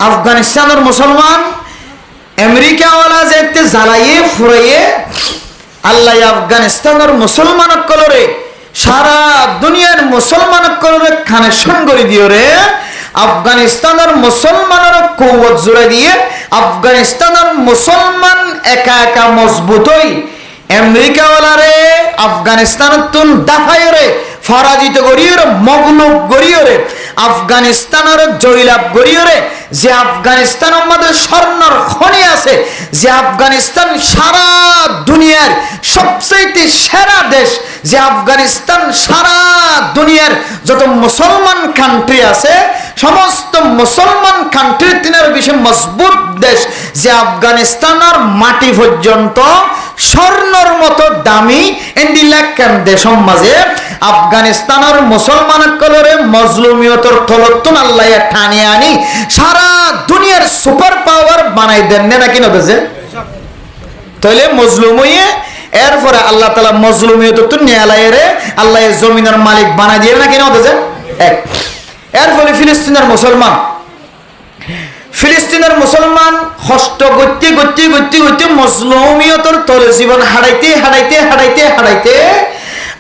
আফগানিস্তানের মুসলমান আমেরিকাওয়ালা যেতে জ্বালাইয়ে ফুরাইয়ে আল্লাহ আফগানিস্তানের মুসলমান কলরে সারা দুনিয়ার মুসলমান কলরে কানেকশন করে দিও রে। আফগানিস্তানের মুসলমানের কৌয়ত জোড়া দিয়ে আফগানিস্তানের মুসলমান একা একা মজবুত হই আমেরিকাওয়ালারে আফগানিস্তানের তুন দাফাই রে পরাজিত করিও রে, মগলুব করিও রে, আফগানিস্তানের জয়লাভ করিও রে। যে আফগানিস্তানের মধ্যে স্বর্ণর খনি আছে, যে আফগানিস্তান সারা দুনিয়ার সবচেয়ে সেরা দেশ, যে আফগানিস্তান সারা দুনিয়ার যত মুসলমান কান্ট্রি আছে সমস্ত মুসলমান কান্ট্রির তিনের বেশি মজবুত দেশ, যে আফগানিস্তানের মাটি পর্যন্ত স্বর্ণর মতো দামি এন্ডিলাকান দেশের মাঝে আফগানিস্তানের মুসলমান কলরে মজলুমিয়তর তলতুন আল্লাহ টানিয়ে আনি সারা দুনিয়ার সুপার পাওয়ার বানাই দেন নাকি না দেশে? তাহলে মজলুম হইয়ে এরপরে আল্লাহ তাআলা মজলুমিয়ত ন্যায়ালয়ে আল্লাহ জমিনের মালিক বানাই দিয়ে নাকি না দেশে? এক এর ফলে ফিলিস্তিনের মুসলমান কষ্ট করতে করতে করতে করতে মজলুমিয়তর তলে জীবন হারাইতে হারাইতে হারাইতে হারাইতে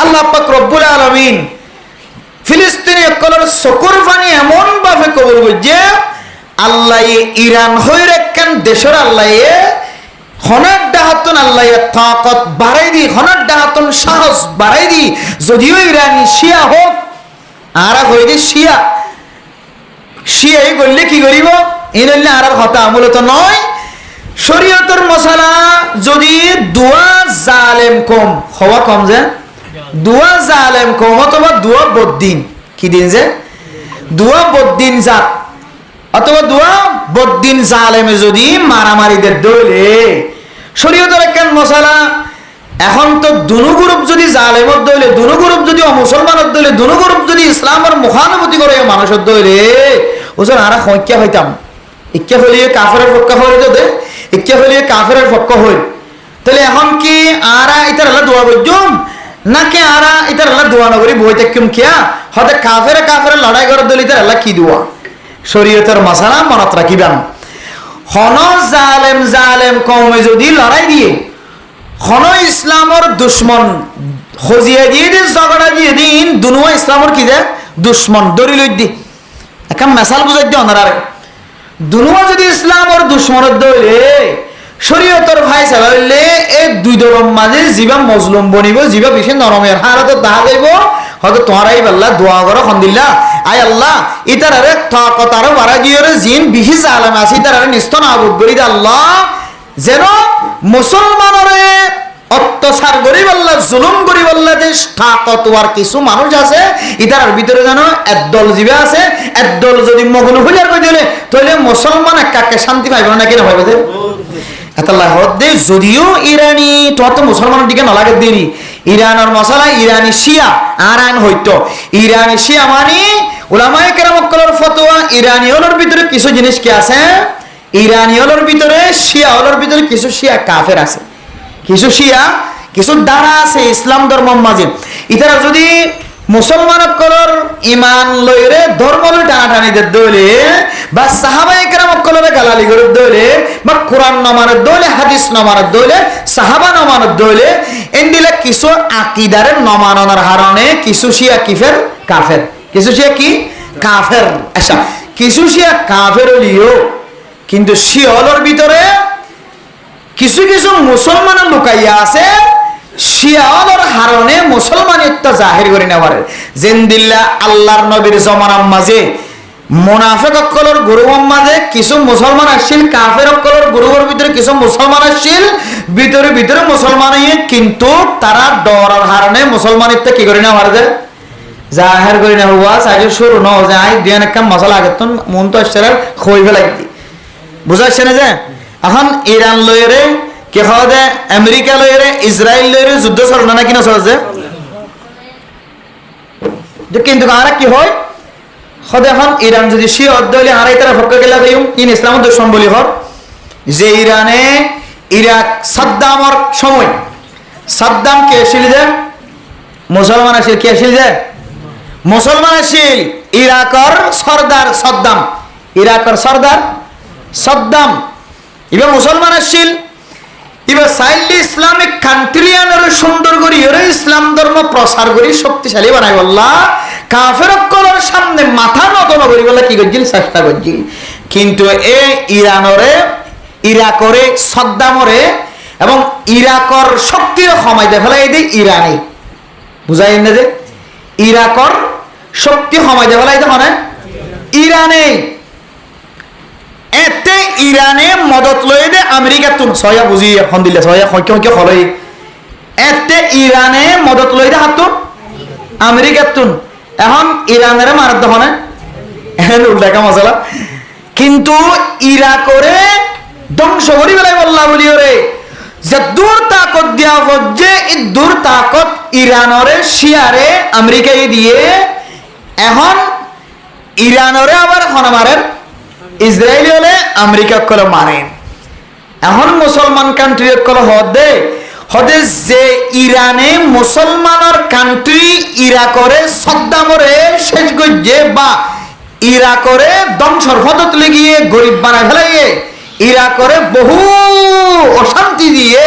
আল্লাহ পাক রব্বুল আলামিন ফিলিস্তিনি কলর চকুর পানি এমন ভাবে কবুল করছে আল্লাহ ইরান হয়ে রেখেন দেশের আল্লাহ হনার ডাহাতন আল্লাহ তাকত বাড়াই দি, হনার ডাহাতন সাহস বাড়াই দি। যদিও ইরানি শিয়া হোক আর হয়ে দি শিয়া শিয়াই করলে কি করিব এই নইলে আর কথা মূলত নয়। শরীয়তের মশালা যদি দুয়া জালেম কম হওয়া কম যে দুয়া জালেম কম অথবা দুয়া বদ্দিন কি দিন যে দুয়া বদ্দিন জাত অথবা দুয়া বদ্দিন জালেমে যদি মারামারিদের দলে শরীয়তের একখান মশালা এখন তো দুনো গ্রুপ যদি জালেমত দইলে, দুনো গ্রুপ যদি অমুসলমানত দইলে, দুনো গ্রুপ যদি ইসলামের মুখানুভূতি করে মানুষের দইলে ওজন আর সংখ্যা হইতাম ইচ্ছা হলিয়ে কাফের পক্ষ হইল দে ইচ্ছা হলিয়ে কাফের পক্ষ হইল। তাহলে এখন কি আরা ইতার আল্লাহ দোয়া বইজুম নাকি আরা ইতার আল্লাহ দোয়া নগরী বই থাকিম কিয়া হতে কাফের লড়াই করার দল ইতার আল্লাহ কি দোয়া? শরীয়তের মাসালা মনত রাখিবেন। হন জালেম কওমে যদি লড়াই দিয়ে হন ইসলামর দুশ্মন খজিয়ে দিয়ে দিন ঝগড়া দিয়ে দিন দুনুয়া ইসলামর কি দে দুশ্মন দলিল দি এখন মেসাল বুঝাই দিয়ে অনারে দুনুয়া যদি ইসলামর দুশ্মনের দইলে শরীয়তর ভাই চালাইলে এই দুই দলের মাঝে জিবা মজলুম বনিব জিবা বেশি নরমের হারাতে দেখা যাইব হয়তো তোমারাই আল্লাহ দোয়া করো খন্দিল্লা আয় আল্লাহ ইতারে তাকত আরো বাড়া দিয়ে জিন বেশি জালেম আছে ইতারে নিস্ত নাবুদ করি দে আল্লাহ যেন মুসলমানরে অত্যাচার করি বললা জুলুম করি বললা যে তাকতওয়ার কিছু মানুষ আছে ইতার ভিতরে যেন একদল জীবে আছে একদল যদি মগ্ন হইয়ার কই দিলে তাহলে মুসলমান একাকে শান্তি পাইবে না কেন ভাইবে যে আল্লাহ হদে যদিও ইরানি তো মুসলমানের দিকে না লাগে দেরি ইরানের মশলা ইরানি শিয়া আর আইন হইতো ইরানি শিয়া মানে উলামায়ে কেরামকলের ফতোয়া ইরানি হলোর ভিতরে কিছু জিনিস কি আছে ইরানি হলোর ভিতরে শিয়া হলোর ভিতরে কিছু শিয়া কাফের আছে, কিছু শিয়া কিছু দ্বারা আছে ইসলাম ধর্মের মাঝে ইতারা যদি মুসলমান কলর ইমান লইরে ধর্ম লই টানাটানিদের দলে বা সাহাবায়ে কেরাম কলরে গালালি করে দলে বা কোরআন নমানের দলে হাদিস নমানের দলে সাহাবা নমানের দলে এন্ডিলা কিছু আকীদারে নমানোর হারণে কিছু শিয়া কিফের কাফের, কিছু শিয়া কি কাফের আচ্ছা কিছু শিয়া কাফের হলিও কিন্তু শিয়লর ভিতরে কিছু কিছু মুসলমানের লুকাইয়া আছে শিয়ালর হারণে মুসলমানিত্ব জাহির করে নেওয়ার জিন্দিল্লা আল্লাহর নবীর জমানার মাঝে মুনাফিক অকলর গ্রুপের মাঝে কিছু মুসলমান আসছিল কাফের অকলর গ্রুপের ভিতরে কিছু মুসলমান আসছিল ভিতরে ভিতরে মুসলমান কিন্তু তারা ডরার হারণে মুসলমানিত্ব কি করে নেওয়ার যে জাহির করে নেওয়া সাইজ শুরু ন যায় দিন একটা মশলা আগে তো মন তো আসছে খই ফেলাই বুঝাচ্ছে না যে এখন ইরান লইরে কে খাওয়া দেয় আমেরিকা লইরে ইসরায়েল লইরে যুদ্ধ চলে না কিনা চলছে কিন্তু আর কি হয় হদে এখন ইরান যদি শিয়া দলে হারাই তারা পক্ষ গেলা কইম ইন ইসলামের দুশমন বলি হর যে ইরানে ইরাক সাদ্দামর সময় সাদ্দাম কে আসিল যে মুসলমান আসিল কে আসিল যে মুসলমান আসিল ইরাকর সরদার সাদ্দাম ইরাকর সরদার সাদ্দাম ইবা মুসলমান আসছিল, এবার চাইলে ইসলামিক কান্ট্রি আনার সুন্দর করি ওরে ইসলাম ধর্ম প্রচার করি শক্তিশালী বানাই বললা কাফের কলর সামনে মাথা নত করি বলে কি করছিল চেষ্টা করছিল। কিন্তু এ ইরাকরে সাদ্দামরে এবং ইরাকর শক্তির কমাইতে ফেলাই এই ইরানি বুঝাই না যে ইরাকর শক্তি কমাইতে ফেলাই মানে ইরানে এতে ইরানে মদত লই দে আমেরিকা তুন ছয়া বুঝি এখন দিলে ছয়া হইকে হলই এতে ইরানে মদত লই দে হাতুন আমেরিকা তুন এখন ইরানের মারাত দহনে এখন উল্টা মশলা কিন্তু ইরাকরে ধ্বংস করি বেলাই বললা বলি ওরে যে দূর তাকত দিয়া যে এই দূর তাকত ইরানরে শিয়ারে আমেরিকায় দিয়ে এখন ইরানরে আবার হনমারের ইসরায়েলি হলে আমেরিকা কলে মারে। এখন মুসলমান কান্ট্রি কলে হদে যে ইরানে মুসলমানের কান্ট্রি ইরাকরে সাদ্দামরে শেষ গজ্জে বা ইরাকরে ধ্বংসর পথত লেগিয়ে গরিব বানায় ফেলাইয়ে ইরাকরে বহু অশান্তি দিয়ে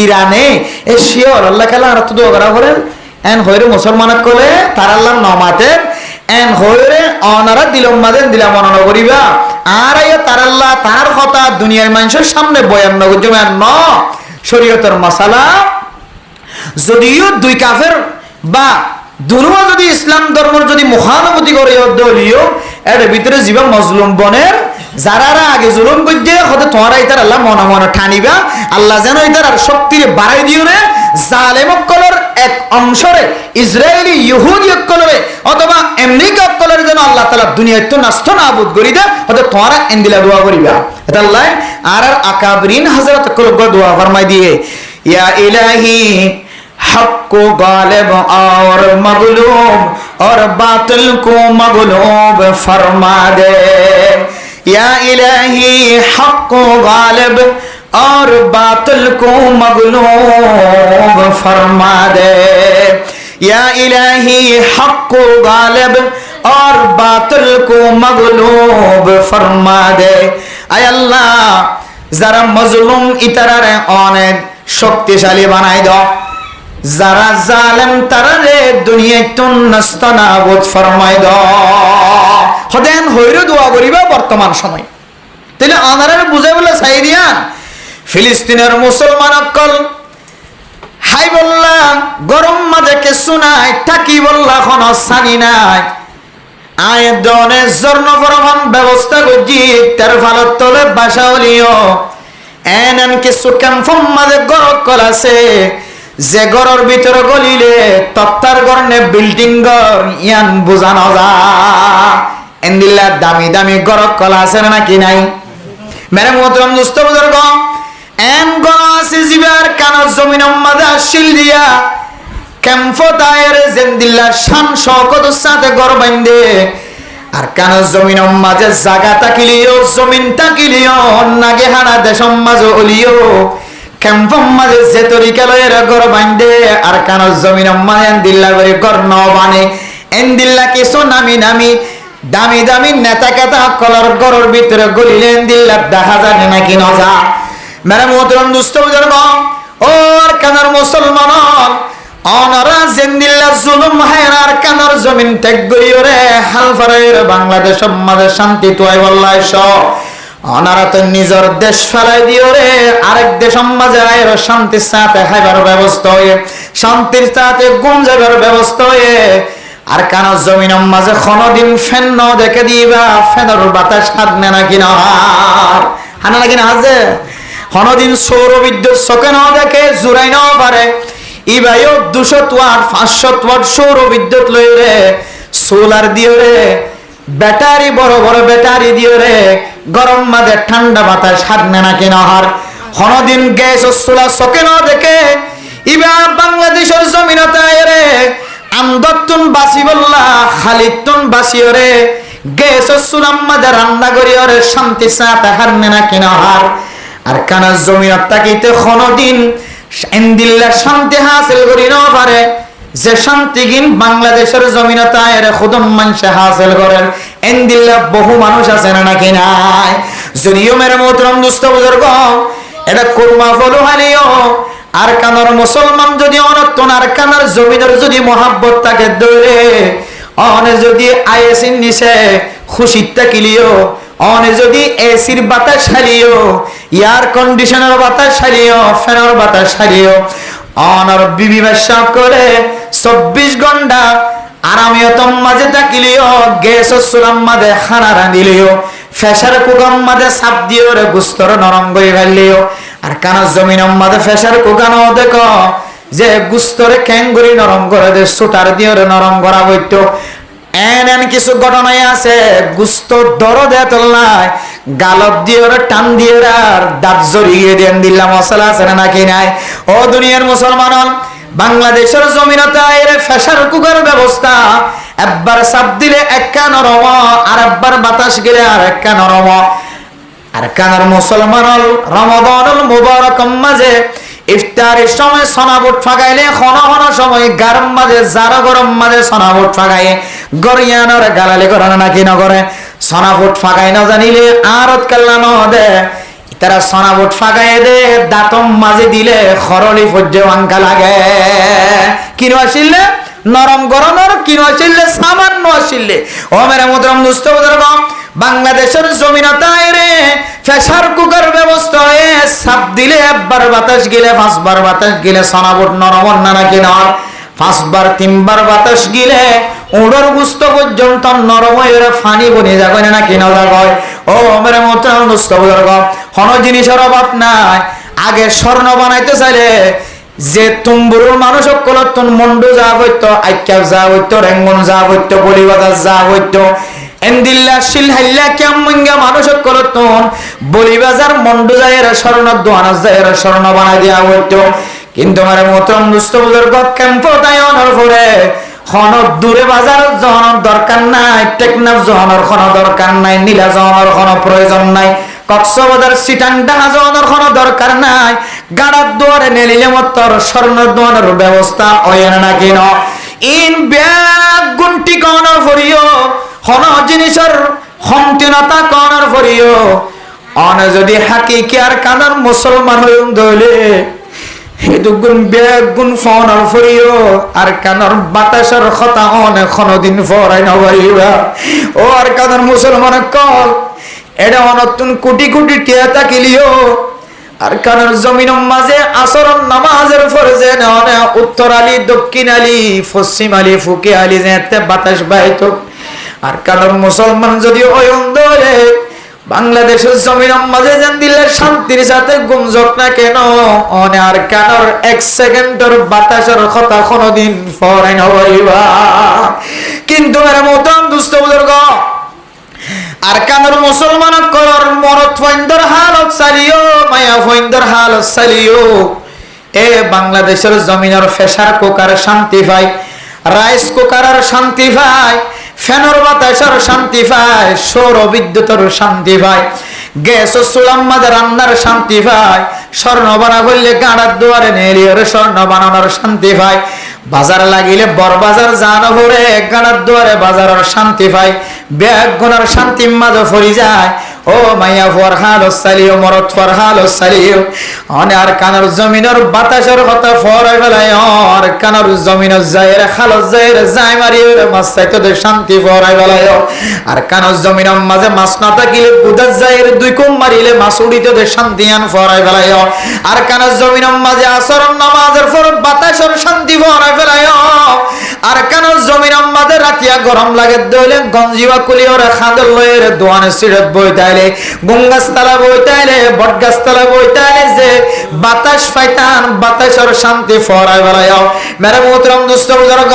ইরানে এশিয়ার আল্লাহ খেলা আর তো দোয়া করে এন হইরে মুসলমানের কলে তার আল্লাহ নমাতের এন হইরে অনারা দিলম্মাদের দিলাম অননা করিবা আর আইয়া তার আল্লাহ তার কথা দুনিয়ার মানুষের সামনে বয়ান নগজমেন ন শরীয়তের মশালা যদিও দুই কাফের বা দুনুয়া যদি ইসলাম ধর্মের যদি মুখানুভূতি করে দলীয় এর ভিতরে জীবা মজলুম বনের যারা আগে জুলুম করছে হতে তোমারা ইতার আল্লাহ মনে মনে ঠানিবা আল্লাহ যেন ইতার আর শক্তির বাড়াই দিও রে জালেম কলর এক অংশরে ইসরায়েলি ইহুদি কলরে অথবা আমেরিকা কলরে যেন আল্লাহ তাআলা দুনিয়ায় তো নষ্ট নাবুদ করি দে হতে তোমারা এন্দিলা দোয়া করিবা এটা আল্লাহ আর আকাবরিন হযরত কল দোয়া ফরমাই দিয়ে ইয়া ইলাহি हक को गालिब और मगलूब और बातिल को मगलूब फरमा दे या इलाही हक को गालिब और बातिल को मगलूब फरमा दे या इलाही हक को गालिब और बातिल को मगलूब फरमा दे आय अल्लाह जरा मजलूम इतरारे अनेक शक्तिशाली बनाई दो যারা জালেম তারা রে দুনিয়ায় তুন নষ্ট নাবুদ ফরমাই দাও হদেন হইরো দোয়া করিবা বর্তমান সময় তাহলে আনারে বুঝাই বলে চাই দিয়ান ফিলিস্তিনের মুসলমান অকল হাই বললা গরম মাঝে কিছু নাই থাকি বললা কোন সানি নাই আয় দনে জর্ণ ফরমান ব্যবস্থা করছি তার ফালত তলে বাসা হলিও এনন কিছু ক্যাম্পম মাঝে গরক কল আছে যে ঘরের ভিতরে গলিলে তত্তার গরনে বিল্ডিং ঘর ইয়ান বুঝানো যা এন্দিল্লা দামি দামি গরক কলা আছে নাকি নাই মেরে মোহতরম দোস্ত বুজুর্গ এন গর আছে জিবার কানর জমিন মাঝে আসিল দিয়া ক্যাম্প দায়ের জেন্দিল্লার শান শওকত সাথে ঘর বাইন্দে আর কানর জমিন মাঝে জায়গা তাকিলিও জমিন তাকিলিও নাগে হানা দেশম মাঝে অলিও ক্যাম্পম মাঝে যে তরিকা লয়ের ঘর বান্ধে আর কানর জমিন মানে দিল্লা করে ঘর ন বানে এন দিল্লা কিছু নামি নামি দামি দামি নেতা কেতা কলর ঘরের ভিতরে গলিলেন দিল্লা দেখা যায় নাকি নজা মেরে মোহতরম দুস্থ বুঝুর্গ ওর কানর মুসলমান অনরা জেন্দিল্লা জুলুম হায়নার কানর জমিন ত্যাগ করিও রে হাল ফারের বাংলাদেশ মাঝে শান্তি তোয় বল্লাই স অনারা তো নিজের দেশ ফেলাই দিও রে আরেক দেশ মাঝে আয়ের শান্তির সাথে খাইবার ব্যবস্থা হয়ে শান্তির সাথে গুম যাবার ব্যবস্থা হয়ে আর কানো জমিন মাঝে কোনদিন ফ্যান ন দেখে দিবা ফ্যানের বাতাস হাতনে নাকি না হানা নাকি না আছে কোনদিন সৌর বিদ্যুৎ চোখে ন দেখে জুড়াই নাও পারে ইবাইও 200 ওয়াট 500 ওয়াট সৌর বিদ্যুৎ লই রে সোলার দিও রে ব্যাটারি বড় বড় ব্যাটারি দিও রে গরম মাঝে ঠান্ডা বাতাস হাতনে নাকি না হার কোনদিন গ্যাস ও সোলার চোখে ন দেখে ইবা বাংলাদেশের জমিনতে রে আমদতুন বাসি বললা খালিদতুন বাসিও রে গ্যাস ও সোলার মাঝে রান্না করিও রে শান্তি সাথে হারনে নাকি না হার আর কানা জমিনত তাকিতে কোনদিন এন্দিল্লা শান্তি হাসিল করি না পারে যে শান্তি গিন বাংলাদেশের জমিনতে এর খুদম মানুষে হাসিল করেন এন্দিল্লা বহু মানুষ আছে না নাকি নাই যদিও মেরে মোহতরম দুস্থ বুজুর্গ এটা কুরমা ফলো হালিও আর কানার মুসলমান যদি অনত্তন আর কানার জমিনের যদি মহাব্বত তাকে দৌড়ে অনে যদি আইএসিন নিছে খুশিত থাকিলিও অনে যদি এসির বাতাস হালিও এয়ার কন্ডিশনের বাতাস হালিও ফ্যানের বাতাস হালিও অনর বিবি ব্যবসা করে 24 ঘন্টা আরামিয়তম মাঝে থাকিলিও গ্যাস চুলাম মাঝে খানা রাঁধিলিও ফেসার কুকাম মাঝে চাপ দিও রে গুস্তর নরম করে ফেললিও আর কানার জমিনের মাঝে ফেসার কুকানো দেখো যে গুস্তরে ক্যাঙ্গুরি নরম করে দে সুটার দিয়ে নরম করা বইত এন কিছু ঘটনাই আছে গুস্ত দরদে তোলায় গালত দিয়ে টান দিয়ে আর দাঁত জড়িয়ে দেন দিল্লা মশলা আছে নাকি নাই ও দুনিয়ার মুসলমান বাংলাদেশের জমিনতে এর ফেসার কুকার ব্যবস্থা একবার চাপ দিলে একটা নরম আর একবার বাতাস গেলে আর একটা নরম আর কানার মুসলমান রমাদানুল মুবারক মাঝে ইফতারের সময় সনাবুট ফাগাইলে খন সময় গরম মাঝে যারা গরম মাঝে সনাবুট ফাগাই গরিয়ানোর গালালি করে নাকি নগরে সনাবুট ফাগাই না জানিলে আর কাল্লা দে তারা সনাবুট ফাগাই দে দাঁতম মাঝে দিলে খরলি ফজ্জে আঙ্কা লাগে কিনো আসিলে নরম গরমের কিনো আসিলে সামান্য আসিলে ও মেরে মোহতরম দুস্থ বুজুর্গ বাংলাদেশের জমিনতায় রে ফেসার কুকার ব্যবস্থা হয়ে চাপ দিলে একবার বাতাস গেলে 5 বার বাতাস গেলে সনাবট নরম না নাকি নর 5 বার 3 বার বাতাস গেলে উড়র গুস্ত পর্যন্ত নরম হয়ে ফানি বনে যাবে নাকি না যাবে ও মেরে মোহতরম দুস্থ বুজুর্গ কোন জিনিসের অভাব নাই আগে স্বর্ণ বানাইতে চাইলে যে তুমবুরুর মানুষ কলতন মন্ডু যা হইতো আইক্যাব যা হইতো রেঙ্গন যা হইতো বলিবাজার যা হইতো এন্দিল্লা শিলহাইল্লা কেমঙ্গা মানুষ কলতন বলিবাজার মন্ডু যায়ের স্বর্ণ দোয়ানা যায়ের স্বর্ণ বানাই দেওয়া হইতো কিন্তু আমার মোহতরম দুস্থ বুজুর্গ ক্যাম্প দায়নের পরে খন দূরে বাজার জহনের দরকার নাই টেকনাফ জহনের কোনো দরকার নাই নীলা জহনের কোনো প্রয়োজন নাই কক্সবাজার সিটাং ডাহা জহনের কোনো দরকার নাই গাড়ার দুয়ারে নেলিলে মতর স্বর্ণ দোয়ানের ব্যবস্থা হয় না নাকি ন ইন ব্যাগ গুন্টি কনার ফরিও হন জিনিসের সংকীর্ণতা কনার ফরিও অনে যদি হাকিকি আর কানার মুসলমান হই দলে হেতুগুন ব্যাগুন ফোনার ফরিও আর কানার বাতাসের কথা অনেক দিন ফরাই নবাইবা ও আর কানার মুসলমান কল এটা অনতুন কোটি কোটি টিয়া তাকিলিও আর কানার জমিনের মাঝে আসরন নামাজের ফরজে ননে উত্তর আলী দক্ষিণ আলী পশ্চিম আলী ফুকে আলী যেতে বাতাস বাইতো আর কানার মুসলমান যদি ওই অন্ধরে বাংলাদেশের জমিনের মাঝে জান দিলে শান্তির সাথে গুমজক না কেন অনে আর কানার 1 সেকেন্ডের বাতাসের কথা কোনদিন ফরাই নবাইবা কিন্তু এর মতন দুস্থ বুজুর্গ আর কানার মুসলমান কর মরত ফাইন্দর হালত চালিও মায়া ফাইন্দর হালত চালিও এ বাংলাদেশের জমিনের ফেসার কুকার শান্তি পায় রাইস কুকারের শান্তি পায় ফ্যানের বাতাসের শান্তি পায় সৌর বিদ্যুতের শান্তি পায় গ্যাস ও চুলার মাঝে রান্নার শান্তি পায় স্বর্ণ বানা করলে গাড়ার দুয়ারে নেলিওর স্বর্ণ বানানোর শান্তি পায় বাজার লাগিলে বড় বাজার জানো ভরে গাড়ার দুয়ারে বাজারের শান্তি পায় ব্যাগ গোনার শান্তি মাঝে ফরি যায় ও মাইয়া ফর হাল সালিও মরত ফর হাল সালিও অনে আর কানার জমিনের বাতাসের কথা ফরাই বেলায় আর কানার জমিনের যায়ের খালত যায়ের যাই মারিয়ে মাছ চাইতে শান্তি ফরাই বেলায় আর কানার জমিনের মাঝে মাছ না থাকিলে গুদার যায়ের 2 কুম মারিলে মাছ উড়িতে শান্তি আন ফরাই বেলায় আর কানার জমিনের মাঝে আসরন নামাজের পর বাতাসের শান্তি ফরাই বেলায় আর কানার জমিনের মাঝে রাতিয়া গরম লাগে দইলে গঞ্জিবা কুলিওর খাদল লয়ের দোয়ানে সিরত বইতাইলে গঙ্গাস্তলা বইতাইলে বটগাছতলা বইতাইলে যে বাতাস ফাইতান বাতাসের শান্তি ফরাই বেলায় মেরে মোহতরম দুস্থ বুজুর্গ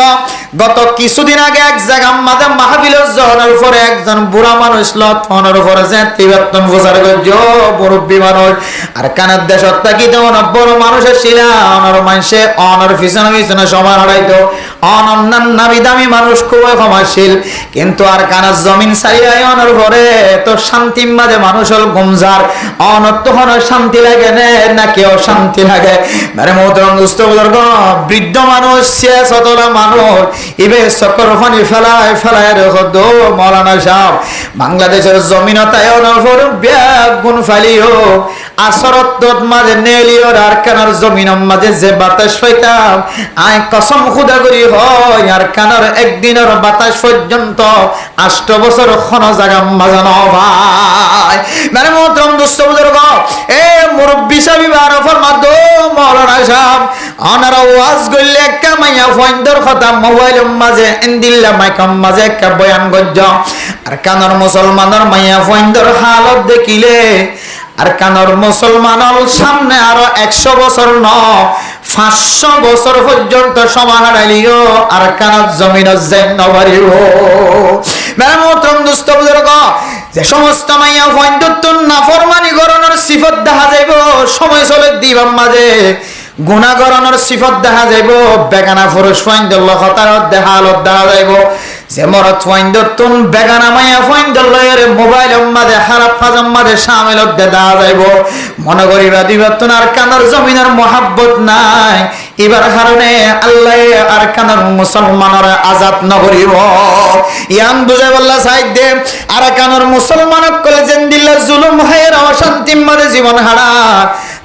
গত কিছুদিন আগে এক জায়গা আমাদের মাহফিলের জহরের পরে একজন বুড়া মানুষ লত ফোনের উপরে যে 73 বছর গো মুরব্বী মানুষ আর কানের দেশত থাকি তো বড় মানুষের শিলা অনর মানুষে অনর পিছনে পিছনে সবার হারাইতো অনন্যান নামি দামি মানুষ খুবই ক্ষমাশীল, কিন্তু আর কানার জমিন ছাড়িয়া অনর পরে তো শান্তির মাঝে মানুষ হল গুমজার। অনত শান্তি লাগে না কেউ শান্তি লাগে। মানে মোহতরম দুস্থ বুজুর্গ, বৃদ্ধ মানুষ, ছিয়াশতলা মানুষ, ইবে চক্কর ফানি ফেলায় ফেলায় রেখো দো মৌলানা সাহেব। বাংলাদেশের জমিনতায় অনর পর ব্যাগ গুণ ফালিও আসরত মাঝে নেলিও আর কানার জমিনের মাঝে যে বাতাস পাইতাম, আয় কসম খুদা করি হয় আর কানার একদিনের বাতাস পর্যন্ত 8 বছর খন জায়গা মাজানো ভাই। মানে মোহতরম দুস্থ বুজুর্গ, এ মুরব্বী সাহেব আর ফরমাদ মৌলানা সাহেব অনারা ওয়াজ করলে একটা মাইয়া ফয়ন্দর কথা মোবাইলের মাঝে ইন্দিল্লা মাইকম মাঝে একটা বয়ান গজ্জ আর কানার মুসলমানের মাইয়া ফয়ন্দর হালত দেখিলে আর কানার মুসলমানের সামনে আরো 100 বছর ন 500 বছর পর্যন্ত সমাহারালিও আর কানার জমিনের জেন বাড়িব। মেরামতরম দুস্থ বুজুর্গ, যে সমস্ত মাইয়া ফয়ন্দর নাফরমানি গরনের সিফত দেখা যাইব, সময় চলে দিবাম মাঝে গুনাহ গরনের সিফত দেখা যাইব, বেগানা পুরুষ ফয়ন্দর লখতারত দেখা আলত দেখা যাইব। যে মরত ফয়ন্দর তুন বেগানা মাইয়া ফয়ন্দর লয়ের মোবাইলের মাঝে খারাপ ফাজাম মাঝে শামিলত দেখা যাইব। মনে করিবা দিবাতুন আর কানার জমিনের মহাব্বত নাই, এবার কারণে আল্লাহ আর কানার মুসলমানের আজাদ নগরিব। ইয়ান বুঝাই বললা সাইদ দে আর কানার মুসলমানক কলে যেন দিল্লা জুলুম হায়ের অশান্তি মাঝে জীবন হারা,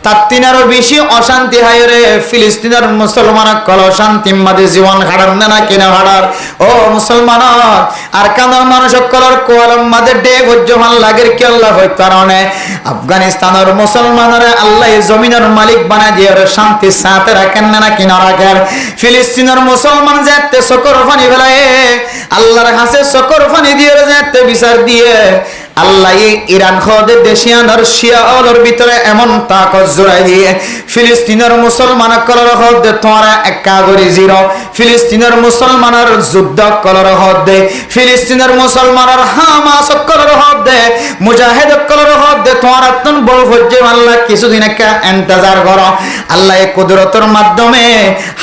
তার তিনারও বেশি অশান্তি হায় রে ফিলিস্তিনের মুসলমানক কল অশান্তি মাঝে জীবন হারার না কিনা হারার। ও মুসলমান আর কানার মানুষ কলর কোয়ালম মাঝে ডে ভজ্জমান লাগের কি আল্লাহ হয় কারণে আফগানিস্তানের মুসলমানের আল্লাহ জমিনের মালিক বানা দিয়ে শান্তি সাথে রাখেন না কিনা রাখেন। ফিলিস্তিনের মুসলমান যেতে সকর ফানি ফেলায় আল্লাহর কাছে সকর ফানি দিয়ে যেতে বিচার দিয়ে আল্লাহ ইরান খোদে দেশিয়ানোর শিয়াওয়ার ভিতরে এমন তাকত জোড়াই দিয়ে ফিলিস্তিনের মুসলমান কলর হদে তোরা একা গরি জিরো ফিলিস্তিনের মুসলমানের যুদ্ধ কলর হদে ফিলিস্তিনের মুসলমানের হামাস কলর হদে মুজাহিদ কলর হদে তোরা তুন বল হজ্জে আল্লাহ কিছুদিন একা ইন্তজার করো। আল্লাহ এই কুদরতের মাধ্যমে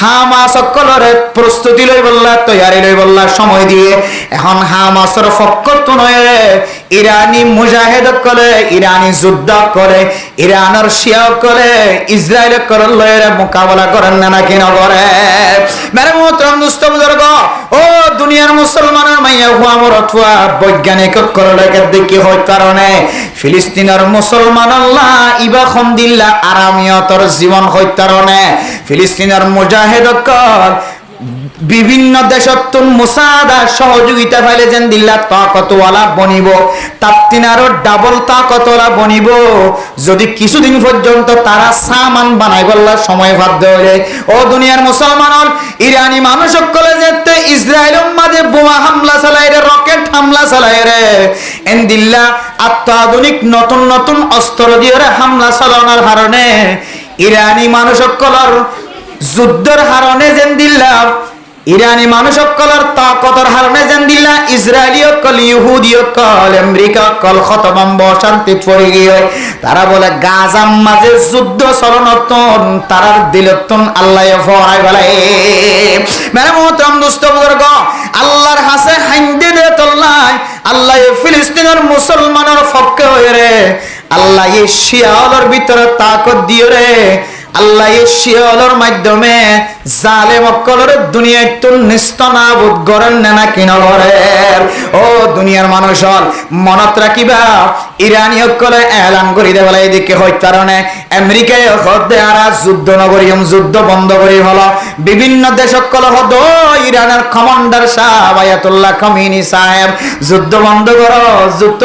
হামাস কলরে প্রস্তুতি লই বললা তৈয়ারি লই বললা সময় দিয়ে এখন হামাসের পক্ষ তো নয় ইরানি মুজাহিদ করে ইরানি যুদ্ধ করে ইরানের শিয়া করে ইসরায়েল করে লয়ের মোকাবেলা করেন না নাকি না করে। মেরে মোহতরম দোস্ত বুজুর্গ, ও দুনিয়ার মুসলমানের মাইয়া হুয়া মরতুয়া বৈজ্ঞানিক করলে দেখি হয় কারণে ফিলিস্তিনের মুসলমান আল্লাহ ইবা খমদিল্লা আরামিয়তর জীবন হয় কারণে ফিলিস্তিনের মুজাহিদ কর বিভিন্ন দেশত্তুন মুসাদা সহযোগিতা পাইলে যেন দিল্লা তাকতওয়ালা বনিব তাপতিনারও ডাবল তাকতওয়ালা বনিব যদি কিছুদিন পর্যন্ত তারা সামান বানাই বললা সময় বাধ্য হইলে। ও দুনিয়ার মুসলমান ইরানি মানুষ সকলে যেতে ইসরায়েলের মাঝে বোমা হামলা চালাই রে রকেট হামলা চালাই রে এন দিল্লা অত্যাধুনিক নতুন নতুন অস্ত্র দিয়ে হামলা চালানোর কারণে ইরানি মানুষ সকলের যুদ্ধের হারণে যেন দিল্লা ইরানি মানুষ সকলের তাকতর হারণে যেন দিল্লা ইসরায়েলি কল ইহুদি কল আমেরিকা কল খতবম্ব শান্তি পড়ে গিয়ে তারা বলে গাজাম মাঝে যুদ্ধ চলনতন তারার দিলতন আল্লাহ ফরাই বলে। মেরে মোহতরম দোস্ত বুজুর্গ, আল্লাহর হাসে হাইন্দে দে তল্লাই আল্লাহ ফিলিস্তিনের মুসলমানের পক্ষে হয়ে রে আল্লাহ এই শিয়ালের ভিতরে তাকত দিয়ে রে আল্লাহ এই শিয়ালের মাধ্যমে জালেম অকলের দুনিয়ায় তুল নিস্তনাবুদ করেন না কিনা করেন। ও দুনিয়ার মানুষ মনত রাখিবা ইরানি অকলে এলান করি দে বলে এদিকে হয় কারণে আমেরিকায় হদে আর যুদ্ধ নগরীম যুদ্ধ বন্ধ করি হলো বিভিন্ন দেশ অকল হদ ইরানের কমান্ডার সাহেব আয়াতুল্লাহ খামেনি সাহেব যুদ্ধ বন্ধ করো যুদ্ধ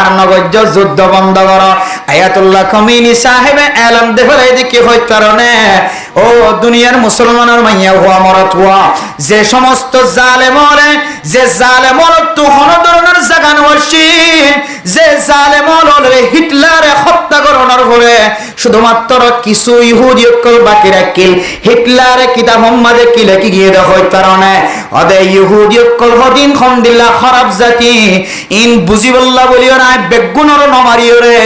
আর নগর্য যুদ্ধ বন্ধ করো আয়াতুল্লাহ খামেনি সাহেব এলান দে বলে এদিকে হয় কারণে। ও দুনিয়ার মুসলমানের মাইয়া হুয়া মরত হুয়া যে সমস্ত জালেমরে যে জালেমর তো হন ধরনের জাগান হসিন যে জালেমরে হিটলারে হত্যা করানোর পরে শুধুমাত্র কিছু ইহুদি অকল বাকি রাখিল হিটলারে কিতাব মোহাম্মদে কি লেখি গিয়ে দেখই কারণে অদে ইহুদি অকল হদিন খন্দিল্লা খারাপ জাতি ইন বুঝিবল্লা বলিও না বেগুনর নমারিও রে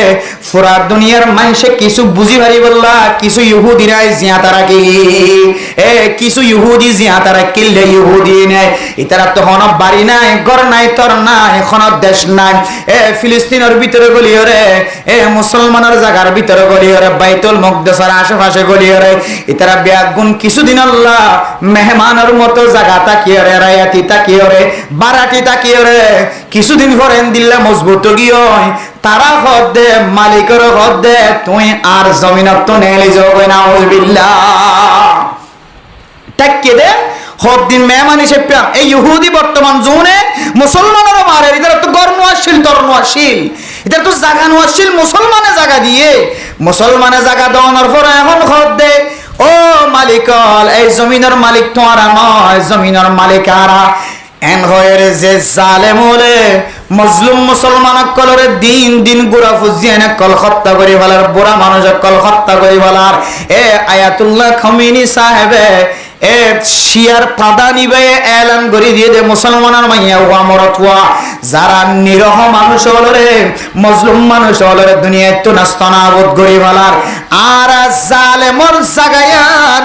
পুরা দুনিয়ার মানুষে কিছু বুঝি ভারি বললা কিছু ইহুদিরাই জিয়াতা রাখি কিছু ইহুদি জিয়াতা রাখিলে ইহুদি নেই ইতারা তো হন বাড়ি নাই ঘর নাই তর নাই এখন দেশ নাই ফিলিস্তিনের ভিতরে গলিও রে মুসলমানের জায়গার ভিতরে গলিও রে বাইতুল মুকদ্দাসের আশেপাশে গলিও রে ইতারা বেগুন কিছুদিন আল্লাহ মেহমানের মতো জায়গা তাকিয়ে রে রায়াতি তাকিয়ে রে বারাটি তাকিয়ে রে কিছুদিন পরে দিল্লা মজবুত গিয়ে তারা হদে মালিকের হদে তুই আর জমিনত তো নেলি যাবে না উজবিল্লাহ তাকিয়ে দে হদ্দিন মেহমান হিসেবে এই ইহুদি বর্তমান জোনে মুসলমানেরও মারে এদের তো গর্ণশীল তর্ণশীল এদের তো জায়গা নোয়াশীল মুসলমানে জায়গা দিয়ে মুসলমানে জায়গা দেওয়ানোর পরে এখন হদে ও মালিকল এই জমিনের মালিক তোমারা নয় জমিনের মালিক আরা এন হয়ের যে জালেম হলে মজলুম মুসলমান কলরে দিন দিন গুড়া ফুজিয়ে কল হত্যা করি ফেলার বুড়া মানুষ কল হত্যা করি ফেলার আয়াতুল্লাহ খামেনি সাহেবে শিয়ার পাদা নিবে এলান করে দিয়ে দে মুসলমানের মাইয়া ওয়া মরতুয়া যারা নিরহ মানুষ হলরে মজলুম মানুষ হলরে দুনিয়ায় তো নাস্তানাবুদ করি ফেলার আর জালেমর জাগায়ান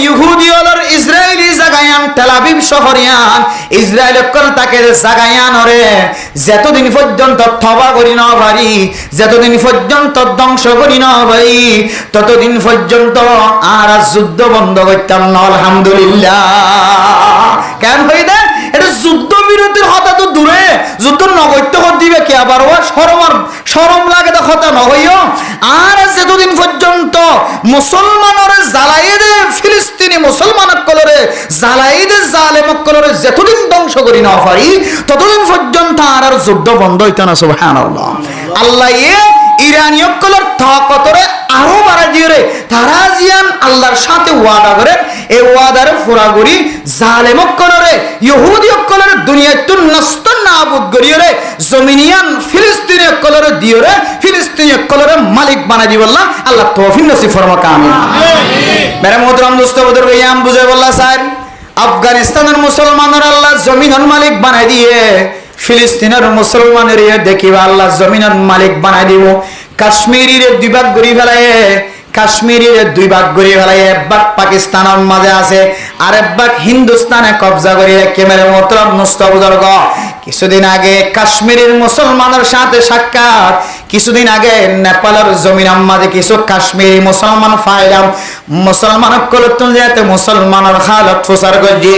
ইহুদি হলর Israeli জাগায়ান Tel Aviv শহরিয়ান Israel call তাকে জাগায়ান রে যতদিন পর্যন্ত তওবা করি না পারি যতদিন পর্যন্ত ধ্বংস করি না পারি ততদিন পর্যন্ত আর যুদ্ধ বন্ধ করতাম না আলহামদুলিল্লাহ কেন হইদে এটা যুদ্ধ বিরতির কথা তো দূরে যুদ্ধ নগত্য করে দিবে কি আবার ও শরম লাগে তো কথা নহইও আর যতদিন পর্যন্ত মুসলমানের জালাইদে ফিলিস্তিনি মুসলমানের কলরে জালাইদে জালেম কলরে যতদিন ধ্বংস করি না পারি ততদিন পর্যন্ত আর যুদ্ধ বন্ধ হইতো না সুবহানাল্লাহ আল্লাহ ইরানীয় কলর তাকতরে আরো বাড়া দিয়ে রে তারা জিয়ান আল্লাহর সাথে ওয়াদা করে এই ওয়াদারে পুরা করি জালেম কলরে ইহুদি কলরে দুনিয়ায় তো নষ্ট নাবুদ করিয়ে রে জমিনিয়ান ফিলিস্তিনি কলরে দিয়ে রে ফিলিস্তিনি কলরে মালিক বানাই দিব আল্লাহ তৌফিক নসিব ফরমাক আমিন মেরে মোহতরম দোস্ত বুজুর্গ ইয়াম বুঝে বললা স্যার আফগানিস্তানের মুসলমানের আল্লাহ জমিনের মালিক বানাই দিয়ে ফিলিস্তিনের মুসলমানের দেখিবা আল্লাহ জমিনের মালিক বানাই দিব কাশ্মীরের দুই ভাগ গড়ি ফেলায় কাশ্মীরের দুই ভাগ গড়ি ফেলায় এক ভাগ পাকিস্তানের মাঝে আছে আর এক ভাগ হিন্দুস্তানে কবজা করি কেমেরে মোহতরম দোস্ত বুজুর্গ কিছুদিন আগে কাশ্মীরের মুসলমানের সাথে সাক্ষাৎ কিছুদিন আগে নেপালের জমিনের মাঝে কিছু কাশ্মীরি মুসলমান ফাইলাম মুসলমান কলতুন যেতে মুসলমানের হালত প্রচার করছি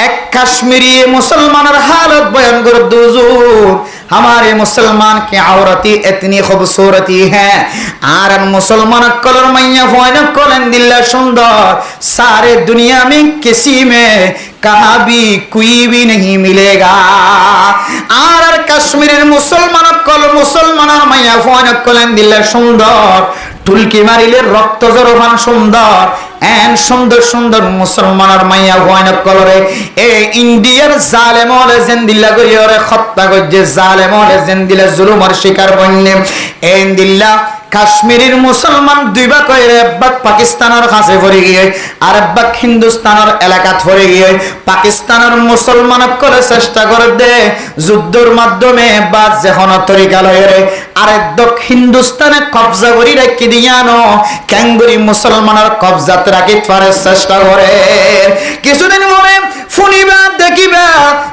এক কাশ্মীরি মুসলমানের হালত বয়ান করে দুজুর हमारे मुसलमान की औरती इतनी खूबसूरती है आर मुसलमान कलर मैया फोन कोलन दिल सुंदर सारे दुनिया में किसी में कहा भी कोई भी नहीं मिलेगा आर कश्मीर मुसलमान कल मुसलमान मैया फोन कोलन दिल सुंदर टुलकी मारिले रक्त जरफान सुंदर एन सुंदर सुंदर मुसलमानर माइया भयानक कलरे ए इंडियार जालेमले जिंदिला गयरे हत्या गजे जालेमले जिंदिला जुलुमर शिकार बन्ने एन दिल्ला কাশ্মীরের মুসলমান দুই ভাগ হয়ে একবাক পাকিস্তানের কাছে পড়ে গিয়ে আর একবাক হিন্দুস্তানের এলাকা পড়ে গিয়ে পাকিস্তানের মুসলমান করে চেষ্টা করে দে যুদ্ধের মাধ্যমে বা যেখন তরিকা লয়ে আর একদক হিন্দুস্তানে কবজা করি রেখে দিয়ানো ক্যাঙ্গুরি মুসলমানের কবজাতে রাখি পারে চেষ্টা করে কিছুদিন পরে ফুনিবা দেখিবা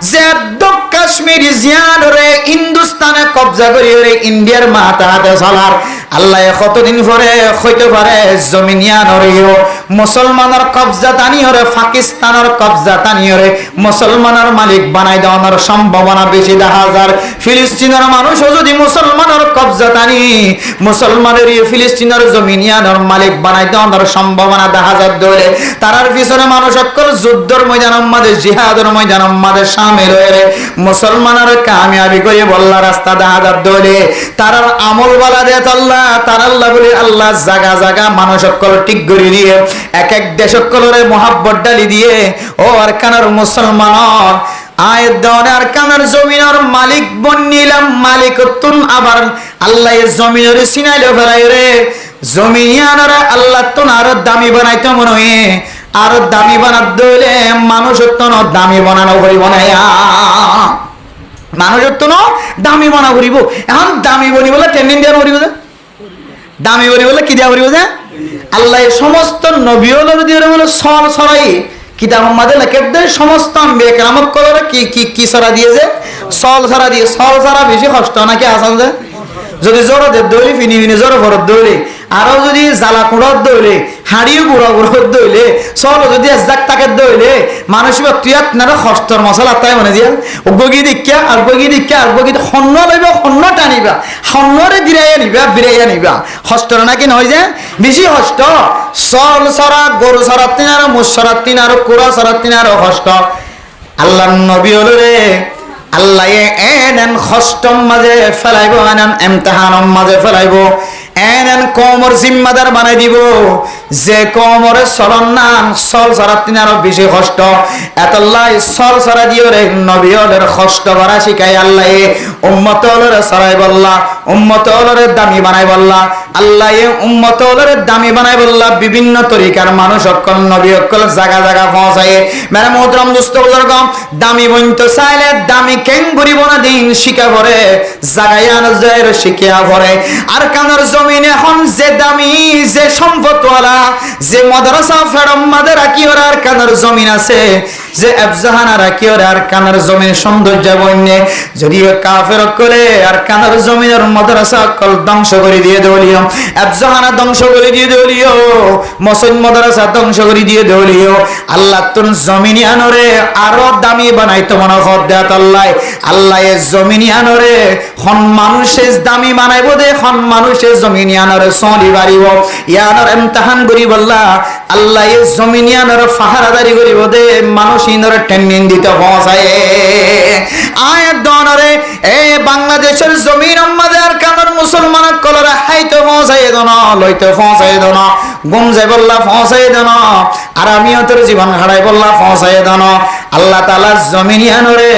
যে একদক কাশ্মীরি জিয়ান রে হিন্দুস্তানে কবজা করি রে ইন্ডিয়ার মাথা হাতে চলার আল্লাহ কতদিন পরে হইতে পারে জমিনিয়ান রেও মুসলমানের কবজা তানিও রে পাকিস্তানের কবজা তানিও রে মুসলমানের মালিক বানাই দেওয়ার সম্ভাবনা বেশি দেখা যায় ফিলিস্তিনের মানুষও যদি মুসলমানের কবজা তানি মুসলমানের ফিলিস্তিনের জমিনিয়ানের মালিক বানাই দেওয়ার সম্ভাবনা দেখা যায় দৌড়ে তারার পিছনে মানুষ সকল যুদ্ধের ময়দানের মাঝে জিহাদের ময়দানের মাঝে শামিল হয়ে মুসলমানের কামিয়াবি করে বল্লা রাস্তা দেখা যায় দৌড়ে তারার আমল বলা দেয় আল্লাহ তার আল্লাহ বলে আল্লাহ জায়গা জায়গা মানুষ সকল ঠিক করে দিয়ে এক এক দেশ সকলের মহাব্বত ডালি দিয়ে ও আর কানার মুসলমান আয় দনার কানার জমিনের মালিক বনিলাম মালিক তুন আবার আল্লাহ এই জমিনের সিনাইলে ফেলাই রে জমিনিয়ানরা আল্লাহ তুন আরো দামি বানাইতে মনে হয় আরো দামি বানাত দইলে মানুষ তুন দামি বানানো করি বানায়া মানুষ তুন দামি বানা করিব এখন দামি বনি বলে ট্রেনিং দেওয়া করিব দামি বলি বলে কি দিয়া বলিব যে আল্লাহ সমস্ত নবী হলো দিয়ে বলে সল সরাই কিতাব আমাদের লেখকদের সমস্ত আম্বিয়া কেরামত করে কি কি কি সরা দিয়েছে সল সরা দিয়ে সল সরা বেশি কষ্ট নাকি আসান যে যদি জোরদের দৌড়ি ফিনি ফিনি জোর ভরত দৌড়ে আরো যদি জ্বালা কুড়ত দৌড়ে হাড়িও গুঁড়ো গুঁড়ো দৌড়লে চলো যদি একজাক তাকে দৌড়লে মানুষ তুই আপনার কষ্টর মশলা তাই মনে দিয়া বগি দীক্ষা আর বগি দীক্ষা আর বগি সন্ন লইব সন্ন টানিবা সন্নরে বিরাইয়া নিবা কষ্টর নাকি নহয় যে বেশি কষ্ট চল সরা গরু সরাত তিন আর মোষ সরাত তিন আর কুড়া সরাত তিন আর কষ্ট আল্লাহ নবী হল রে আল্লাহ এন কষ্টম মাঝে ফেলাইব এন এমতেহানম মাঝে ফেলাইব এন কমর জিম্মাদার বানাই দিব যে কমরে চলন নাম চল সরাত তিন আরো বেশি কষ্ট এতল্লাই চল সরা দিও রে নবী হলের কষ্ট করা শিখাই আল্লাহ উম্মত হলরে সরাই বললা উম্মত হলরে দামি বানাই বললা আল্লাহ উম্মত হলরে দামি বানাই বললা বিভিন্ন তরিকার মানুষ অকল নবী অকল জায়গা জায়গা পৌঁছায় মেরে মোহতরম দোস্ত বুজুর্গ দামি বইতো চাইলে দামি কেন গরিব না দিন শিখা পড়ে জাগায়ান জয়ের শিখিয়া পড়ে আর কানের জমিন এখন যে দামি যে সম্পদওয়ালা যে মাদ্রাসা ফেরম মাদের রাখি ওর আর কানের জমিন আছে যে আফজাহানা রাখি ওর আর কানের জমিন সৌন্দর্য বন্যে যদিও কাফের কলে আর কানের জমিনের মাদ্রাসা কল ধ্বংস করে দিয়ে দলিও আফজাহানা ধ্বংস করে দিয়ে দলিও মসজিদ মাদ্রাসা ধ্বংস করে দিয়ে দলিও আল্লাহ তোর জমিনি আনরে আরো দামি বানাইতো মনে হদ দেয়াত আল্লাহ আল্লাহ এ জমিনি আনরে হন মানুষের দামি বানাইবো দে হন মানুষের জমিনি আনরে সলি বাড়িব ইয়ানর ইমতিহান করিব আল্লাহ আল্লাহ এ জমিনি আনরে ফাহারাদারি করিব দে মানুষ ইনরে টেনিন দিতে পৌঁছায় আয়াত দনরে এ বাংলাদেশের জমিন আমাদের কানর মুসলমান কলরা হাইতে পৌঁছায় দন লইতে পৌঁছায় দন গুম যাই বললা পৌঁছায় দন আর আমিও তোর জীবন হারাই বললা পৌঁছায় দন আল্লাহ তাআলা জমিনিয়ানরে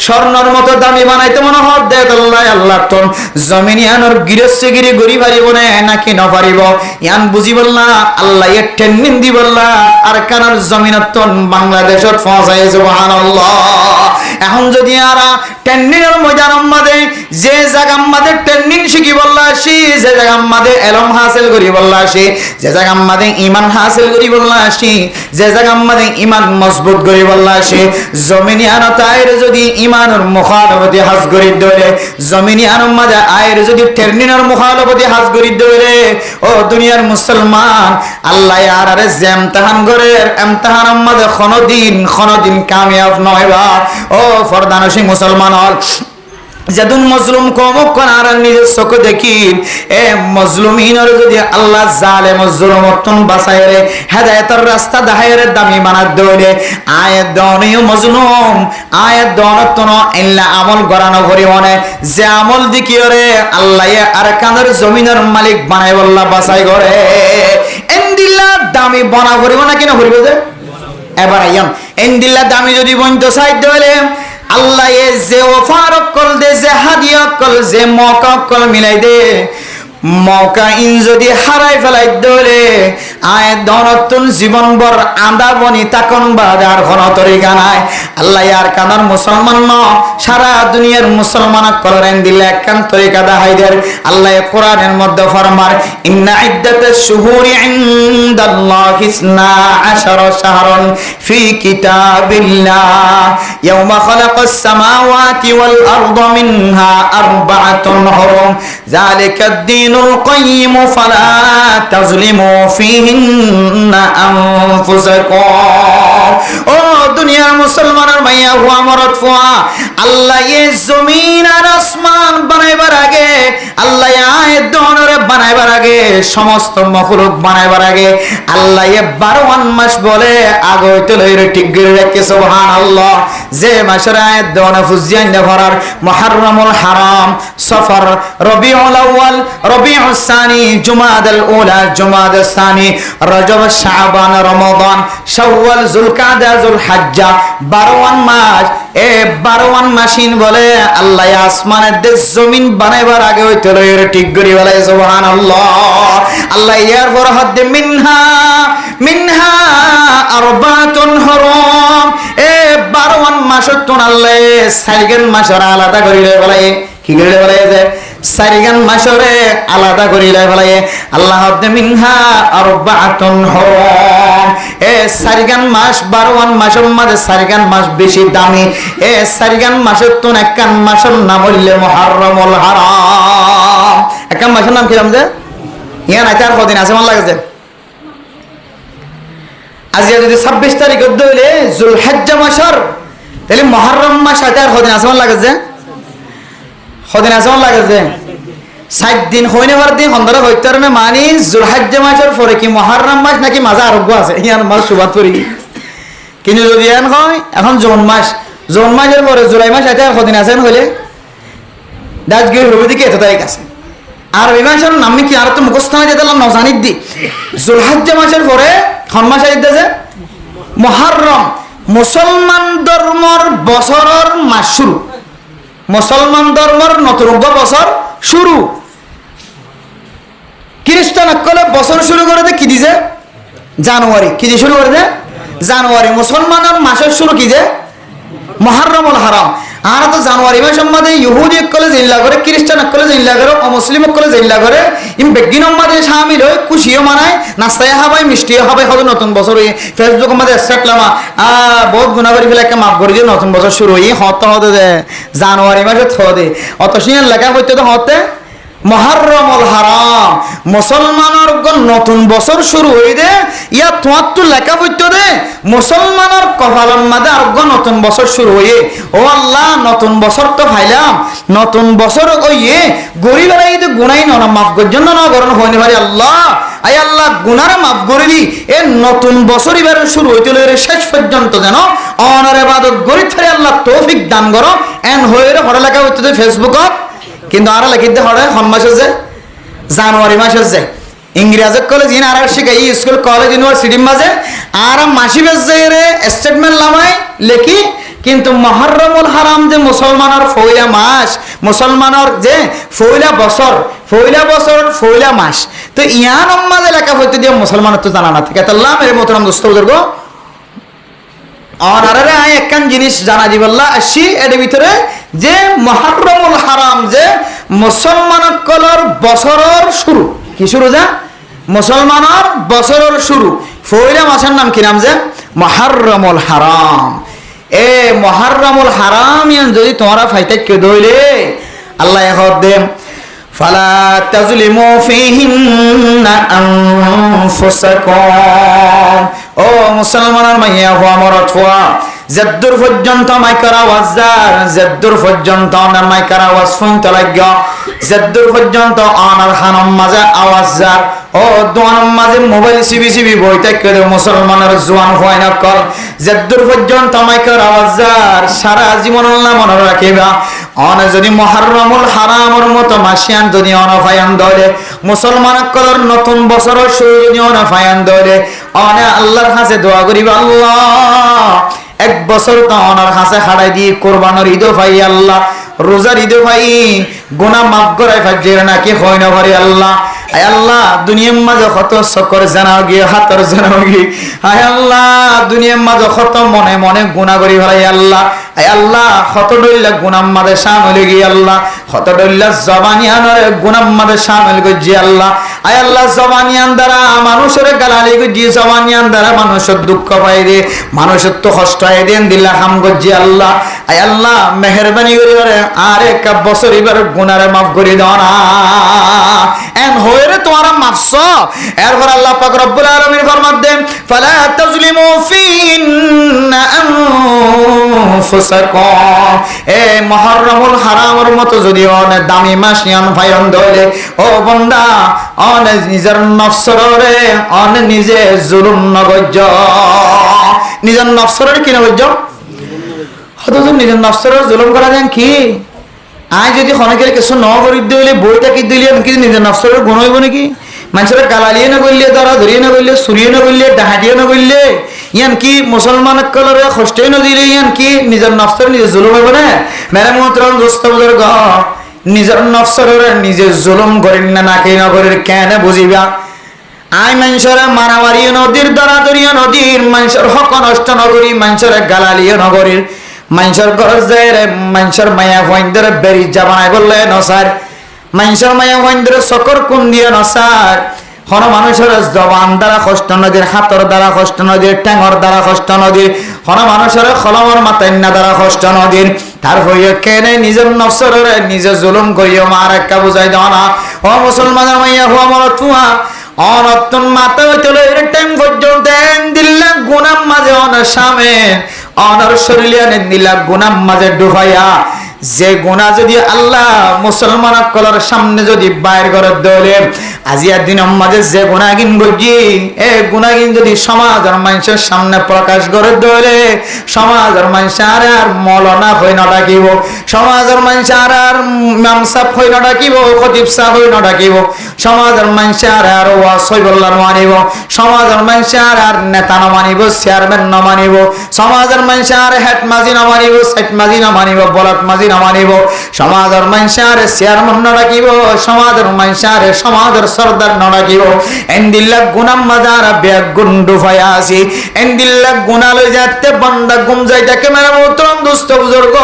স্বর্ণর মতো দামি বানাইতে মনে হদ দে আল্লাহ আল্লাহ তোর জমিনিয়ানর গিরস্যগিরি গরি পারিব না নাকি ন পারিব ইয়ান বুঝি বললা আল্লাহ এ টেনিন দি বললা আর কানর জমিনত বাংলাদেশত পৌঁছায় সুবহানাল্লাহ এখন যদি আরা টেনিনের ময়দান আমাদের যে জায়গা আমাদের টেনিন শিখি বললা আসি যে জায়গা আমাদের এলম হাসিল করি বললা আসি যে জায়গা আমাদের ইমান হাসিল করি বললা আসি যে জায়গা আমাদের ইমান মজবুত করি বললা আসি জমিনি আনত আয়ের যদি ইমানের মুখালফতি হাজ করি দৌড়ে জমিনি আনম মাঝে আয়ের যদি টেনিনের মুখালফতি হাজ করি দৌড়ে ও দুনিয়ার মুসলমান আল্লাহ আর আরে যে এমতাহান করে এমতাহান আমাদের কোনদিন কামিয়াব নয় বা ও ফরদানসী মুসলমান হল যেদিন মজলুম কম করার নিজের চোখে দেখি এ মজলুমিনের যদি আল্লাহ জালেম জুলুমতন বাঁচায় রে হেদায়েতের রাস্তা দেখায় রে দামি বানাত দৌড়ে আয়াত দনিও মজলুম আয়াত দনতন ইল্লা আমল গরানো করি মনে যে আমল দিকিও রে আল্লাহ আর কানের জমিনের মালিক বানাই বল্লা বাঁচাই করে এন্দিল্লা দামি বনা করিব না কিনা করিব যে এবার আইয়াম এন্দিল্লা দামি যদি বইতো সাইড দলে আল্লাহ এ যে ওফার কল দে যে হাদিয়া কল যে মৌকা কল মিলাই দে মৌকা ইন যদি হারাই ফেলাই দলে আয় দনতুন জীবন বর আন্দা বনি তাকন বাজার ঘন তরিকা নাই আল্লাহ আর কানার মুসলমান ন সারা দুনিয়ার মুসলমান করেন দিলে একখান তরিকা দেখাইদের আল্লাহ কোরআনের মধ্যে ফরমার ইন্না ইদ্দাতাশ শুহুরি ইনদাল্লাহি 12 শাহরান ফি কিতাবিল্লাহ ইয়াওমা খালাকাস সামাওয়াতি ওয়াল আরদা মিনহা আরবাআতুন হুরুম যালিকাদ দীনুল কাইয়্যিম ফালা তাজলিমু ফিহিন্না আনফুসাকুম ও দুনিয়ার মুসলমানের মাইয়া হুয়া মরদ ফুয়া আল্লাহ এ জমিন আর আসমান বানাইবার আগে আল্লাহ আয়াত দনরে বানাইবার আগে সমস্ত মখলুক বানাইবার আগে আল্লাহ এ 12 মাস বলে আগে হইতে লইরে ঠিক করে রাখে সুবহানাল্লাহ যে মাসের আয়াত দন ফুজিয়ান ভরার মুহররমুল হারাম সফর রবিউল আউয়াল রবিউস সানি জুমাদাল উলা জুমাদাস সানি রজব শাবান রমাদান শাওয়াল যুলকাদা যুলহজ্জা 12 মাস এ 12 মাসিন বলে আল্লাহ আসমানের দেশ জমিন বানাইবার আগে হইতে লইরে ঠিক করি বলে সুবহানাল্লাহ আল্লাহ ইয়ার পর হদ মিনহা আরবাতুন হুরুম এ 12 মাসত আল্লাহ সাইগেন মাসের আলাদা করিলে বলে কি করিলে বলে যে সারিগান মাসরে আলাদা করি লাই ফেলাই আল্লাহ মিনহা আরবাআতুন হুরুম। সারিগান মাস 12 মাসের মাঝে সারিগান মাস বেশি দামি। সারিগান মাসের তো একখান মাসের নাম হইলে মুহাররমুল হারাম। একখান মাসের নাম কি নাম যে ইয়া নাই তার কদিন আছে মনে লাগছে আজ যদি 26 তারিখ হইলে জুলহজ্জা মাসের তাহলে মুহররম মাস আর কদিন আছে মনে লাগছে কদিন আছে মনে লাগছে 60 দিন হইনে বার দিন হন্দরা হইতে না মানি জুলহজ্জা মাসের পরে কি মুহররম মাস নাকি মাঝে আরোগ্য আছে ইয়ার মাস সুবাত করি কিন্তু যদি এন হয় এখন জুন মাসের পরে জুলাই মাস আর কদিন আছে হইলে দাজ গিয়ে হবে দিকে এত তারিখ আছে আর এই মাসের নাম কি আর তো মুখস্থ হয়ে যেতে নজানিত দি জুলহজ্জা মাসের পরে কোন মাস আইতেছে মুহররম। মুসলমান ধর্মর বছরের মাস শুরু, মুসলমান ধর্মর নতুন বছর শুরু। খ্রিস্টান সকলে বছর শুরু করে দে কি দিছে জানুয়ারি, কি দিয়ে শুরু করে দে জানুয়ারি। মুসলমানের মাসের শুরু কি যে মুহররমুল হারাম। আর তো জানুয়ারি মাসের মধ্যে ইহুদি কলেজ ইল্লা করে, খ্রিস্টান কলেজ ইল্লা করে, অমুসলিম কলেজ ইল্লা করে, ইম বেগিন মধ্যে শামিল হয়ে খুশিও মানায়, নাস্তায় হাবাই মিষ্টিও হাবাই হবে নতুন বছর হয়ে ফেসবুক মধ্যে স্ট্যাটলামা বহুত গুণা করে ফেলে একটা মাফ করে দিয়ে নতুন বছর শুরু হয়ে হতে দে জানুয়ারি মাসে থে অত সিন লেখা হইতে তো হতে মুহররমুল হারাম। মুসলমানের নতুন বছর শুরু হই দে ইয়া তোমার তো লেখা হইতে দে মুসলমানের কপালের মাঝে আরোগ্য নতুন বছর শুরু হয়ে ও আল্লাহ নতুন বছর তো ফাইলাম, নতুন বছর ওইয়ে গরিবেরা এই তো গুনাই না মাফ করছেন না গরণ হইনি পারি আল্লাহ আই আল্লাহ গুনার মাফ করিলি এ নতুন বছর এবার শুরু হইতে শেষ পর্যন্ত যেন অনার ইবাদত গরিব থাকি আল্লাহ তৌফিক দান করো এন হয়ে হরে লেখা হইতে ফেসবুকত। কিন্তু আর লেখিতে হরে হন মাসে যে জানুয়ারি মাসে যে ইংরেজি কলেজ ইন আর শিখাই স্কুল কলেজ ইউনিভার্সিটির মাঝে আর মাসি বেজে স্টেটমেন্ট লামাই লেখি। কিন্তু মুহররমুল হারাম যে মুসলমানের ফয়লা মাস, মুসলমানের যে ফয়লা বছর ফয়লা মাস, তো ইয়ান মাঝে লেখা হইতে দিয়ে মুসলমানের তো জানা না থাকে তাল্লাহ এর মোহতারাম দোস্ত বুজুর্গ অনারে আই একখান জিনিস জানা দিবল্লা আসি এর ভিতরে যে মুহররমুল হারাম যে মুসলমানের কলর বছরের শুরু। কি শুরু যা মুসলমানের বছরের শুরু। ফয়লা মাসের নাম কি নাম যে মুহররমুল হারাম। এ মুহররমুল হারাম ইয়ান যদি তোমরা ফাইতে কে দইলে আল্লাহ এখন দে ফালা তাজলিমু ফিহিন্না আনফুসাকুম। ও মুসলমানের মাইয়া হওয়া মরত হওয়া জেদ্দুর পর্যন্ত মাইকার আওয়াজার জেদ্দুর পর্যন্ত অনার মাইকার আওয়াজ শুনতে লাগ জেদ্দুর পর্যন্ত অনার খানম মাঝে আওয়াজার ও দোয়ানোর মাঝে মোবাইল সিবি বইতে কেড়ে মুসলমানের জোয়ান হয় না কর জেদ্দুর পর্যন্ত মাইকার আওয়াজার সারা জীবন আল্লাহ মনে রাখিবা। অন যদি মুহররমুল হারামের মতো মাসিয়ান যদি অনফায়ান ধরে মুসলমান কলর নতুন বছরের শুরু যদি অনফায়ান ধরে অনে আল্লাহর কাছে দোয়া করিবা আল্লাহ এক বছর তো অনার কাছে খাড়াই দিয়ে কোরবানোর ঈদও ভাই আল্লাহ রোজার ঈদও ভাই গুনাহ মাফ করাই ফাজের নাকি হয় না ভাই আল্লাহ। আয় আল্লাহ দুনিয়ার মাঝে কত চক্কর জানাও গিয়ে হাতর জানাও গিয়ে আয় আল্লাহ দুনিয়ার মাঝে কত মনে মনে গুনাহ করি ভাই আল্লাহ। আয় আল্লাহ কত ডইলা গুনার মাঝে শামিল গিয়ে আল্লাহ কত ডইলা জবানিয়ানের গুনার মাঝে শামিল গজি আল্লাহ। আয় আল্লাহ জবানিয়ান দ্বারা মানুষের গালালি গজি জবানিয়ান দ্বারা মানুষের দুঃখ পাই রে মানুষের তো কষ্ট আই দেন দিল্লা হাম গজি আল্লাহ। আয় আল্লাহ মেহেরবানি করে আর এক বছর এবার গুনারে মাফ করে দাও না এন হইরে তোমারা মাফস। এরপর আল্লাহ পাক রব্বুল আলামিন ফরমান দেন ফালা তাজলিমু ফিন্না আনফুসাকুম। এ মুহররমুল হারামের মতো যদি অনেক দামি মাস ইয়ান ভাইন ধরে ও বান্দা অনেক নিজের নফসরে অনেক নিজে জুলুম নগজ্জ নিজের নফসরে কি নগজ্জ হয়তো নিজের নফসরে জুলুম করা যান কি আই যদি অনেকের কিছু ন করি দিলে বইটা কি দিলে কি নিজের নফসরের গুণ হইব নাকি মানুষের গালালিয়ে না করলে ধরা ধরিয়ে না করলে সুরিয়ে না করলে ডাহাটিয়ে না করলে ইয়ান কি মুসলমান কলরে কষ্টই না দিলে ইয়ান কি নিজের নফসর নিজে জুলুম হইব না মেরে মোহতরম দোস্ত বুজুর্গ নিজের নফসরের নিজে জুলুম করেন না নাকি না করেন কেন বুঝিবা। আই মানুষের মারামারিও নদীর দরাদরিও নদীর মানুষের হক নষ্ট নগরী মানুষের গালালিও নগরীর মানুষের ঘর যায় রে মানুষের মায়া ভয়ন্দর বেরি জামানায় বললে নসার মানুষের মায়া হইন্দ্র সকর কোন দিয়ে নসার কোন মানুষের জবান দ্বারা কষ্ট নদীর, হাতর দ্বারা কষ্ট নদীর, ট্যাঙর দ্বারা কষ্ট নদীর, কোন মানুষের খলমর মাতান্না দ্বারা কষ্ট নদীর। তার হইয়া কেনে নিজের নফসরে নিজে জুলুম করিও মার একটা বুঝাই দাও না। ও মুসলমানের মাইয়া হুয়া মর তুয়া অনতুন মাথা হইতে টাইম পর্যন্ত দিল্লা গুনাম মাঝে অনসামে অনর শরীরে দিল্লা গুনাম মাঝে ডুবাইয়া, যে গুনাহ যদি আল্লাহ মুসলমান কলার সামনে যদি বাইর করে দলে আজিয়া দিনের মাঝে যে গুনাহগিন গজি এ গুনাহগিন যদি সমাজের মানুষের সামনে প্রকাশ করে দলে সমাজের মানুষ আর মৌলানা হই না ডাকিব, সমাজের মানুষ আর ইমাম সাহেব হই না ডাকিব, খতিব সাহেব হই না ডাকিব, সমাজের মানুষ আর ওয়াজ হইবল্লা মানিব, সমাজের মানুষ আর নেতা না মানিব, চেয়ারম্যান না মানিব, সমাজের মানুষ আর হেড মাঝি না মানিব, সেট মাঝি না মানিব, বলক মাঝি না মানিব, সমাজের মানুষ আর চেয়ারম্যান না ডাকিব, সমাজের মানুষ আর সমাজের সরদার না ডাকিব। এন্দিল্লা গুনাম মাজার ব্যাগ গুন্ডু ফায়া আসি, এন্দিল্লা গুনা লই যাতে বান্দা গুম যাইতাকে মেরে মোহতরম দুস্থ বুজুর্গ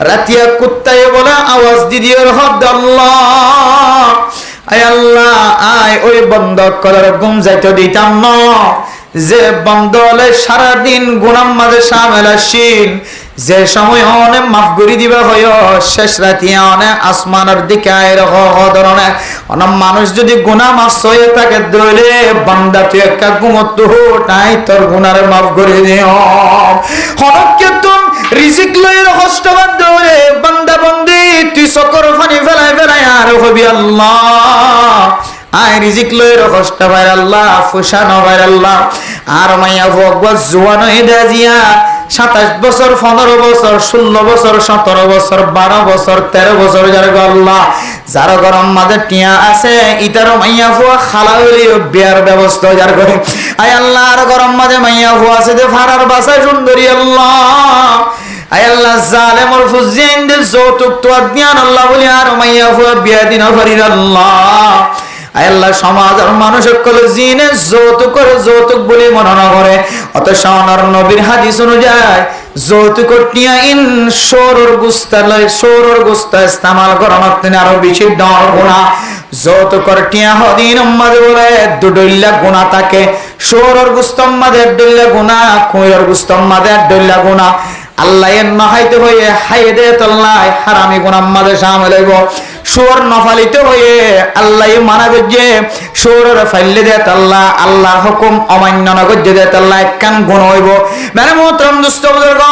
রাতিয়া কুত্তায় বলে আওয়াজ দিদিওর হদ আল্লাহ, আয় আল্লাহ আয় ওই বন্ধ করার গুম যাইতে দিতাম না, যে বন্ধ হলে সারাদিন গুনাম মাঝে সামেল আসিন, যে সময় অনেক মাফ করে দিবা হয় শেষ রাতি অনেক আসমানের দিকে আয়ের ধরনের অনেক মানুষ যদি গুনাহ মাফ হয়ে থাকে দলে বান্দা তুই একটা ঘুমত নাই তোর গুনারে মাফ করে দিও। হরকে তুম রিজিক লইর কষ্টবাদ দলে বান্দা বন্দি তুই সকর ফানি ফেলাই ফেলাই আর হবি আল্লাহ আয় রিজিক লইর কষ্ট ভাই আল্লাহ ফুসানো ভাই আল্লাহ। আর মাইয়া ভগবত জোয়ান হয়ে দিয়া 27 বছর 15 বছর 16 বছর 17 বছর 12 বছর 13 বছর যার আল্লাহ যার গরম মাঝে টিয়া আছে ইতার মাইয়া ফুয়া খালা হইলে বিয়ার ব্যবস্থা যার করে আয় আল্লাহ। আর গরম মাঝে মাইয়া ফুয়া আছে যে ফারার বাসায় সুন্দরী আল্লাহ আয় আল্লাহ জালেমর ফুজিন দে যৌতুক তো জ্ঞান আল্লাহ বলি আর মাইয়া ফুয়া বিয়া দিন ফরির আল্লাহ আয় আল্লাহ। সমাজের মানুষ সকল জিনে যৌতুক করে যৌতুক বলে মনে করে, অত শাওনার নবীর হাদিস অনুযায়ী যৌতুক টিয়া ইন সৌরর গুস্তা লয় সৌরর গুস্তা ইস্তেমাল করানোর তিনি আরো বেশি ডর গুণা। যৌতুকর টিয়া হদিন মাঝে বলে দুডইল্লা গুণা থাকে, সৌরর গুস্তম মাঝে ডইল্লা গুণা, কুঁয়র গুস্তম মাঝে ডইল্লা গুণা। আল্লাহ এর নহাইতে হয়ে হাইয়ে দে তল্লায় হারামি গুণাম মাঝে সামিল হইব। সুর নফালিতে হয়ে আল্লাহ মানা গজ্জে সুরের ফাইলে দে তাল্লাহ আল্লাহর হুকুম অমান্য না গজ্জে দে তাল্লাহ কান গুণ হইব। মানে মোহতরম দুস্থ বুজুর্গ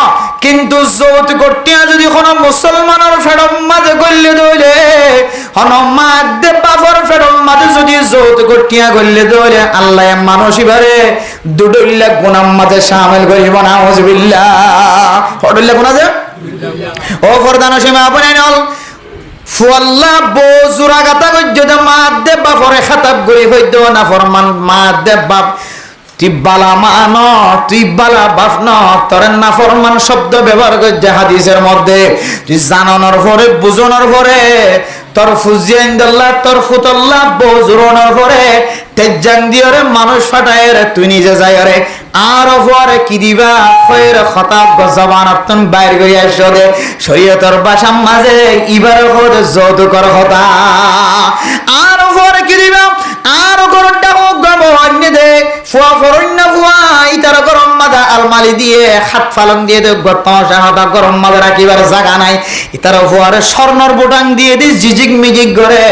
কিন্তু যৌতুক টিয়া যদি কোনো মুসলমানের ফেরম মাঝে গল্লে দইলে হন মাদে বাফর ফেরম মাঝে যদি যৌতুক টিয়া গল্লে দইলে আল্লাহ মানসিবারে দুডইল্লা গুনাম মাঝে শামিল করিব না নাউজুবিল্লাহ। হডইল্লা গুনাহ যে ও ফরদান সীমা আপনি নল ফুয়াল্লা বজুরা গাতা গজ্জে মাদে বাফরে খাতাব গরি হইদ না ফরমান মাদে বাপ তুই বালা মান তুই বালা বাপ ন তোর না ফরমান শব্দ ব্যবহার করছে হাদিসের মধ্যে। তুই জানানোর পরে বুঝানোর পরে তোর ফুজিয়ান দাল্লা তোর ফুতল্লা বজুরনোর পরে তেজান দিয়রে মানুষ ফাটায় রে তুই নিজে যায় রে আর পরে কি দিবা ফের খতাব জবানাতন বাইর গইয়া আসলে শরীয়তের ভাষার মাঝে ইবার করে যৌতুকর কথা আর পরে কি দিবা আর গরটা গব অন্য দে ফুয়া ফরন্য ফুয়া ইতার গরম মাদা আলমালি দিয়ে হাত ফালন দিয়ে দে গতমশা হাতা গরম মাদা রাখিবার জায়গা নাই ইতার ফুয়ারে স্বর্ণর বোটাং দিয়ে দি জিজিক মিজিক করে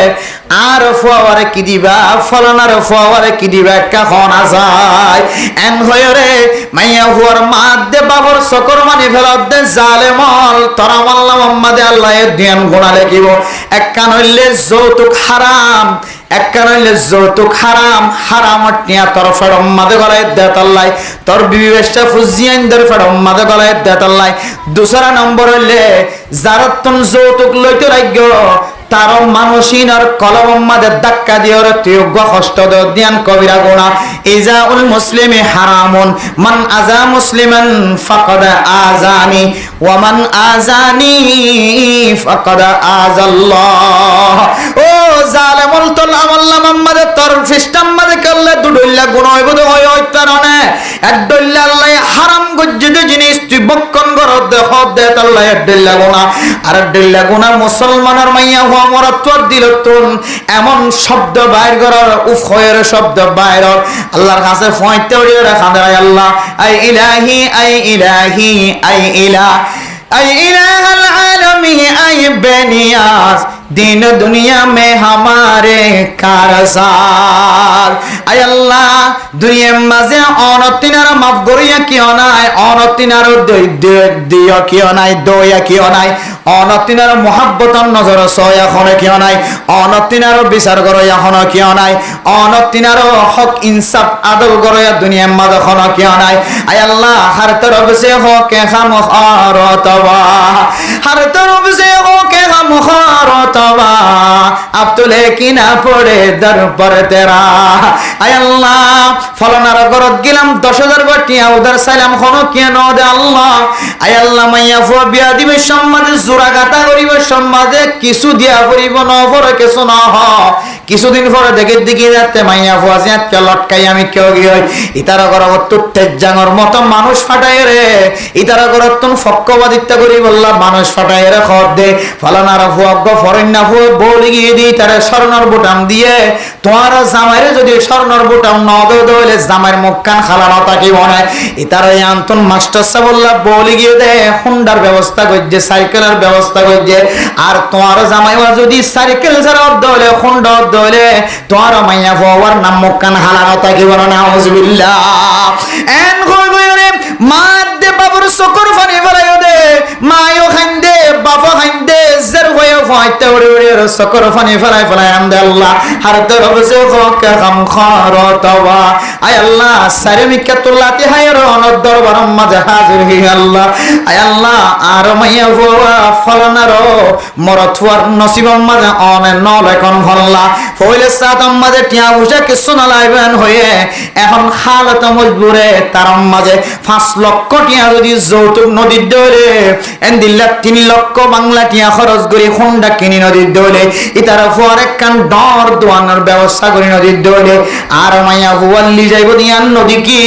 আর ফুয়ারে কি দিবা ফলনার ফুয়ারে কি দিবা কখন আসায় এন হয়ে রে মাইয়া ফুয়ার মাদে বাবর সকর মানি ফেলত দে জালেমল তোরা মাল্লা মোহাম্মদে আল্লাহ এর ধ্যান গুণা লেখিব। এক কান হইলে যৌতুক হারাম, এক কান হইলে যৌতুক হারাম, হারামত নিয়া তোর ফেরম মাদে গলায় দেতাল্লাই তোর বিবি বেশটা ফুজিয়ান দের ফেরম মাদে গলায় দেতাল্লাই। দুসরা নম্বর হইলে যারতন যৌতুক লইতে রাজ্য তার মানসিনার কলম মাদে ধাক্কা দিয়ে তুই কষ্ট ধ্যান কবিরা গুণা। ইজাউল মুসলিমি হারামুন মান আজা মুসলিমান ফাকাদ আজানি ওয়া মান আজানি ফাকাদ আজাল্লাহ। ও জালেমুল আমল তল আমল্লা মাম্মাদে তর ফিস্টাম মাদে করলে দুডইলা গুণ হইব তো হয় তারনে এক ডইলা আল্লাহ হারাম গজ্জিত জিনিস তুই বক্ষণ কর দেখ দে আল্লাহ এক ডইলা গুণা আর এক ডইলা গুণা মুসলমানের মাইয়া হওয়া মরাত্বর দিল তুন এমন শব্দ বাইর করার উফ হয়ের শব্দ বাইর আল্লাহর কাছে ফয়তে ওড়িয়ে রাখা দেয় আল্লাহ I Ilahi I Ilahi I ইলাহ আই ইলাহাল আলামিন আই বেনিয়াস दिन दुनिया में हमारे कारसार आय अल्लाह दुनिया माजे অনতিনার মাফ করিয়া কিও নাই অনতিনার দিও কিও নাই দয়া কিও নাই অনতিনার মোহাব্বতর নজর সয়া খনে কিও নাই অনতিনার বিচার করয়া খনে কিও নাই অনতিনার হক ইনসাফ আদল করয়া দুনিয়া মাঝে খনে কিও নাই আয় আল্লাহ হর তরফ से हो के हम খারতবা हर तरफ से हो के हम খারতবা अब तो लेकिन पड़े दर पर तेरा आय अल्लाह फलानार गरत গেলাম 10000 গটিয়া উদার সালাম খনো কেন দে আল্লাহ আয় আল্লাহ মাইয়া ফো বিয়া দিবে সম্মাদে জোড়া গাতা করিবে সম্মাদে কিছু দিয়া করিব ন পরে কিছু না হ কিছুদিন পরে দেখে দিকে যাতে মাইয়া ফো আজিয়াত কে লটকাই আমি কেউ গই ইতারা গরত তুতে জাঙর মত মানুষ ফাটায় রে ইতারা গরত তুন ফক্কবাদিত্ব করি বললা মানুষ ফাটায় রে খদ দে ফলানার ফো অগ্গ ফরেন ফো বলি গিয়ে দি তারে স্বর্ণর বুটাম দিয়ে তোমার জামাইরে যদি স্বর্ণর বুটাম ন দইলে জামাইর মুখ কান খালা না তাকি বনে ইতারে আন্তন মাস্টার সাহেবুল্লাহ বলি গিয়ে দে হুন্ডার ব্যবস্থা করছে সাইকেলের ব্যবস্থা করছে আর তোমার জামাইওয়া যদি সাইকেল ছাড়া দইলে হুন্ডা দইলে তোমার মাইয়া ফওয়ার নাম মুখ কান খালা না তাকি বনে নাউজুবিল্লাহ এন কই কই রে মা দে বাবুর সকর ফানি বলাইও দে মায়ও খাইন্দে বাবা খাইন্দে জের হয়ে ফাইতে ওরে ওরে সকর ফানি ফলাই ফলাই আমদে আল্লাহ হর তরফ से होके हम খারতবা আয় আল্লাহ সারে মিকাতুল্লাতি হায়র অনর দরবার মাঝে হাজির হি আল্লাহ আয় আল্লাহ আর মাইয়া ফওয়া ফলনার মরথুয়ার নসিব মাঝে অনে নলেকন ভল্লা ফইলে সাত মাঝে টিয়া বুঝা কিছু না লাইবেন হয়ে এখন হালত মজবুরে তার মাঝে 5 লক্ষ টিয়া যদি যৌতুক নদীর দরে এন্দিল্লা 3 লক্ষ বাংলা টিয়া খরচ করে হোন্ডা কিনি নদীর দরে ইতারা ফরে কান ডর দোয়ানোর ব্যবস্থা করি নদীর দরে আর মাইয়া হুয়াল্লি যাইব দিয়ান নদী কি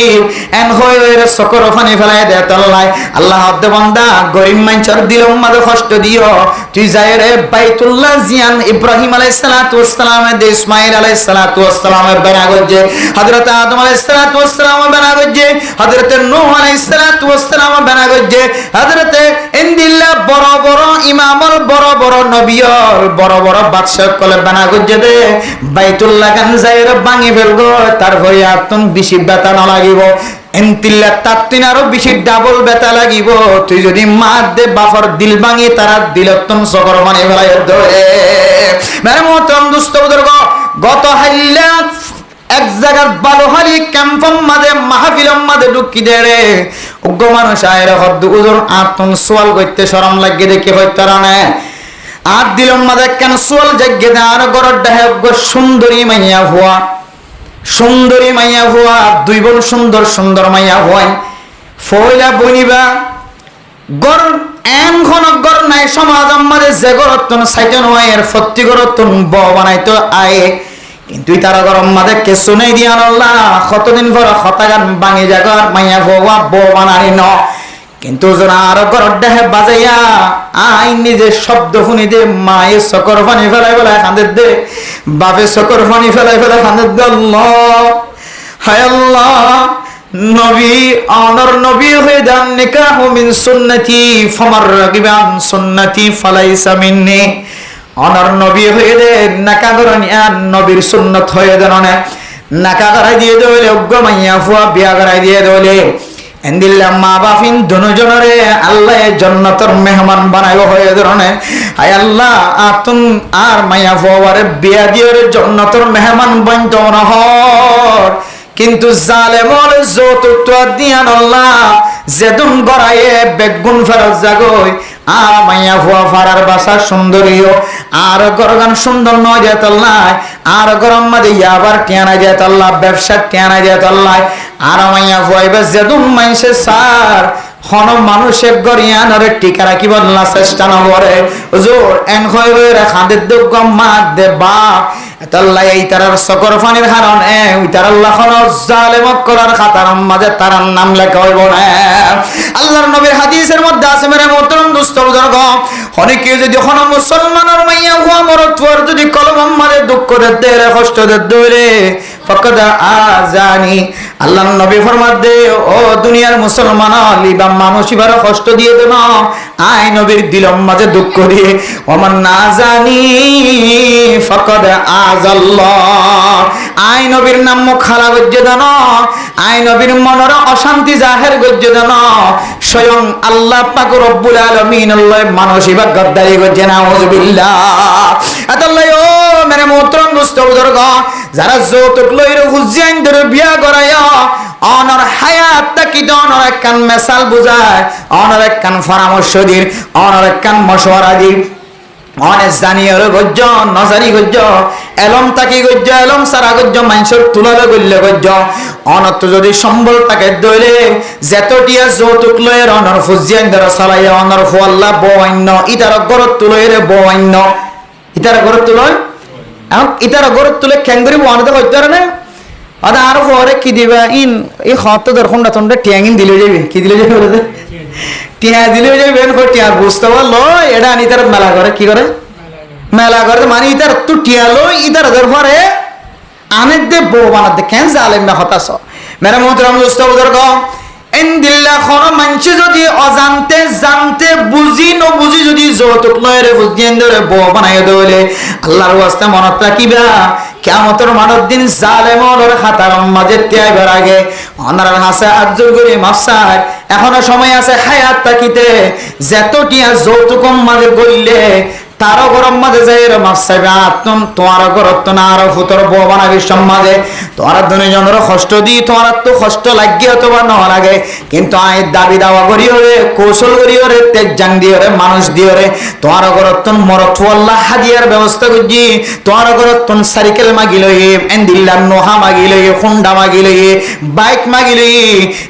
এন হয়ে সকর ফানি ফেলায় দে তল্লাই আল্লাহ হদ্দ বান্দা গরিব মাইনচর দিলম মাঝে কষ্ট দিও তুই যাই রে বাইতুল্লাহ জিয়ান ইব্রাহিম আলাইহিস সালাতু ওয়াস সালামের দে ইসমাঈল আলাইহিস সালাতু ওয়াস সালামের বেনা গজ্জে হযরত আদম আলাইহিস সালাতু ওয়াস সালামের বেনা গজ্জে হযরত নূহ আলাইহিস সালাতু ওয়াস সালামের বেনা গজ্জে হযরত ইনদিল্লাহ বড় বড় ইমামল বড় বড় নবিয়ল বড় বড় বাদশা কলে বেনা গজ্জে দে বাইতুল্লাহ গান যাইর ভাঙি ফেলগো তার হয়ে আতন বেশি ব্যথা না লাগিব এনতিল্লা তাতিন আরো বেশি ডাবল ব্যথা লাগিব তুই যদি মার দে বাফর দিল ভাঙি তারা দিলতন সকর মানে ফেলাই ধরে মেরে মোহতরম দোস্ত বুজুর্গ গত হাইলা এক জায়গার বালোহারি ক্যাম্পম মাঝে মাহফিলম মাঝে ঢুকি দে রে উগ্র মানুষ আয়রে হদ্দু উজুর আতন সোয়াল করতে শরম লাগে দেখে হইতে রানে আর দিলম মাঝে কেন সোয়াল জাগে দে আর গরর ডাহে সুন্দরী মাইয়া হুয়া সুন্দরী মাইয়া হুয়া দুই বোন সুন্দর সুন্দর মাইয়া হুয়াই ফইলা বনিবা গর এন ঘন গর নাই সমাজ আমাদের যে গরতন সাইতন হয় এর ফত্তি গরতন ব বানাইতো আয়ে কিন্তু তারা গরম মাঝে কিছু নেই দিয়ান আল্লাহ কতদিন পর হতাগান ভাঙি জাগার মাইয়া হুয়া ব বানানি ন কিন্তু যারা আর গরর দেহে বাজাইয়া আই নিজে শব্দ শুনি দে মায়ে সকর পানি ফেলাই ফেলাই কাঁদে দে বাপে সকর পানি ফেলাই ফেলাই কাঁদে দে আল্লাহ হায় আল্লাহ নবী অনর নবী হয়ে যান নিকাহু মিন সুন্নতি ফামার রাগিবান সুন্নতি ফালাইসা মিন্নি অনর নবী হয়ে দে নাকা গরনি আর নবীর সুন্নত হয়ে দেন না নাকা গরাই দিয়ে দলে উগ্র মাইয়া ফুয়া বিয়া গরাই দিয়ে দলে এন্দিল্লা মা বাফিন দুজনরে আল্লাহ জান্নাতের মেহমান বানাইব হয়ে ধরনে আয় আল্লাহ আতুন আর মাইয়া ফুয়ারে বিয়া দিয়ে জান্নাতের মেহমান বন্ত না হর কিন্তু জালেমর যৌতুক দিয়ান আল্লাহ যেদুন গড়াইয়ে বেগুন ফেরত জাগই আর মাইয়া ফুয়া ফারার বাসা সুন্দরীও আর গরগান সুন্দর নয় যেত আল্লাহ আর গরম মাঝে আবার টিয়ানা যেত আল্লাহ ব্যবসা টিয়ানা যেত আল্লাহ আর মাইয়া ফুয়াইবে যেদুন মাইসে সার হন মানুষের গরিয়ানরে টিকা রাখিব না চেষ্টা নকরে হুজুর এন হয়ে খাদের দুঃখ মা দে বা তাল্লাই এই তারার সকর ফানির হারণ ওই তার আল্লাহ জালেমক করার খাতার মাঝে তার নাম লেখা হইব না। আল্লাহর নবীর হাদিসের মধ্যে আছে মেরে মোহতরম দোস্ত বুজুর্গ, অনেকে যদি কোন মুসলমানের মাইয়া হুয়া মরতওয়ার যদি কলম মারে দুঃখ দিতে রে কষ্ট দিতে রে ফকদ আজানি, আল্লাহর নবী ফরমাতে ও দুনিয়ার মুসলমান লিবা মানুষ ইবার কষ্ট দিয়ে দেন আয় নবীর দিলম মাঝে দুঃখ দিয়ে ওমান না জানি ফকদ আজাল্লাহ, আয় নবীর নাম মুখ খারাপ গজ্জে দেন, আয় নবীর মনের অশান্তি জাহের গজ্জে দেন, স্বয়ং আল্লাহ পাক রব্বুল আলামিন আল্লাহ মানুষ ইবার গদ্দারি গজ্জে নাউযুবিল্লাহ। আতাল্লাহ ও মেরে মোহতরম দোস্ত বুজুর্গ, যারা যৌতুক লইরে হুজিয়ান ধরে বিয়া করায়া অনর হায়াত তাকি অনর একখান মেসাল বুঝায়, অনর একখান পরামর্শ দিন, অনর একখান মশওয়ারা দিন, অনেক জানিয়র গজ্জ নজারি গজ্জ এলম তাকি গজ্জ এলম সারা গজ্জ মানুষের তুলালে গল্লে গজ্জ অনত যদি সম্বল তাকে দইলে যেতটিয়া যৌতুক লয়ের অনর ফুজিয়ান ধরে চালাইয়া অনর ফুয়াল্লা বন্য ইতার গরত তুলইরে বন্য ইতার গরত তুলয় এখন ইতার গরত তুলে ক্যাঙ্গুরি বনতে করতে না আদা আর পরে কি দিবা ইন এই খত দরখন্ডা তোমরা টিয়াঙ্গিন দিলে যাবে কি দিলে যাবে বলতে টিয়া দিলে যাবে টিয়া বুঝতে পারলো এটা আনি তার মেলা করে কি করে মেলা করে মানে ইতার তো টিয়ালো ইতার পরে আনের দে বউ বানাতে কেন জালেম না হতাশ মেরা মোহতরম দোস্ত বুজুর্গ এন্দিল্লা কোন মানুষ যদি অজান্তে জানতে বুঝি ন বুঝি যদি যৌতুক লয়ের বুঝিয়ে ধরে বউ বানাই দইলে আল্লাহর ওয়াস্তে মনত রাখিবা কিয়ামতের মানব দিন জালেমর খাতার মাঝে ত্যাগের আগে অনার হাসে আজ্জুর করে মাফসার এখনো সময় আছে হায়াত তাকিতে যতটিয়া যৌতুক মাঝে গইলে তারও গরম মাঝে যাই রে মাফসাইবে আত্ম তোমার গরত না আর ফুতর বউ বানাবি সমাজে তোমার দুনিজনের কষ্ট দি তোমার তো কষ্ট লাগিয়ে অথবা না লাগে কিন্তু আয় দাবি দাওয়া করিও রে কৌশল করিও রে তেজ জাং দিও রে মানুষ দিও রে তোমার গরত মরত আল্লাহ হাদিয়ার ব্যবস্থা করছি তোমার গরত সাইকেল মাগি লই এন্দিল্লা নোহা মাগি লই হুন্ডা মাগি লই বাইক মাগি লই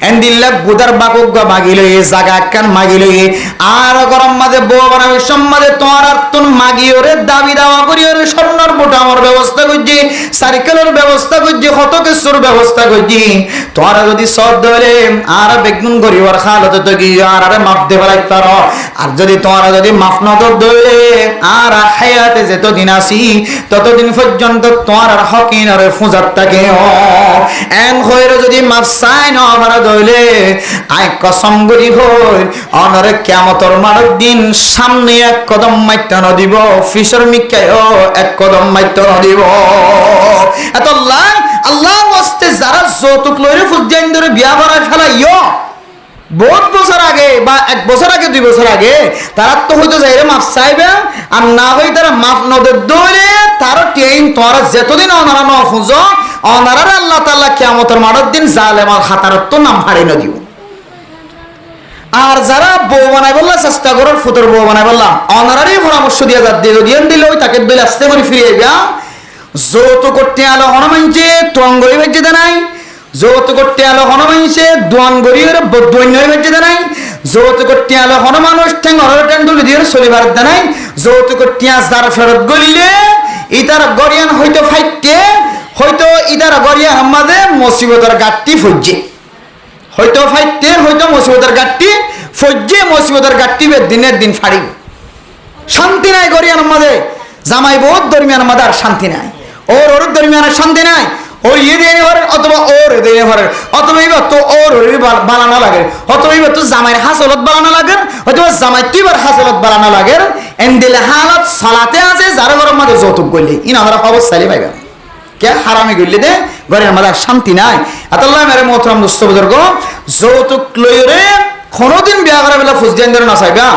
এন্দিল্লা বুদার বাকুক মাগি লই জাগা কান মাগি লই আর গরম মাঝে বউ বানাবি সমাজে তোমার মাগিওরে দাবি দাওয়া করিওরে স্বর্ণর বোটামর ব্যবস্থা করছি সাইকেলের ব্যবস্থা করছি কত কিছুর ব্যবস্থা করছি তোরা যদি সদ ধরে আর বেগুন গরিবর খালতে তো কি আর আরে মাফ দে ফেলাই পারো আর যদি তোরা যদি মাফ নজর ধরে আর হায়াতে যতদিন আসি ততদিন পর্যন্ত তোর আর হকিনরে ফুজাত থাকে এন হইরে যদি মাফ চাই না আমার ধইলে আয় কসম করি হই অনরে কিয়ামতের মানব দিন সামনে এক কদম মাইতা দিব ফিশর মিকায় এক কদম মাইতে দিব এত আল্লাহর ওয়াস্তে যারা যৌতুক লইরে ফুজিয়ান ধরে বিয়া বানায় ফেলাইও বহুত বছর আগে বা এক বছর আগে 2 বছর আগে তারা তো হয়তো যাইরে মাফ চাইবে আর না হই তারা মাফ নদে দইলে তার টেইন তোরা যতদিন অনারা ন খুঁজো অনারার আল্লাহ তাআলা কিয়ামতের মাঠের দিন জালেমার খাতার তো নাম হারিয়ে ন দিও। আর যারা বউ বানাই বললা চেষ্টা করার ফুতর বউ বানাই বললাম অনারারই পরামর্শ দিয়া যা দিয়ে দিলে ওই তাকে বেলে আসতে করে ফিরে যা যৌতুক করতে আলো হনুমানছে তোয়াঙ্গরি বেজে দে নাই যৌতুক করতে আলো হনুমানছে দোয়াঙ্গরির বদৈন্যই বেজে দে নাই যৌতুক করতে আলো হনুমানুষ ঠ্যাং অরটেন দুলি দিয়ে চলিবার দে নাই যৌতুক করতে যার ফেরত গলিলে ইতার গরিয়ান হয়তো ফাইটে হয়তো ইতার গরিয়ান আমাদের মুসিবতের গাট্টি ফুজে হয়তো ফাইতে হয়তো মুসিবতের গাট্টি ফজ্জে মুসিবতের গাট্টি দিনের দিন ফাড়িব শান্তি নাই গরিয়ান আমাদের জামাই বহুত দরমিয়ান আমাদের আর শান্তি নাই ওর দরমিয়ানের শান্তি নাই ওই দিয়ে ঘরের অথবা ওর দিয়ে ঘরের অথবা এবার তো ওর বানানো লাগে অথবা এবার তো জামাইয়ের হাসলত বানানো লাগে অথবা জামাই তুই এবার হাসলত বানানো লাগে এন্দিলে হালত সালাতে আছে যারা ঘরের মধ্যে যৌতুক করলে ইন আমরা অবস্থায় পাইবেন কে হারামি গইলে দে ঘরের মধ্যে শান্তি নাই আল্লাহ মেরে মোহতরম দোস্ত বুজুর্গ যৌতুক লইরে কোনদিন বিয়া করা বেলা ফুজিয়ান ধরে না চাইবা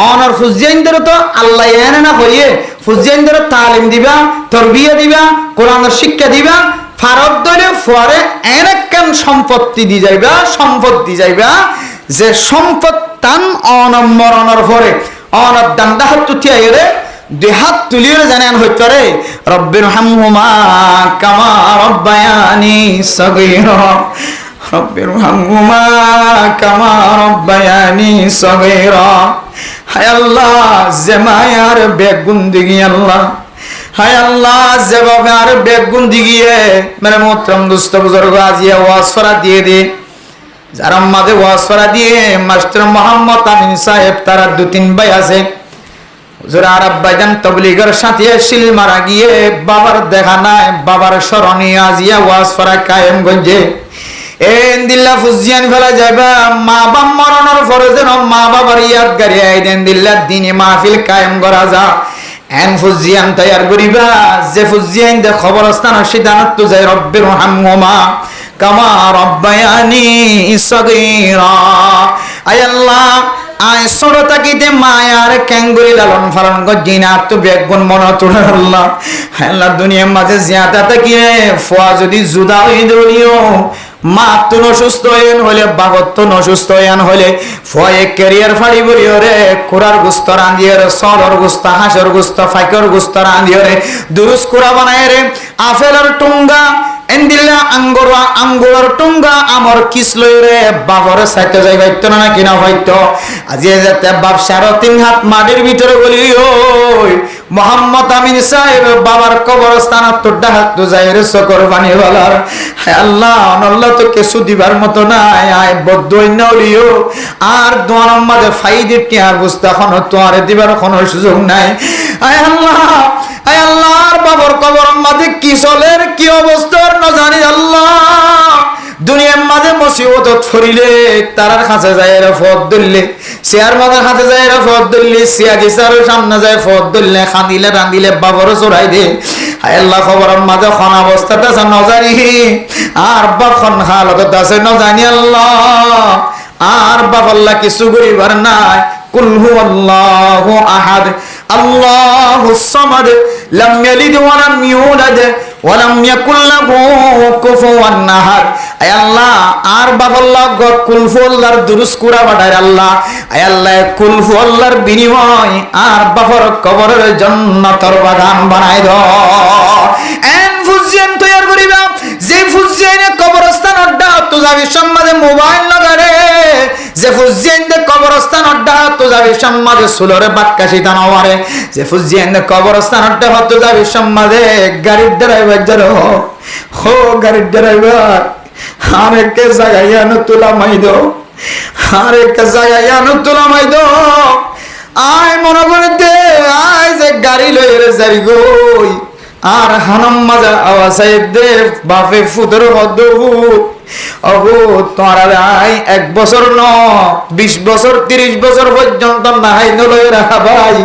অনার ফুজিয়ান ধরে তো আল্লাহ এনে না হইয়ে ফুজিয়ান ধরে তালিম দিবা তরবিয়া দিবা কোরআনের শিক্ষা দিবা ফারত ধরে ফরে এনেকান সম্পত্তি দি যাইবা সম্পদ দি যাইবা যে সম্পদ তান অনমরণের পরে অনার দান্দা হাত তুঠিয়াইরে দুই হাত তুলিয়ে জানেন হইতে রে রব্বির হামহুমা কামা রব্বায়ানি সগীরা রব্বির হামহুমা কামা রব্বায়ানি সগীরা হায় আল্লাহ যে মায়ার বেগুন দিগি আল্লাহ হায় আল্লাহ যেভাবে আর বেগুন দিগিয়ে মানে মোহতরম দুস্থ বুজুর্গ আজিয়া ওয়াজ করা দিয়ে দে যারা মাঝে ওয়াজ করা দিয়ে মাস্টার মোহাম্মদ আমিন সাহেব তারা 2-3 ভাই আছে হুজুর আরব ভাইজান তবলিগের সাথে শিল মারা গিয়ে বাবার দেখা নাই বাবার স্মরণে আজিয়া ওয়াজ করা কায়েম গঞ্জে দিল্লা ফুজিয়ান ফেলা যাইবা মা বাপ মরণের পরে যেন মা বাবার ইয়াদ গাড়ি আইদেন দিল্লা দিনে মাহফিল কায়েম করা যা এন ফুজিয়ান তৈয়ার করিবা যে ফুজিয়ান দে খবরস্থান সিদ্ধান্ত যায় রব্বির হামহুমা কামা রব্বায়ানি সগীরা আয় আল্লাহ আয় ছোট থাকিতে মায়ার ক্যাঙ্গুরি লালন পালন গজিনা তো বেগুন মন তোড়া আল্লাহ আল্লাহ দুনিয়ার মাঝে জিয়াদা থাকিয়ে ফুয়া যদি জুদা হই দলিও মা তো অসুস্থ হলে বাগত তো অসুস্থ হলে ফয়ে ক্যারিয়ার ফাড়ি বলিও রে কুরার গুস্ত রাঁধিয়ে রে সলর গুস্ত হাঁসের গুস্ত ফাইকর গুস্ত রাঁধিয়ে রে দুরুস কুড়া বানায় রে আপেলের টুঙ্গা এন্দিল্লা আঙ্গুর টুঙ্গা আমর কিসলই রে বাবরে সাইতে যাই হইতো না কিনা হইতো আজি যাতে ব্যবসার 3 হাত মাটির ভিতরে বলি ওই মোহাম্মদ আমিন সাহেব বাবার কবরস্থান তোড্ডা হাত তো যাই রে সকর বানি বলার আল্লাহ আল্লাহ তো কিছু দিবার মতো নাই আয় বদ্ধই নলিও আর দোয়ার মাঝে ফাইদে টিয়া বুঝতে এখন তোয়ার দিবার কোনো সুযোগ নাই আয় আল্লাহর বাবার কবরের মাঝে কি চলের কি অবস্থার না জানি আল্লাহ দুনিয়ার মাঝে মুসিবত ফরিলে তারার কাছে যায় এরা ফদ ধরলে শেয়ার মাঝে কাছে যায় এরা ফদ ধরলে সিয়া গিসারের সামনে যায় ফদ ধরলে খাঁদিলে রাঁধিলে বাবরও চড়াই দে হায় আল্লাহ খবরের মাঝে খন অবস্থাটা আছে নজানি আর বাপ খন হালত আছে নজানি আল্লাহ আর বাপ আল্লাহ কিছু করিবার নাই কুল হুয়াল্লাহু আহাদ আল্লাহুস সামাদ লাম ইয়ালিদ ওয়া লাম ইউলাদ ওয়া লাম ইয়াকুল লাহু কুফুওয়ান আহাদ আয় আল্লাহ আর বাবাল্লাহ গড কুলফু আল্লাহর দুরুস কুরা বাটায় আল্লাহ আয় আল্লাহ কুলফু আল্লাহর বিনিময় আর বাবার কবরের জান্নাতের বাগান বানায় দাও এন ফুজিয়ান তৈয়ার করিবা যে ফুজিয়ানে কবরস্থান আড্ডা তো যাবি সম্মাদে মোবাইল লাগারে যে ফুজিয়ান দে কবরস্থান আড্ডা তো যাবি সম্মাদে সুলরে বাক্কাশি দানওয়ারে যে ফুজিয়ান দে কবরস্থান আড্ডা তো যাবি সম্মাদে গাড়ির ড্রাইভার যারা হো গাড়ির ড্রাইভার আরেককে জায়গায় আনো তোলা মাইদো আরেককে জায়গায় আনো তোলা মাইদো আয় মনে করে দে আয় যে গাড়ি লইরে যাই গই আর হানম মাজা আওয়াজ দে বাপে ফুতর হদবু অবু তোরা আয় 1 বছর ন 20 বছর 30 বছর পর্যন্ত নাই নলই রাখা ভাই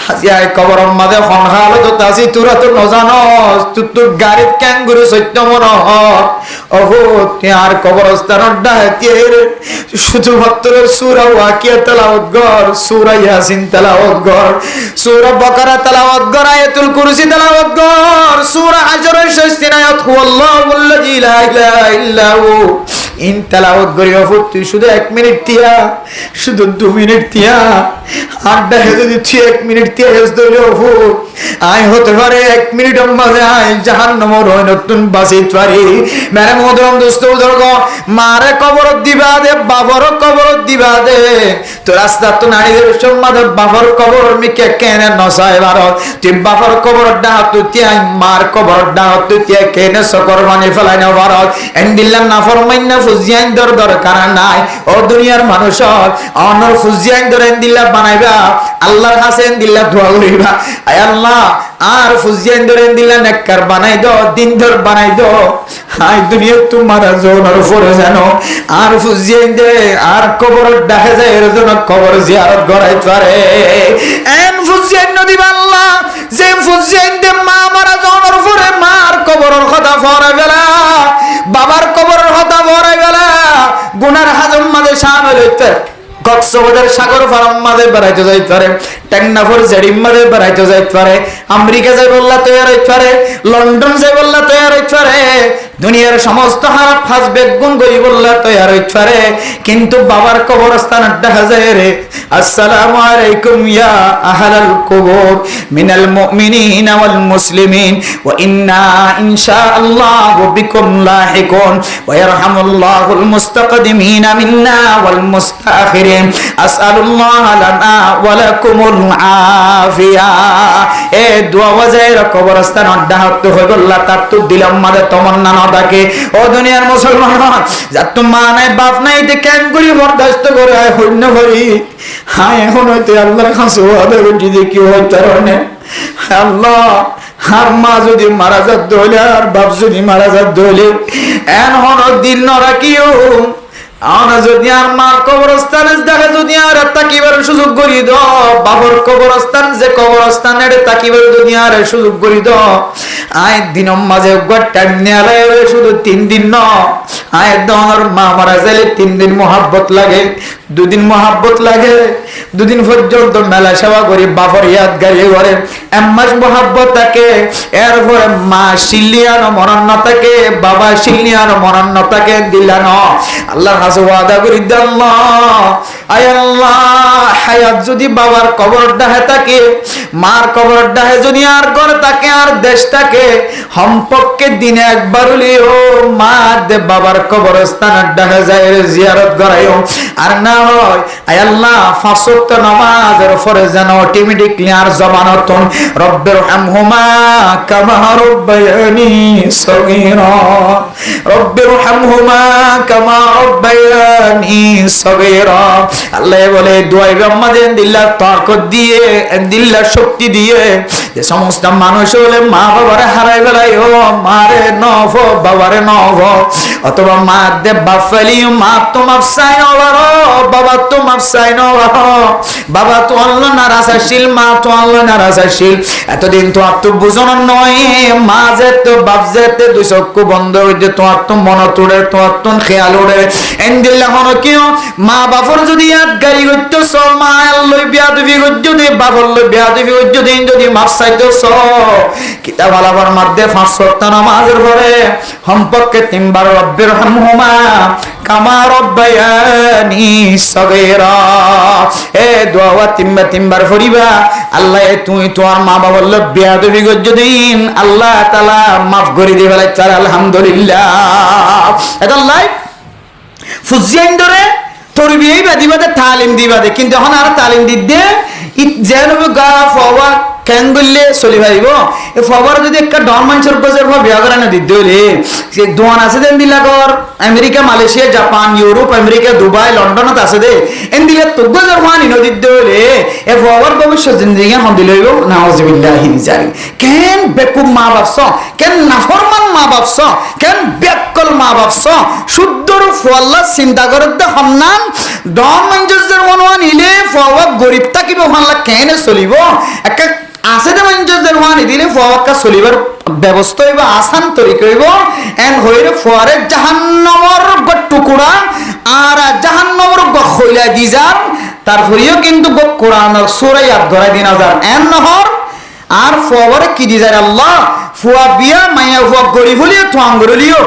আজি আয় কবরের মাঝে ফনহাল তো তাসি তোরা তো নজানস তুই গাড়িত ক্যাঙ্গুরু সত্য মন অহো আর কবরস্থান ডাকের শুধুমাত্র সূরা ওয়াকিয়া তেলাওয়াত কর সূরা ইয়াসিন তেলাওয়াত কর সূরা বাকারা তেলাওয়াত কর আয়াতুল কুরসি তেলাওয়াত কর সূরা হাজরের 60 আয়াত হুয়াল্লাহুল্লাযী লা ইলাহা ইল্লা হু ইন তেলাওয়াত করিও তুই শুধু 1 মিনিট তিয়া শুধু 2 মিনিট তিয়া আর দেখে যদি তুই 1 মিনিট তিয়া হইলো আয় হতে পারে 1 মিনিটের মাঝে আয় জাহান্নামের নতুন বাসিত পারি মেরে মহতরম দোস্ত বুজুর্গ মারে কবর দিবা দে বাবার কবর দিবা দে তো রাস্তা তো নারীদের সম্মাদে বাবার কবর মিকে কেনে নসায় ভারত তুই বাবার কবর ডাহাত তুই মার কবর ডাহাত তুই কেনে সকর বানি ফেলাই না ভারত এন্দিল্লাহ নাফরমাইন ফুজিয়ান দরকার নাই ও দুনিয়ার মানুষ অনর ফুজিয়ান দর এন্দিল্লাহ বানাইবা আল্লাহর কাছে এন্দিল্লাহ দোয়া করিবা আয় আল্লাহ আর ফুজিয়ান দর এন্দিল্লাহ নেককার বানাই দাও দিনদার বানাই দাও আই দুনিয়া তোমার জোনার উপরে জানো আর ফুজিয়ান দে আর কবর ডাকে যায় এর জন্য কবর জিয়ারত করাই পারে এন ফুজিয়ান নদী আল্লাহ যে ফুজিয়ান দে মা মারা জোনার উপরে মার কবরের কথা ফরে বেলা বাবার কবরের কথা ফরে বেলা গুনার হাজম মাঝে শামিল হইতে কক্সবাজার সাগর ফার্ম মাঝে বেড়াইতে যাইতে পারে টেকনাফর জেডিম মাঝে বেড়াইতে যাইতে পারে আমেরিকা যাই বললা তৈরি হইতে পারে লন্ডন যাই বললা তৈরি হইতে পারে দুনিয়ার সমস্ত হারাপ ফাজ বেগুন গরিবুল্লাহ তৈয়ার হইতে পারে, কিন্তু বাবার কবরস্থান দেখা যায় রে। আসসালামু আলাইকুম ইয়া আহলাল কুবুর মিনাল মুমিনিনা ওয়াল মুসলিমিন ওয়া ইন্না ইনশাআল্লাহু বিকুম লাহিকুন ওয়া ইয়ারহামুল্লাহুল মুস্তাকদিমিনা মিন্না ওয়াল মুস্তাখিরিন। আসআলুল্লাহ লানা ওয়া লাকুমুল আফিয়া। এ দোয়া ওয়াজাইর কবরস্থান ডাকতে হইব আল্লাহ তার তো দিলাম মাঝে তমন্না না থাকে। ও দুনিয়ার মুসলমান, যার তো মা নাই বাপ নাই তে কেন করি বরদাস্ত করে হইন্য করি। হ্যাঁ এখন হইতে আল্লাহর কাছে ওয়াদা করছি যে কি হইতে পারে আল্লাহ। আর মা যদি মারা যাত হইলে আর বাপ যদি মারা যাত হইলে এন হন দিন ন রাখিও। আমরা যদি আর মার কবরস্থানে দেখে যদি আর তাকিবার সুযোগ করি দ, বাবার কবরস্থান যে কবরস্থানের তাকিবার যদি আর সুযোগ করি দ, আয় দিন মাঝে টাইম নিয়ে শুধু 3 দিন ন আয় দর মা মারা যাইলে 3 দিন মোহাব্বত লাগে, 2 দিন মোহাব্বত লাগে, 2 দিন পর্যন্ত মেলা সেবা করি বাবার ইয়াদ গাড়ি করে, 1 মাস মোহাব্বত থাকে। এরপরে মা শিলিয়ানো মরণ না থাকে, বাবা শিলিয়ানো মরণ না থাকে দিলান। আল্লাহর কাছে ওয়াদা করি আল্লাহ, আয় আল্লাহ হায়াত যদি বাবার কবর ডাহে থাকে, মার কবর ডাহে যদি আর ঘরে থাকে আর দেশ থাকে, সম্পর্কে দিনে একবার হলেও মা দে বাবার কবরস্থান ডাহে যায় জিয়ারত করাইও। আর না হয় আয় আল্লাহ 5 ওয়াক্ত নামাজের পরে যেন অটোমেটিকলি আর জবানতন রব্বির হামহুমা কামা রাব্বায়ানি সগীরা, রব্বির হামহুমা কামা রাব্বায়ানি সগীরা। আল্লাহ বলে দোয়াই রহমাতেন দিল্লাহ তাকত দিয়ে দিল্লাহ শক্তি দিয়ে যে সমস্ত মানুষ হলে মা বাবারে হারাই বেলায় ও মারে নভ বাবারে নভ, অথবা মা দে বাফালি মা তো মাফসাই নবার, বাবা তো মাফসাই নবার, বাবা তো আল্লাহ নারাজশীল, মা তো আল্লাহ নারাজশীল। এতদিন তো আর তো বুঝানো নয় মা যেতে বাপ যেতে 2 চক্ষু বন্ধ হইতে তো আর তো মন তোড়ে তো আর তো খেয়াল ওড়ে এন দিল্লা হন কেউ মা বাপর যদি ইয়াদ গাড়ি করতো স মা আল্লাহ বিয়াদবি করতো দে বাপর লই বিয়াদবি করতো দিন যদি মাফ চাইতো স কিতাব আলাবার মধ্যে 5 ওয়াক্ত নামাজের পরে সম্পর্কে 3 বার রব্বির হামহুমা কামা রাব্বায়ানি সগীরা। এ দোয়া 3 বার পড়িবা। আল্লাহ তুই তোর মা বাবার লই বিয়াদবি করতো দিন আল্লাহ তাআলা মাফ করে দিবেলা। চার আলহামদুলিল্লাহ। এটা লাইফ ফুজিয়ান ধরে তরবিয়ে বাদিবাদে তালিম দিবাদে, কিন্তু এখন আর তালিম দিতে যেন গা ফওয়া কেন বললে চলি ভাইব। এই ফবার যদি একটা ডন মানুষের গজের ভাব বিয়া করে না দিতে হলে সে দোয়ান আছে দেন দিলাগর America Malaysia Japan Europe America Dubai লন্ডনত আছে দে এন দিলে তো গজের ফানি ন দিতে হলে এ ফবার ভবিষ্যৎ জিন্দেগি হন দিলে হইব নাউজুবিল্লাহি মিজারি। কেন বেকুব মা বাপস, কেন নাফরমান মা বাপস, কেন বেকল মা বাপস, শুদ্ধর ফল্লা চিন্তা করে দে হন্নান ডন মানুষের মনোয়ান ইলে ফবা গরিব থাকিব হনলা কেন চলিব একটা আছে দে মানুষের ওয়ানি দিলে ফওয়াক্কা চলিবার ব্যবস্থা হইব আসান তরিকা হইব এন হইরে ফরে জাহান্নামর টুকুরা আর জাহান্নামর খইলা দি যান তারপরেও কিন্তু কোরআনের সূরা ইয়াদ ধরাই দিন হাজার এন নহর আর ফওয়ারে কি দি যায় আল্লাহ ফুয়া বিয়া মাইয়া ফুয়া গরিব হলিও তোয়াং গরিলিও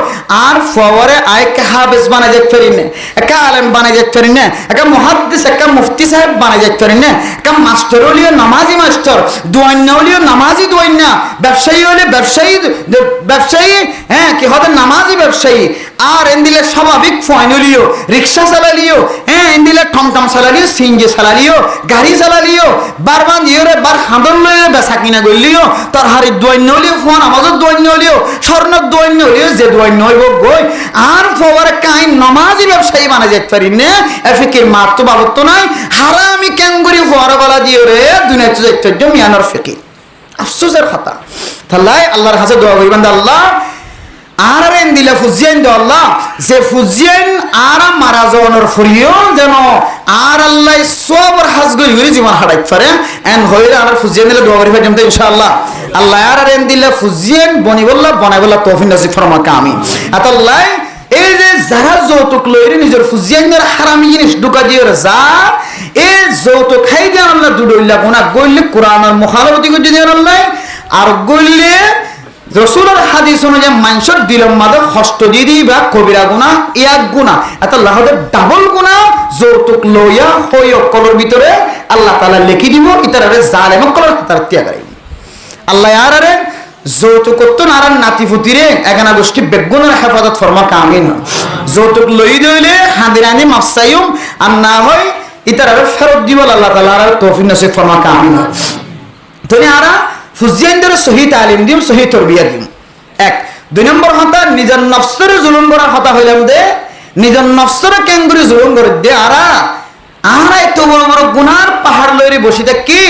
আর ফওয়ারে আইকে হাফেজ বানাই যেতে পারি না, একা আলেম বানাই যেতে পারি না, একা মুহাদ্দিস একা মুফতি সাহেব বানাই যেতে পারি না, একা মাস্টার হলিও নামাজি মাস্টার, দোয়ান্না হলিও নামাজি দোয়ান্না, ব্যবসায়ী হলে ব্যবসায়ী হ্যাঁ কি হতে নামাজি ব্যবসায়ী। আর এন দিলে স্বাভাবিক ফয়ন হলিও রিক্সা চালালিও, হ্যাঁ এন দিলে টমটম চালালিও, সিনজি চালালিও, গাড়ি চালালিও, বারবার ইয়ে বার হাঁদন লইয়ে বেচা কিনা করলিও, তোর হারি দোয়ান্না হলিও ফোন আমাদের দৈন্য হলিও স্বর্ণের দৈন্য হলিও যে দৈন্য হইব গই আর ফওয়ারে কাই নামাজি ব্যবসায়ী বানা যেতে পারি না এফিকের মার তো বাবত তো নাই হারামি ক্যাঙ্গুরি ফওয়ারা গলা দিয়ে রে দুনিয়াতে দেখতে মিয়ানোর ফিকির আফসোসের কথা। তাহলে আল্লাহর কাছে দোয়া করিবেন আল্লাহ আর এন দিলে ফুজিয়ান দো আল্লাহ যে ফুজিয়ান আর মারা যাওয়ানোর ফুরিও যেন আর আল্লাহ সবর হাজ গই গই জীবন হারাইতে পারে এন হইরে আর ফুজিয়ান দিলে দোয়া করিবেন যেমন ইনশাআল্লাহ আল্লাহ আর এন দিলে ফুজিয়ান বনিবল্লাহ বনাইবল্লাহ তৌফিক নসিব ফরমাকা আমিন। আল্লাহ এই যে যারা যৌতুক লইরে নিজের ফুজিয়ানের হারামি জিনিস ঢুকা দিয়ে যা এই যৌতুক খাই দেন আল্লাহ দুডইলা গুনাহ গইলে কোরআনের মুখালফতি করে দেন আল্লাহ আর গইলে রসুলের হাদিস অনুযায়ী মানুষের দিলের মাঝে কষ্ট দিদি বা কবিরা গুণা এক গুণা এত লাহদের ডাবল গুণা যৌতুক লইয়া হই অকলের ভিতরে আল্লাহ তাআলা লিখি দিব ইতারে জালেম অকলের হাতার ত্যাগাই আল্লাহ আরে যৌতুক করতো না আর নাতি ফুতিরে এখানে গোষ্ঠী বেগুনের হেফাজত ফরমা কামিন যৌতুক লই দইলে হাদিরানি মাফসাইম আর না হয় ইতারে ফেরত দিব আল্লাহ তাআলা আর তৌফিক নসিব ফরমা কামিন তুমি আরা ফুজিয়ানদের সহি তালিম দিম সহি তরবিয়া দিম এক দুই নম্বর হতা নিজের নফসের জুলুম করার কথা হইলাম দে নিজের নফসের কেঙ্গুরি জুলুম করে দে আরা এত বড় বড় গুনার পাহাড় লইরে বসে থাকি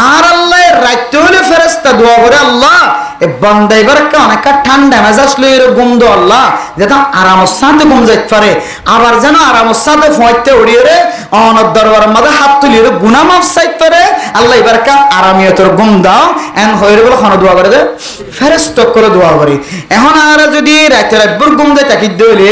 আর আল্লাহ রাইতে হইলে ফেরেশতা দোয়া করে আল্লাহ এ বান্দা এবার অনেকটা ঠান্ডা মেজাজ লইরে ঘুম দো আল্লাহ যেটা আরামের সাথে ঘুম যাইতে পারে আবার যেন আরামের সাথে ফয়তে উড়িয়ে রে অনর দরবারের মধ্যে হাত তুলিয়ে গুনাহ মাফ চাইতে পারে আল্লাহ এবার আরামিয়তর ঘুম দাও এন হইরে বলে খানা দোয়া করে দে ফেরেশতা করে দোয়া করে এখন আর যদি রাইতে রাতভর ঘুম যায় তাকি দইলে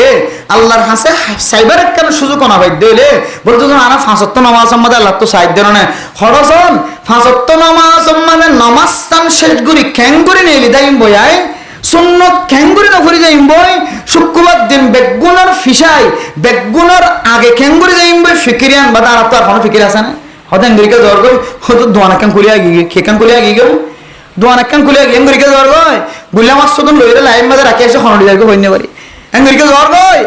আল্লাহর হাসে সাইবার কেন সুযোগ না ভাই দইলে বলতো আরা ফাঁসত্ব নামাজ আমাদের আল্লাহ তো সাইড দেন না খরচন ফাঁসত্ব নামাজ মানে নামাজ স্থান শেষ করি খ্যাঙ্গুরি নেলি দাইম বয়াই সুন্নত খ্যাঙ্গুরি না করি যাইম বই শুক্রবার দিন বেগুনার ফিসাই বেগুনার আগে খ্যাঙ্গুরি যাইম বই ফিকিরিয়ান বা তার তো আর কোনো ফিকির আছে না হতে এঙ্গুরিকে জ্বর গই হয়তো দোয়ানাকান খুলিয়া গিয়ে খেকান খুলিয়া গিয়ে গেল দোয়ানাকান খুলিয়া গিয়ে এঙ্গুরিকে জ্বর গই গুল্লা মাছ সদন লইরে লাইন মাঝে রাখি এসে খনড়ি যাইকে হইনে পারি এঙ্গুরিকে জ্বর গই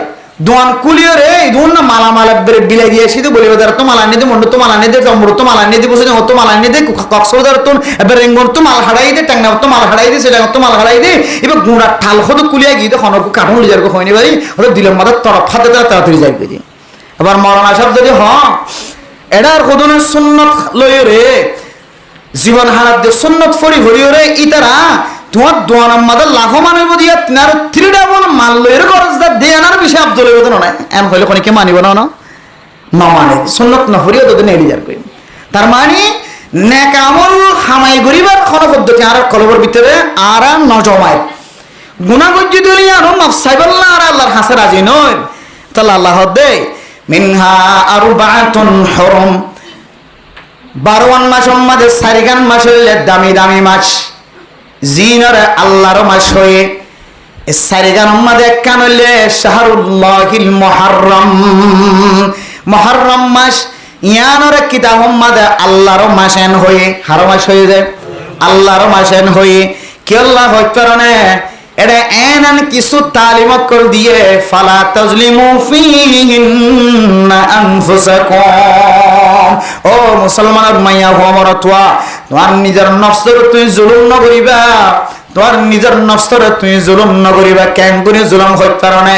দোয়ান কুলিও রে দোন না মালা মালা বিলাই দিয়ে এসে তো বলি বাজার তো মালা নিয়ে দে মন্ড তো মালা নিয়ে দে জম্বর তো মালা নিয়ে দে বসে তো মালা নিয়ে দে কক্সবাজার তো এবার রেঙ্গন তো মাল হাড়াই দে টাঙ্গা তো মাল হাড়াই দে সেটা তো মাল হাড়াই দে এবার গুঁড়া ঠাল হতো কুলিয়া গিয়ে তো খনক কাঠুন লিজার কো হয়নি বাড়ি ওটা দিলাম মাথার তরফ হাতে তাড়াতাড়ি যাই বুঝি আবার মরনা সব যদি এটার কদনের সুন্নত লইও রে জীবন হারাত দে সুন্নত ফরি ভরিও রে ইতারা তোমার দোয়ানার মাদার লাখো মানব দিয়া তিনার থ্রি ডাবল মাল্লের গরজদার দে আনার বিষয় আব্দুল বেদন না এম হইলে কোনকে মানিব না মানে সুন্নত না হরিও তোদের এলিজার কই তার মানে নেক আমল হামাই গরিবার কোন পদ্ধতি আর কলবর ভিতরে আর নজমায় গুনাহ গজ্জি দলি আর নফসাইবাল্লাহ আর আল্লাহর হাসে রাজি নয় তাহলে আল্লাহ দে মিনহা আরবাতুন হুরুম 12 মাস মধ্যে সারিগান মাস হইলে দামি দামি মাস জিনরে আল্লাহর মাস হয়ে সারিগান মধ্যে কান হইলে শাহরুল্লাহিল মুহররম মাস ইয়ানরে কিতাব মধ্যে আল্লাহর মাসেন হয়ে হার মাস হয়ে যায় আল্লাহর মাসেন হয়ে কি আল্লাহ হইতরনে এটা এনান কিছু তালিমত কর দিয়ে ফালা তাজলিমু ফিহিন্না আনফুসাকুম ও মুসলমানের মাইয়া ভমর তোমার নিজের নফসের তুই জুলুম না করিবা তোমার নিজের নফসের তুই জুলুম না করিবা কেন করে জুলুম হইত কারণে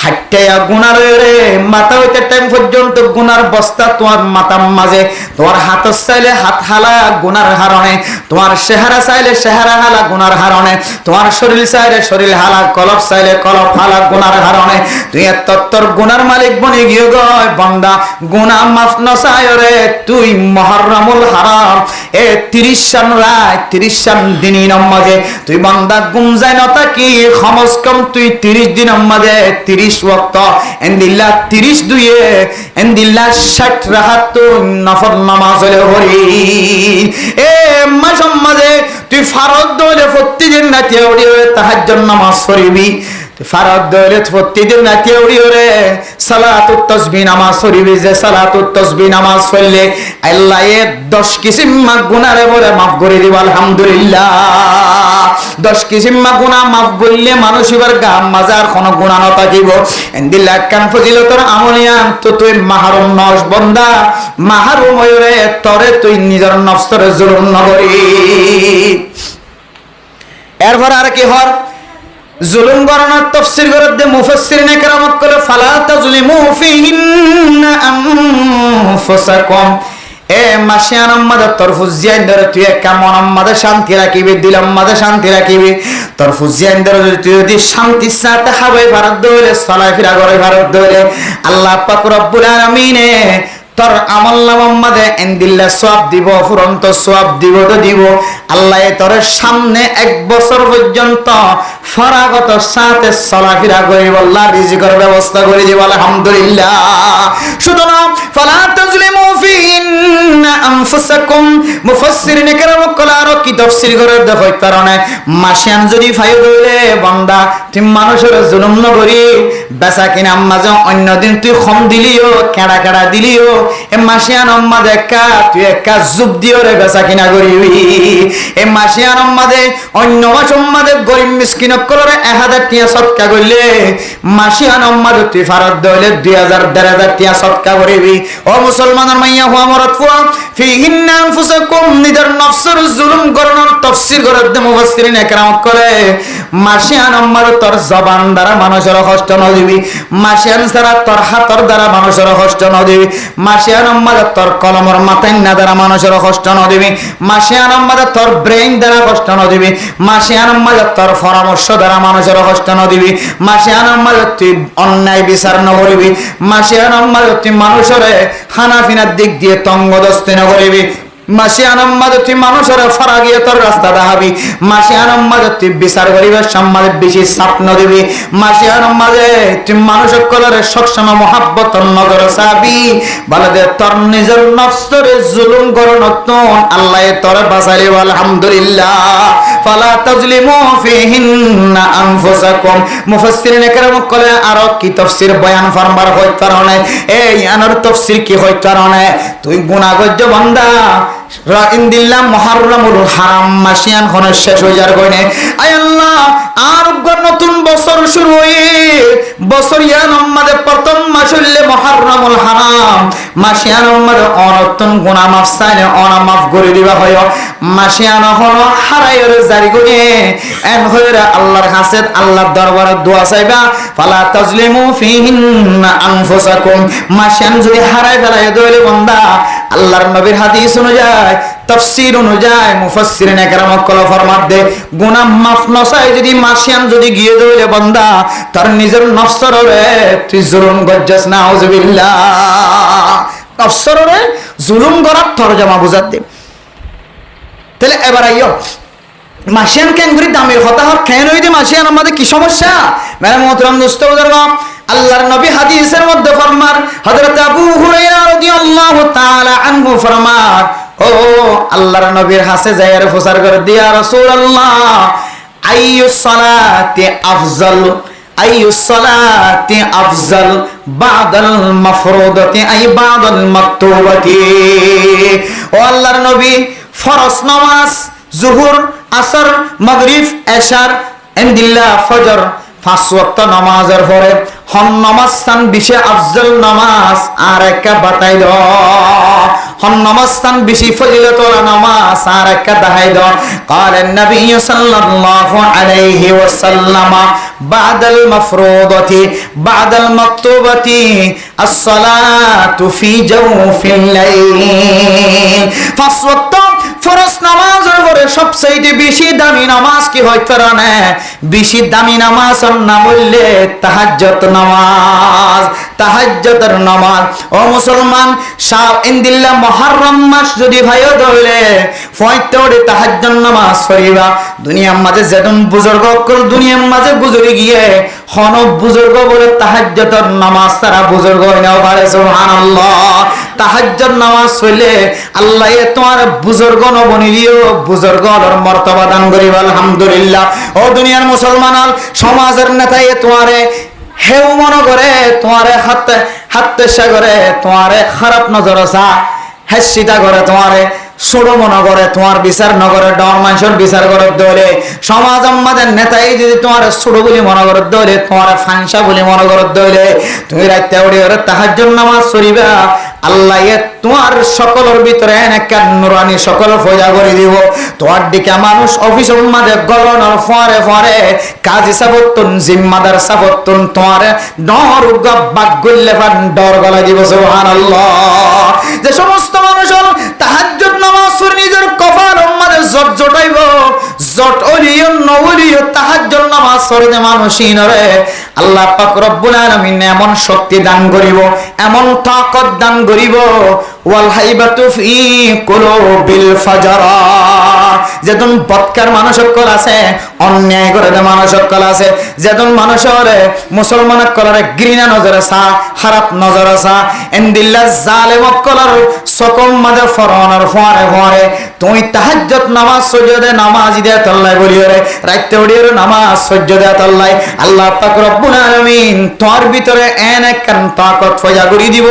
হাইটাইয়া গুনার রে মাথা হইতে টাইম পর্যন্ত গুনার বস্তা তোমার মাথার মাঝে তোমার হাত চাইলে হাত হালা গুনার হারণে তোমার চেহারা চাইলে চেহারা হালা গুনার হারণে তোমার শরীর চাইলে শরীর হালা কলপ চাইলে কলপ হালা গুনার হারণে তুই তত্তর গুনার মালিক বনি গিয়ে গয় বান্দা গুনাহ মাফ নসায় রে তুই মুহররমুল হারাম এ 30 শান রাত 30 শান দিনই নামাজে তুই বান্দা গুম যায় না তাকি কমস কম তুই 30 দিন নামাজে 30 ওয়াক্ত এন্দিল্লা 30 দুইয়ে এন্দিল্লা 60 রাকাত নফল নামাজ হরি এ মাসম মাঝে তুই ফরজ দলে প্রতিদিন রাতে উড়ি তাহাজ্জুদ নামাজ পড়বি ফরজ দলে প্রতিদিন রাতে উড়ি রে সালাতুত তাসবিহ নামাজ পড়বি যে সালাতুত তাসবিহ নামাজ পড়লে আল্লাহ এর 10 কিসিম গুনাহরে বলে maaf করে দিব আলহামদুলিল্লাহ 10 কিসিম গুনাহ maaf বললে মানুষ এবার গাম মাজার কোন গুনাহ না থাকিব এন্দিল্লাহ কান ফজিলতর আমলিয়ান তো তুই মাহরুম নস বান্দা মাহরুম হইরে তরে তুই নিজের নফসরে জুলুম না করি এরপর আর কি হর জুলুম গণনার তাফসীর করে দে মুফাসসিরিনে কেরামত করে ফালা তাজলিমু ফিহিন্না আনফুসাকুম এ মাসিয়ান মাদা তরফুজিয়ান ধরে তুই কেমন মাদা শান্তি রাখিবি দিলাম মাদা শান্তি রাখিবি তরফুজিয়ান ধরে তুই যদি শান্তির সাথে হাওয়ায় ভারত ধরে চলাফেরা করে ভারত ধরে আল্লাহ পাক রব্বুল আলামিনে তোর আমল নামার মধ্যে এন্দিল্লা সওয়াব দিব ফুরন্ত সওয়াব দিব তো দিব আল্লাহ তোর সামনে 1 বছর পর্যন্ত ফরাগত সাথে চলাফেরা করে আল্লাহ রিজিকের ব্যবস্থা করে দিব আলহামদুলিল্লাহ শুধু না ফালা তাজলিমু ফিহিন্না আনফুসাকুম মুফাসসিরিন কেরাম কলারো কি তাফসীর করে দেখো কারণে মাসিয়ান যদি ফায়ু দইলে বান্দা তুই মানুষের জুলুম ন করি বেচা কিনা মাঝে অন্য দিন তুই কম দিলিও কেড়া কেড়া দিলিও এ মাসিয়ান আম্মাদে একা তুই একা জুব দিও রে বেচা কিনা করিবি এ মাসিয়ান আম্মাদে অন্য মাস আম্মাদে গরিব মিসকিন কলরে 1000 টিয়া সদকা কইলে মাসিয়ান আম্মাদে তুই ফারত দইলে 2000 1500 টিয়া সদকা করিবি ও মুসলমানের মাইয়া হুয়া মরত ফুয়া ফিহিন্না আনফুসাকুম নিদার নফসের জুলুম করনোর তাফসীর করে দে মুফাসসিরিন একরাম করে মাসিয়ান আম্মার তোর জবান দ্বারা মানুষের কষ্ট ন দিবি মাসিয়ান দ্বারা তোর হাতর দ্বারা মানুষের কষ্ট ন দিবি মাসিয়ান আম্মার তোর কলমর মাথায় না দ্বারা মানুষের কষ্ট ন দিবি মাসিয়ান আম্মার তোর ব্রেইন দ্বারা কষ্ট ন দিবি মাসিয়ান আম্মার তোর পরামর্শ দ্বারা মানুষের কষ্ট ন দিবি মাসিয়ান আম্মার তুই অন্যায় বিচার ন করিবি মাসিয়ান আম্মার তুই মানুষের খানাফিনার দিক দিয়ে তঙ্গদস্তি ন করিবি মাসিয়ান আম্মাদ তুই মানুষের ফরাগিয়তর রাস্তা দেখাবি মাসিয়ান আম্মাদ তুই বিচার করিবার সম্মানে বেশি স্বপ্ন দিবি মাসিয়ান আম্মাদে তুই মানুষের কলরে সবসময় মহাব্বত নজর চাবি বলে দে তোর নিজের নফসরে জুলুম করন আল্লাহ তোর বাঁচাইলি আলহামদুলিল্লাহ ফালা তাজলিমু ফিহিন্না আনফুসাকুম মুফাসসিরিন কেরাম কলে আরো কি তাফসীর বয়ান ফরমার হই কারণে এই আনার তাফসীর কি হই কারণে তুই গুনাহ করছ বান্দা ইনদিল্লাহ মুহাররামুল হারাম মাসিয়ান কোন শেষ হই যার কইনে আয় আল্লাহ আর নতুন বছর শুরু হয়ে বছর ইয়ান আমাদের প্রথম মাস হইলে মুহাররামুল হারাম মাসিয়ান আমাদের অনতন গুনাহ মাফ চাইলে অনা মাফ করে দিবা হয় মাসিয়ান হলো হারায়ের জারি করে এন হইরা আল্লাহর কাছে আল্লাহর দরবারে দোয়া চাইবা ফালা তাজলিমু ফিহিন্না আনফুসাকুম মাসিয়ান যদি হারায় ফেলায় দইলে বান্দা আল্লাহর নবীর হাদিস অনুযায়ী তাফসীর অনুযায়ী মুফাসসিরিন একরাম কলা ফরমাত দে গুনাহ মাফ নসাই যদি মাসিয়ান যদি গিয়ে দইলে বান্দা তার নিজের নফসরে তুই জুলুম গজ্জাস নাউযুবিল্লাহ নফসরে জুলুম করার তরজমা বুঝাত দে তাহলে এবার আইও মাসিয়ান কেন করি দামের কথা হর কেন হইতে মাসিয়ান আমাদের কি সমস্যা মেরা মোহতরম দোস্ত বুজুর্গ আল্লাহর নবী হাদিসের মধ্যে ফরমান হযরত আবু হুরায়রা রাদিয়াল্লাহু তাআলা আনহু ফরমান ও আল্লাহর নবীর হাসে যায়ের প্রচার করে দিয়া রাসূলুল্লাহ আইয়ুস সালাতি আফজাল আইয়ুস সালাতি আফজাল বাদাল মাফরুদাতি আই বাদাল মাকতুবাতি ও আল্লাহর নবী ফরজ নামাজ জোহর আসর মাগরিব এশার ইনদিল্লাহ ফজর 5 ওয়াক্ত নামাজের পরে হন নামাজ স্থান বেশি আফজল নামাজ আর একটা বাতাই দাও হন নামাজ স্থান বেশি ফজিলতওয়ালা নামাজ আর একটা দেখাই দাও قال النبي صلى الله عليه وسلم بعد المفروضة بعد المكتوبة الصلاة في جوف الليل فصوت ফরজ নামাজের পরে সবচেয়ে বেশি দামি নামাজ কি হয় কারণে বেশি দামি নামাজের নাম হইলে তাহাজ্জুদ নামাজ তাহাজ্জুদের নামাজ ও মুসলমান শাহ ইনদিল্লাহ মুহররম মাস যদি ভাইও ধরলে ফয়তরে তাহাজ্জুদ নামাজ পড়িবা দুনিয়ার মাঝে যেজন বুজুর্গ কল দুনিয়ার মাঝে বুজুর্গি গিয়ে হন বুজুর্গ বলে তাহাজ্জুদের নামাজ তারা বুজুর্গ হয় না পারে সুবহানাল্লাহ তাহাজ্জুদ নামাজ পড়লে আল্লাহ তোমার বুজুর্গ নবনিলিও বুজুর্গর মর্তবা দান করিবা আলহামদুলিল্লাহ ও দুনিয়ার মুসলমান সমাজের নেতায় তোমারে হেউ মনে করে তোমারে হাতে সাগরে তোমারে খারাপ নজর আসা হেসিতা করে তোমারে ছোড়ো মনে করে তোমার বিচার নগরে ডর মানুষের বিচার করে দৌড়ে সমাজ আমাদের নেতাই যদি তোমার ছোট বলি মনে করে দৌড়ে তোমার ফাংসা বলি মনে করে দৌড়ে তুমি রাইতে উড়ে ওরে তাহাজ্জুদ নামাজ পড়িবা আল্লাহ তোমার সকলের ভিতরে একটা নুরানি সকল ফয়দা করে দিব তোমার দিকে মানুষ অফিস মাঝে গলনের ফরে ফরে কাজী সাবতুন জিম্মাদার সাবতুন তোমার ডর বাগ গল্লে ফান ডর গলা দিব সুবহানাল্লাহ যে সমস্ত মানুষ তাহাজ্জুদ নামাজ পড়ে নিজের কপাল মাঝে জট জটাইব জট ওলিও নওলিও তাহাজ্জুদ নামাজ পড়ে মানুষই নরে আল্লাহ পাক রব্বুল আলামিন এমন শক্তি দান করিব এমন তাকত দান করিব ওয়াল হাইবাতু ফি কুলুবিল ফাজরা যেজন বদকার মানুষ সকল আছে অন্যায় করে দে মানুষ সকল আছে যেজন মানুষের মুসলমানের কলরে ঘৃণা নজর আসা খারাপ নজর আসা ইনদিল্লাহ জালেম কলর সকম মাঝে ফরনের ফরে ফরে তুই তাহাজ্জুদ নামাজ সজদে নামাজ দে তল্লাই বলিরে রাইতে ওড়িরে নামাজ সজদে তল্লাই আল্লাহ পাক রব্বুল আলামিন তোর ভিতরে এনে কান তাকত ফয়া করি দিব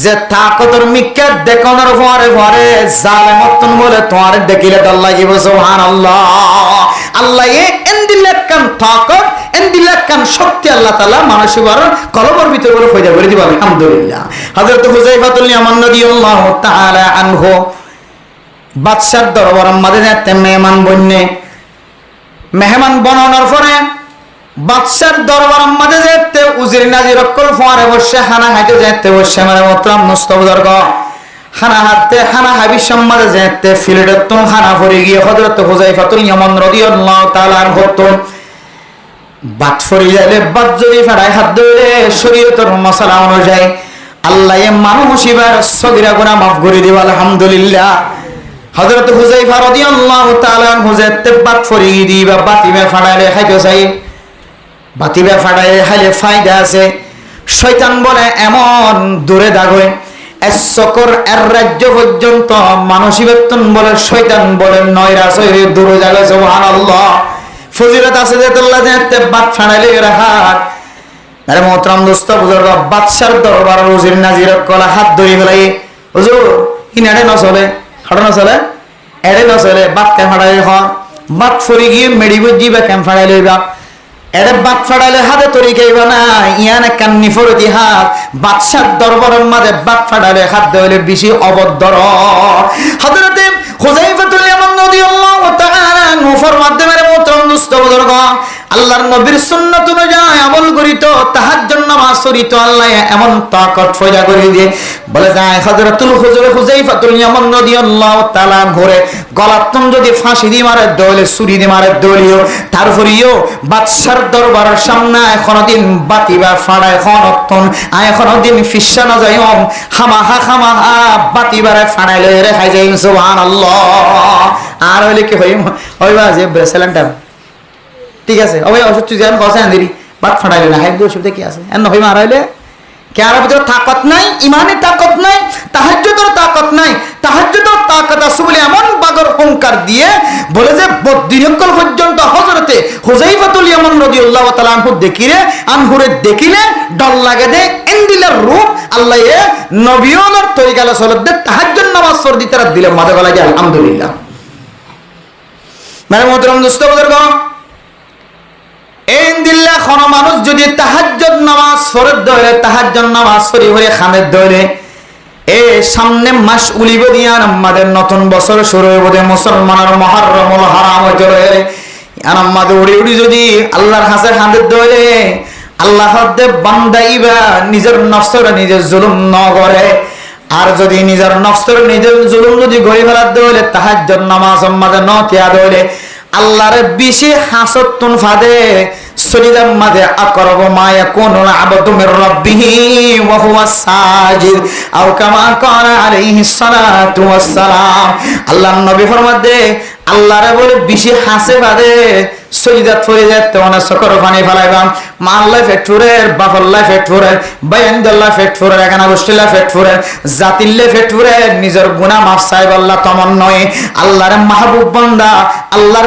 যে তাকতর মিক্কা দেখানোর ফরে ফরে জালেমতন বলে তোর দেখিলে তল্লাই দিব সুবহানাল্লাহ আল্লাহ এন্দিলে কান তাকত এন্দিলে কান শক্তি আল্লাহ তাআলা মানুষের কলবের ভিতরে বলে ফয়া করে দিব আলহামদুলিল্লাহ হযরত হুযায়ফাতুল ইয়ামান রাদিয়াল্লাহু তাআলা আনহু বাদশার দরবারের মাঝে যেতে মেহমান বনানোর পরে বাদশার দরবারের মাঝে যেতে উজির নাজির অকল ফোয়ারে বসে হানা হাইতে যেতে বসে মানে মোহতারাম মুস্তাফিজুর হানা হাতে হানা হাবির সম্মানে যেতে ফিল্ডের তুন হানা ভরে গিয়ে হযরত হুযায়ফাতুল ইয়ামান রাদিয়াল্লাহু তাআলা আনহু বাদ ফরি যাইলে বাদ যদি ফাড়ায় হাত ধরে শরীয়তের মাসালা অনুযায়ী আল্লাহ মানুষ এবার সগীরা গুনাহ মাফ করে দিবা আলহামদুলিল্লাহ হযরত হুযায়ফা রাদিয়াল্লাহু তাআলা আনহু যেতে বাদ ফরি দিবা বাতিবে ফাড়াইলে খাইতে চাই বাতিবে ফাড়াইলে খাইলে ফায়দা আছে শয়তান বলে এমন দূরে দাগয় এসকর এর রাজ্য পর্যন্ত মানসী বেতন বলে শয়তান বলে নয়রাস হয়ে দূরে যাবে সুবহানাল্লাহ ফজিলত আছে যে আল্লাহ যেতে বাদ ফাড়াইলে রাহাত আরে মোহতারাম দোস্ত বুজুর্গ বাদশার দরবার উজির নাজির কলা হাত ধরে গলাই হুজুর ইনারে না চলে হাড় না চলে এড়ে না চলে বাদ কে ফাড়াই হ বাদ ফরি গিয়ে মেডিব জিবা কেম ফাড়াই লইবা এড়ে বাদ ফাড়াইলে হাতে তরি খাইবা না ইয়ানে কান্নি ফরতি হাত বাদশার দরবারের মাঝে বাদ ফাড়াইলে হাত ধরে বেশি অবদ্ধর হযরতে হুযায়ফাতুল ইয়ামান রাদিয়াল্লাহু তাআলা নফর মাধ্যমে মোহতারাম দোস্ত বুজুর্গ আল্লাহর নবীর সুন্নাত অনুযায়ী আমল করিত তাহাজ্জুদ নামাজ পড়িত আল্লাহ এমন তাকত ফয়দা করে দিয়ে বলে যায় হযরতুল হুযায়ফাতুল ইয়ামান রাদিয়াল্লাহু তাআলা ঘরে গলাতন যদি ফাঁসি দি মারে দলে ছুরি দি মারে দলিও তারপরেও বাদশার দরবারের সামনে এখনো দিন বাতিবা ফাড়ায় খনতন এখনো দিন ফিসা না যায় খামাহা বাতিবারে ফাড়াইলে রেখাই যায় সুবহানাল্লাহ আর হইলে কি হইবা যে ব্রেসেলেন্টার ঠিক আছে ওই ওষুধ তুই যেন বসে আনদিরি বাদ ফাটাইলে না হাইব ওষুধে কি আছে এন হই মারা হইলে কে আর ভিতরে তাকত নাই ইমানি তাকত নাই তাহাজ্জুদের তাকত নাই তাহাজ্জুদের তাকত আছে বলে এমন বাগর হুঙ্কার দিয়ে বলে যে বদিনকল পর্যন্ত হযরতে হুযায়ফাতুল ইয়ামান রাদিয়াল্লাহু তাআলা আনহুরে দেখিলে ডর লাগে দে এন্দিলার রূপ আল্লাহ এ নবিয়র তরিকালে সলত দে তাহাজ্জুদ নামাজ পড় দিতে দিলে মাথা গলা যায় আলহামদুলিল্লাহ মানে মোহতারাম দোস্ত বুজুর্গ এই দিল্লা কোন মানুষ যদি তাহাজ্জুদ নামাজ পড়ে ধরে তাহাজ্জুদ নামাজ পড়ি হয়ে খানের ধরে এ সামনে মাস উলিব দিয়া আমাদের নতুন বছর শুরু হবে মুসলমানের মুহররমুল হারাম চলে আর আমাদের উড়ি উড়ি যদি আল্লাহর হাসে খানের ধরে আল্লাহ দে বান্দাইবা নিজের নফসের নিজের জুলুম ন করে আর যদি নিজের নফসের নিজের জুলুম যদি গড়ি ফেলার ধরে তাহাজ্জুদ নামাজ আমাদের ন কিয়া ধরে আল্লাহর বেশি হাসতুন ফাদে সলিদাম মাদে আকরাবু মা ইয়াকুনুল আবদু মির রাব্বিহি ওয়া হুয়া সাজিদ আও কামা ক্বালা আলাইহিস সালাতু ওয়াস সালাম আল্লাহর নবী ফরমাতে আল্লাহরে বলে বেশি হাসে ফাদে সজিদাত ফরে যেতে অনেক সকর পানি ফেলাইবাম মা আল্লাহ ফেটফুরের বাফাল্লাহ ফেটফুরের বায়ান্দাল্লাহ ফেটফুরের এখানে গোষ্ঠীল্লাহ ফেটফুরের জাতিল্লে ফেটফুরের নিজের গুনাহ মাফ চাইব আল্লাহ তমন নয় আল্লাহর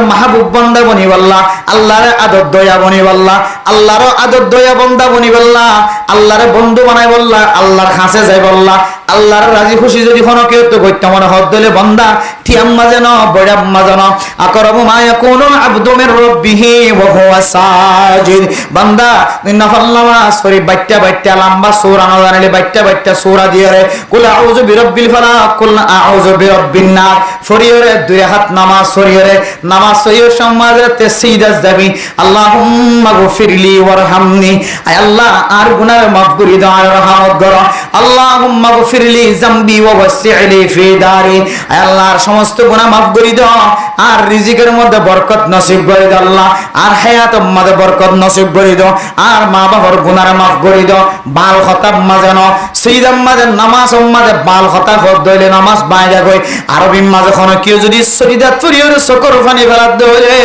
মাহবুব বান্দা বনি বল্লাহ আল্লাহর আদর দয়া বনি বল্লাহ আল্লাহর আদর দয়া বান্দা বনি বল্লাহ আল্লাহর বন্ধু বানাই বল্লাহ আল্লাহর কাছে যাই বল্লাহ আল্লাহর রাজি খুশি যদি কোনো কেউ তো করতে মনে হদ দিলে বান্দা ঠিয়াম্মা যেন বড়াম্মা যেন আকরাবু মা ইয়াকুনুল আবদু মির রাব্বিহি ওয়া হুয়া সাজিদ বান্দা নফল নামাজ পড়ি বাইটা লম্বা সূরা না জানলে বাইটা সূরা দিয়ে রে কুল আউযু বিরাব্বিল ফালাক কুল আউযু বিরাব্বিন নাস ফরিয়রে দুই হাত নামাজ ফরিয়রে নামাজ সহিও সমাজতে সিজদা যাবি আল্লাহুম্মা গফিরলি ওয়ারহামনি আয় আল্লাহ আর গুনাহ মাফ করে দাও আর রহমত করো আল্লাহুম্মা গফিরলি যামবি ওয়া ওয়াসি'লি ফি দারি আয় আল্লাহর সমস্ত গুনাহ মাফ করে দাও আর রিজিকের মধ্যে বরকত নসিব করে দাও আল্লাহ আর হায়াতের মধ্যে বরকত নসিব করে দাও আর মা বাবার গুনাহ মাফ করে দাও বাল খতাব মাজানো সৈদাম মাঝে নামাজ মাঝে বাল হতা ঘর দইলে নামাজ বাইরা গই আরবি মাঝে কোনো কেউ যদি সরিদাত পরিওর সকর ফানি ফেলাত দইলে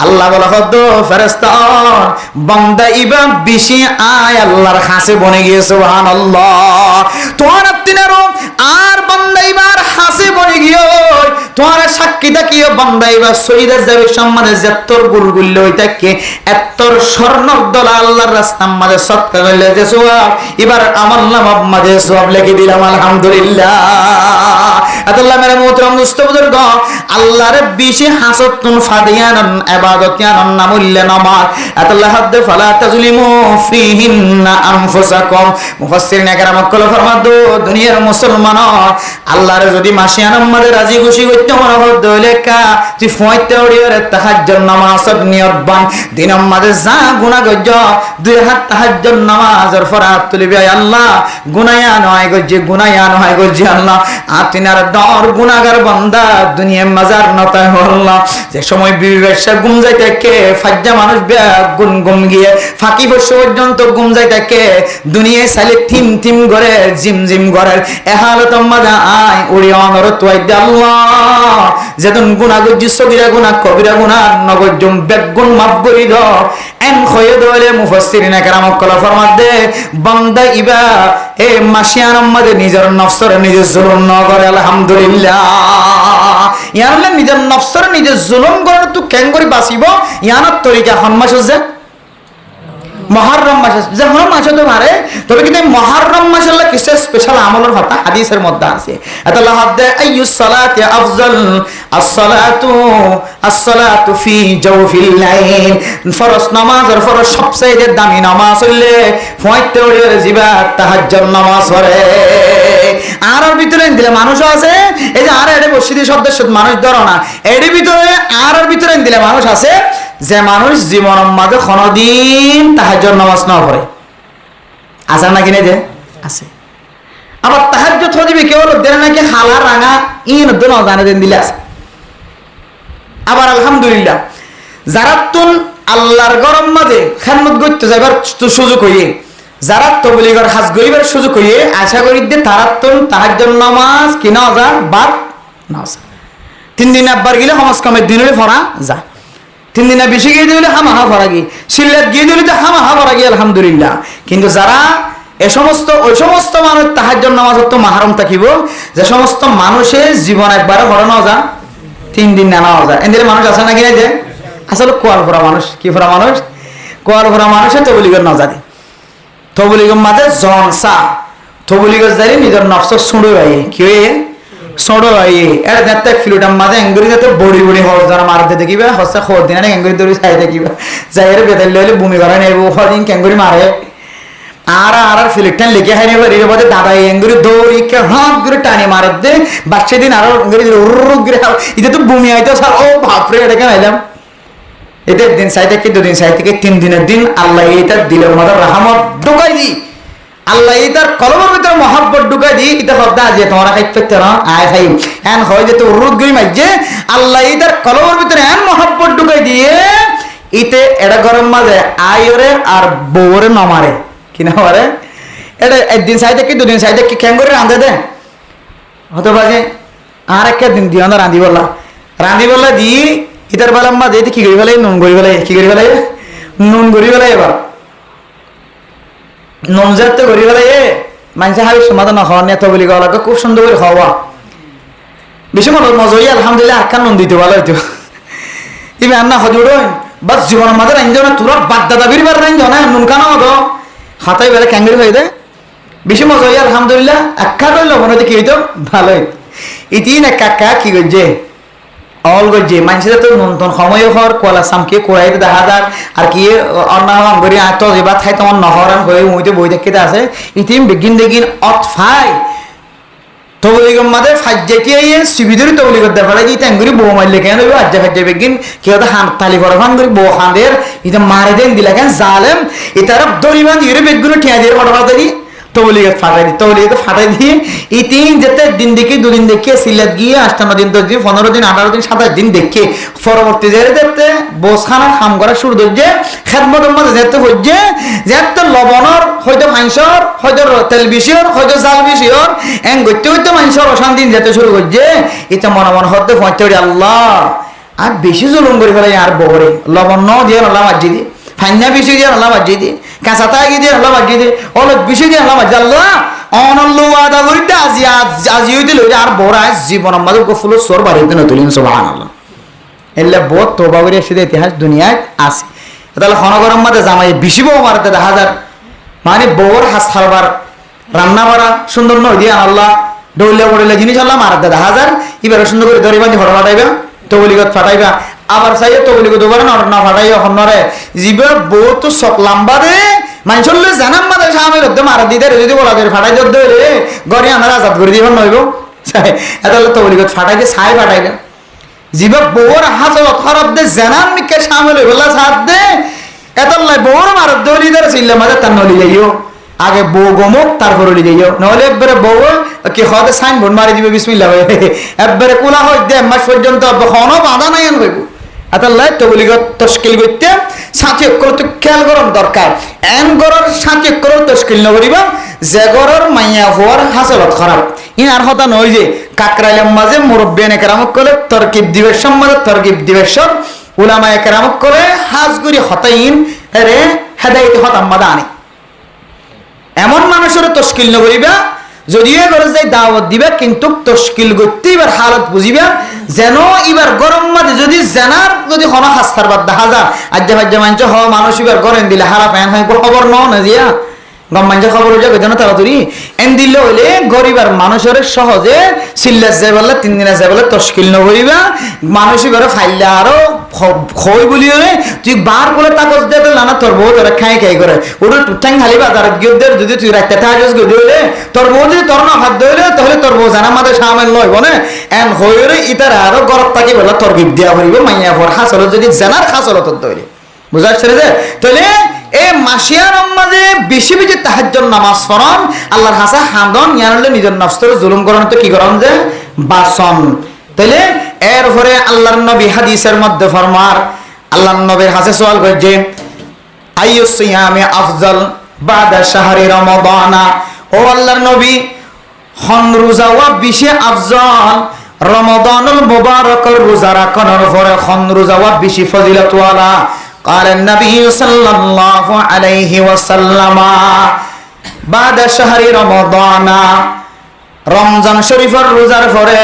আল্লাহ বলা হদ ফেরেশতা বান্দা ইবা বেশি আয় আল্লাহর কাছে বনে গিয়ে সুবহানাল্লাহ তোমার তিনারো আর বান্দা ইবার হাসে বনে গিয়ে তোমার সাক্ষী থাকিও বান্দা ইবা সরিদাত যাবে সম্মানে যেত্তর গুলগুল হইতাকে এত্তর স্বর্ণক দলা আল্লাহর রাস্তার মাঝে সৎকার হইলে যে সওয়াব এবার আমার নাম মাঝে সওয়াব লিখে দিলাম আলহামদুলিল্লাহ আল্লাহ মেরে মোহতরম দোস্ত বুজুর্গ আল্লাহর বেশি হাসতুন ফাদিয়ান ইবাদতিয়ান নামুল্লা নামাজ আল্লাহ হাদ ফালা তাজলিমু ফিহিন্না আনফুসাকুম মুফাসসিরিন کرام কল ফরমাদু দুনিয়ার মুসলমান আল্লাহর যদি মাসিয়ান আমাদের রাজি খুশি করতে মনে হদ লেখা তুই ফয়তে ওড়িয়ে তাহাজ্জুদ নামাজ নিয়ত বান দিন আমাদের যা গুনাহ গজ্জ দুই হাত তাহাজ্জুদ নামাজের ফরাত তুলিবি আল্লাহ গুনায়া নয় গজ্জে গুনায়া নয় গজ্জে আল্লাহ আতিনার দর গুনাহগার বান্দা দুনিয়ার মাজার নতা আল্লাহ যে সময় বিবি ব্যবসা গুম যাইতে কে ফাজ্জা মানুষ গুন গুম গিয়ে ফাঁকি বসে পর্যন্ত গুম যাইতে কে দুনিয়ায় সালে থিম থিম করে জিম জিম করে এহালত মাদা আয় উড়ি অনরত ওয়াইদ আল্লাহ যেদিন গুনাহ গজ্জে সগীরা গুনাহ কবিরা গুনাহ নগজ্জম বেগুন মাফ করি দ এন খয়ে দলে মুফাসসিরিন کرام কল ফরমাত দে বান্দা ইবা এ মাসিয়ান আমাদের নিজের নফসরে নিজে জুলুম ন করে আলহামদুলিল্লাহ ইয়ারলে নিজের নফসরে নিজে জুলুম করে তো কেন করে বাঁচিব ইয়ানার তরিকা হনমাস যে মুহররম মাস যে হন মাস তো মারে তবে কিন্তু মুহররম মাসের লাগে কিছু স্পেশাল আমলের কথা হাদিসের মধ্যে আছে আল্লাহ হাদে আইয়ুস সালাতি Afzal as-salatu fi jawfil layl ফরজ নামাজের ফরজ সবচেয়ে দামি নামাজ হইলে ফয়তে ওরে জিবা তাহাজ্জুদ নামাজ পড়ে আর ভিতরে দিলে মানুষ আছে এই যে আর এর বসিদি শব্দের সাথে মানুষ ধরো না এর ভিতরে আর ভিতরে দিলে মানুষ আছে যে মানুষ জীবনের মাঝে কোনদিন তাহাজ্জুদ নামাজ না পড়ে আছে নাকি না যে আছে আবার তাহাজ্জুদ হদিবে কেবল দেন নাকি হালা রাঙা ইন দন জানে দেন দিলে আছে আবার আলহামদুলিল্লাহ যারা তুন আল্লাহর গরম মাঝে খেদমত করতে যাইবার সুযোগ হইয়ে যারা তবলিগর হাজ গরিবের সুযোগ হইয়ে আশা করি যে তারা তুন তাহাজ্জুদ নামাজ কি না যা বাদ না যা 3 দিন আব্বার গেলে সমাজ কমে দিন হলে ফরা যা 3 দিন বেশি গিয়ে দিলে হামাহা ফরা গিয়ে সিল্লাত গিয়ে দিলে তো হামাহা ফরা গিয়ে আলহামদুলিল্লাহ কিন্তু যারা ওই সমস্ত মানুষ তাহাজ্জুদ নামাজ তো মাহরুম থাকিব যে সমস্ত মানুষের জীবন একবার পড়া না যা 3 দিন না নেওয়া যায় এদের মানুষ আছে নাকি না যে আসলে কোয়াল ভরা মানুষ কি ভরা মানুষ কোয়াল ভরা মানুষে তবলিগর না জানে তবলিগর মাঝে জনসা তবলিগর যাই নিজের নফস সুড়ো আইয়ে কি হয়ে সুড়ো আইয়ে এটা দেখতে ফিলুটার মাঝে এঙ্গুরি যাতে বড়ি বড়ি হওয়ার জন্য মারতে দেখিবা হচ্ছে খোর দিন এঙ্গুরি দৌড়ি চাই দেখিবা যাই এর বেতাল লইলে ভূমি করা নেব দিন কেঙ্গুরি মারে আর ফিলিকটান লিখে হাই নেবার এর মধ্যে দাদা এঙ্গুরি দৌড়ি কে হাত করে টানি মারে দে বাচ্চা দিন আরো এঙ্গুরি এটা তো ভূমি আইতো স্যার ও বাপরে এটাকে আইলাম এটা দিন সাই থেকে 2 দিন সাই থেকে 3 দিনের দিন আল্লাহ এটা দিলের মধ্যে রহমত ঢুকাই দি আল্লাহ এটার কলমের ভিতরে মহব্বত ঢুকাই দি এটা হদ্দা যে তোমরা খাইতে না আয় খাই এন হয় যে তো রুদ গই মাইজে আল্লাহ এটার কলমের ভিতরে এন মহব্বত ঢুকাই দিয়ে ইতে এটা গরম মাঝে আয়রে আর বউরে নমারে কিনা মারে এটা একদিন সাই থেকে 2 দিন সাই থেকে কেন করে রাঁধে দে হতে পারে আর একটা দিন দিও না রাঁধি বললা দি ইতার বেলা মা দিতে কি করি ফেলে নুন করি ফেলে কি করি ফেলে নুন করি ফেলে এবার নুন যাতে করি ফেলে মানুষের হাবি সমাধান খাওয়া নেতা বলি গাওয়া লাগে খুব সুন্দর করে খাওয়া বেশি মনে মজা হই আলহামদুলিল্লাহ আখ্যান নুন দিতে ভালো হইতো তুমি আন্না হজুর বাস জীবনের মাঝে রাইন না তোরা বাদ দাদা বিরবার রাইন না নুন কানা হতো হাতাই বেলা ক্যাঙ্গরি হয়ে দেয় বেশি মজা হই আলহামদুলিল্লাহ আখ্যা করলো মনে হচ্ছে কি হইতো ভালো হইতো ইতি না কাকা কি করছে অল গজ্জে মানুষের তো নতুন সময় হর কলা সামকে কোড়াইতে দেখা যাক আর কি অন্য গরি আত এবার খাই তোমার নহরান হয়ে মুইতে বই দেখতে আছে ইতিম বেগিন দেগিন অতফাই তবলিগম মাদে ফাজ্জাটি আইয়ে সিবিদরি তবলিগত দেখালে দি তাঙ্গুরি বউ মারলে কেন হইব আজ্জা ফাজ্জা বেগিন কেউ তো হান তালি করে ফান করি বউ খাঁদের ইতে মারে দেন দিলা কেন জালেম ইতার দরিমান ইরে বেগুন ঠিয়া দিয়ে ফটো দি তবলিগত ফাটাই দিয়ে এই 3 যেতে দিন দেখে 2 দিন দেখে সিলেট গিয়ে 8 দিন 10 দিন 15 দিন 18 দিন 27 দিন দেখে পরবর্তী জেরে দেখতে বসখানা খাম করা শুরু হচ্ছে খেদমতের মধ্যে যেতে হচ্ছে যে একটা লবণর হয়তো মাংসর হয়তো তেল বেশির হয়তো জাল বেশির এন করতে করতে মাংসর অশান্তি যেতে শুরু করছে এটা মনে মনে হতে পৌঁছতে আল্লাহ আর বেশি জুলুম করে ফেলে আর বহরে লবণ ন দিয়ে আল্লাহ মাজি দিয়ে ফাইনা বেশি দিয়ে আল্লাহ মাজি দিয়ে কাঁচা তাগি দিয়ে আল্লাহ মাজি দিয়ে অলপ বেশি দিয়ে আল্লাহ মাজি আল্লাহ অনল্ল আদা করিতে আজি আজি হইতে লইলে আর বড় আজ জীবন আমাদের ফুল সোর বাড়িতে না তুলিন সুবহানাল্লাহ এলে বহুত তোবা করে এসে ইতিহাস দুনিয়ায় আছে তাহলে খনগরম মাঝে জামাই বেশি বউ মারতে দেখা যায় মানে বউর হাস খাবার রান্না করা সুন্দর নয় দিয়ে আল্লাহ ডৌলে পড়লে জিনিস আল্লাহ মারাতে দেখা যায় এবারে সুন্দর করে ধরে বাঁধি হড় ফাটাইবা তবলিগত ফাটাইবা আবার চাইয়ে তবলিগত করে না ফাটাইয়া হন্নরে জীবের বউ তো চক লাম্বা দে মানুষলে জানাম মাঝে সামনে রদ্দ মারা দিতে যদি বলা করে ফাটাই দে রে গড়ি আনার আজাদ করে দিবেন নইব এটা তবলিগত ফাটাইতে ছাই ফাটাইবে জীবা বউর হাসলত খারাপ দে জানান মিকে সামনে লইবলা সাথ দে এতলাই বউর মারত দলি ধরে ছিল মাঝে তার নলি যাইও আগে বউ গমুক তারপর ওলি যাইও নহলে একবারে বউ কি হতে সাইন বোর্ড মারি দিবে বিসমিল্লাহ একবারে কোলা হই দে মাস পর্যন্ত কোনো বাধা নাই আন হইব এতলাই তবলিগত তশকিল করতে সাথী অক্ষর তো খেয়াল করার দরকার এন গরর সাথী অক্ষর তশকিল নকরিবা যে গরর মাইয়া হওয়ার হাসলত খারাপ ই আর হতা নয় যে কাকরাইলের মাঝে মুরব্বিয়ান একরামক করে তরকিব দিবের সম্মানে তরকিব দিবের সব উলামা একরামক করে হাজগুরি হতাইন রে হেদায়েত হতাম মাদানি এমন মানুষের তশকিল নকরিবা যদিও করে যাই দাওয়াত দিবে কিন্তু তশকিল করতে এবার হালত বুঝিবা যেন এবার গরম মাঝে যদি জানার যদি কোনো হাস্তার বাদ দেখা যা আজ্জা ফাজ্জা মানছ হ মানুষ এবার গরম দিলে হারা প্যান হয় খবর ন না জিয়া গম মানছে খবর হয়ে যাবে যেন তাড়াতাড়ি এন দিলে হইলে গরিবার মানুষের সহজে সিল্লাস যাই বললে 3 দিনে যাই বলে তশকিল নকরিবা মানুষ এবার ফাইলে আরো খই বলি হলে তুই বার করে তাকস দিয়ে না তোর বউ তোরা খাই খাই করে ওটা টুটাং খালি বাজার গিয়ে যদি তুই রাখতে থাকস গিয়ে হইলে তোর বউ যদি তোর না হাত ধরে তাহলে তোর বউ জানা মাঝে সামেল লইব না এন হইরে ইতার আরো গরব থাকি বলে তোর গিফট দেওয়া হইব মাইয়া ভর হাসল যদি জানার হাসল তোর ধরে বুঝাচ্ছে রে তাহলে এ মাসিয়ার মাঝে বেশি বেশি তাহাজ্জুদ নামাজ পড়ন আল্লাহর হাসা হাদন ইয়ানলে নিজের নফসের জুলুম করন তো কি করন যে বাসন তাইলে এরপরে আল্লাহর নবী হাদিসের মধ্যে ফরমার আল্লাহর নবীর হাসে সওয়াল করছে আইয়ু সিয়ামে আফজাল বাদা শাহরি রমাদান ও আল্লাহর নবী হন রোজা ওয়া বেশি আফজাল রমাদানুল মুবারাকের রোজা রাখার পরে হন রোজা ওয়া বেশি ফজিলত ওয়ালা قال النبي صلى الله عليه وسلم بعد شهر رمضان রমজান শরীফের রোজার পরে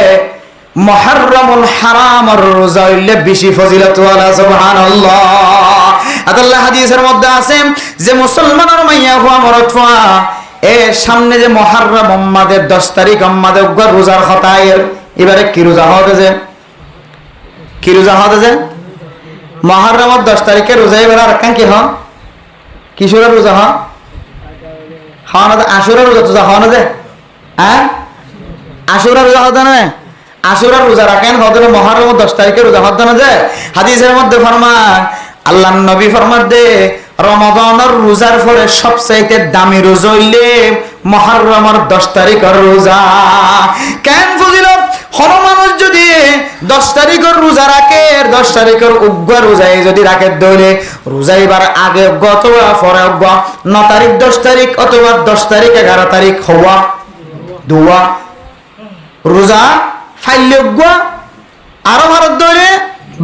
মুহররমুল হারামের রোজা হইলে বেশি ফজিলত ওয়ালা সুবহানাল্লাহ আল্লাহ হাদিসের মধ্যে আছে যে মুসলমানের মাইয়া হওয়া মরদ হওয়া এ সামনে যে মুহররম আমাদের 10 তারিখ আমাদের রোজার খতায়ের এবারে কি রোজা হবে কি রোজা হবে মুহররমের 10 তারিখে রোজা এবার আর কান কি হয় কিশোরের রোজা হয় খাওয়া না আশুরার রোজা তো খাওয়া না যে হ্যাঁ আশুরার রোজা হতো না আশুরার রোজা রাখেন হতো না মুহররমের 10 তারিখে রোজা হতো না যে হাদিসের মধ্যে ফরমান আল্লাহর নবী ফরমান দে রমাদানের রোজার পরে সবচেয়ে দামি রোজা হইলে মুহররমের 10 তারিখের রোজা কেন ফজিলত হর মানুষ যদি 10 তারিখের রোজা রাখে 10 তারিখের উগ্র রোজায় যদি রাখে দইলে রোজা এবার আগে অথবা পরে 9 তারিখ 10 তারিখ অথবা 10 তারিখ 11 তারিখ হওয়া দুয়া রোজা ফাইলে উগ্র আরো ভারত দইলে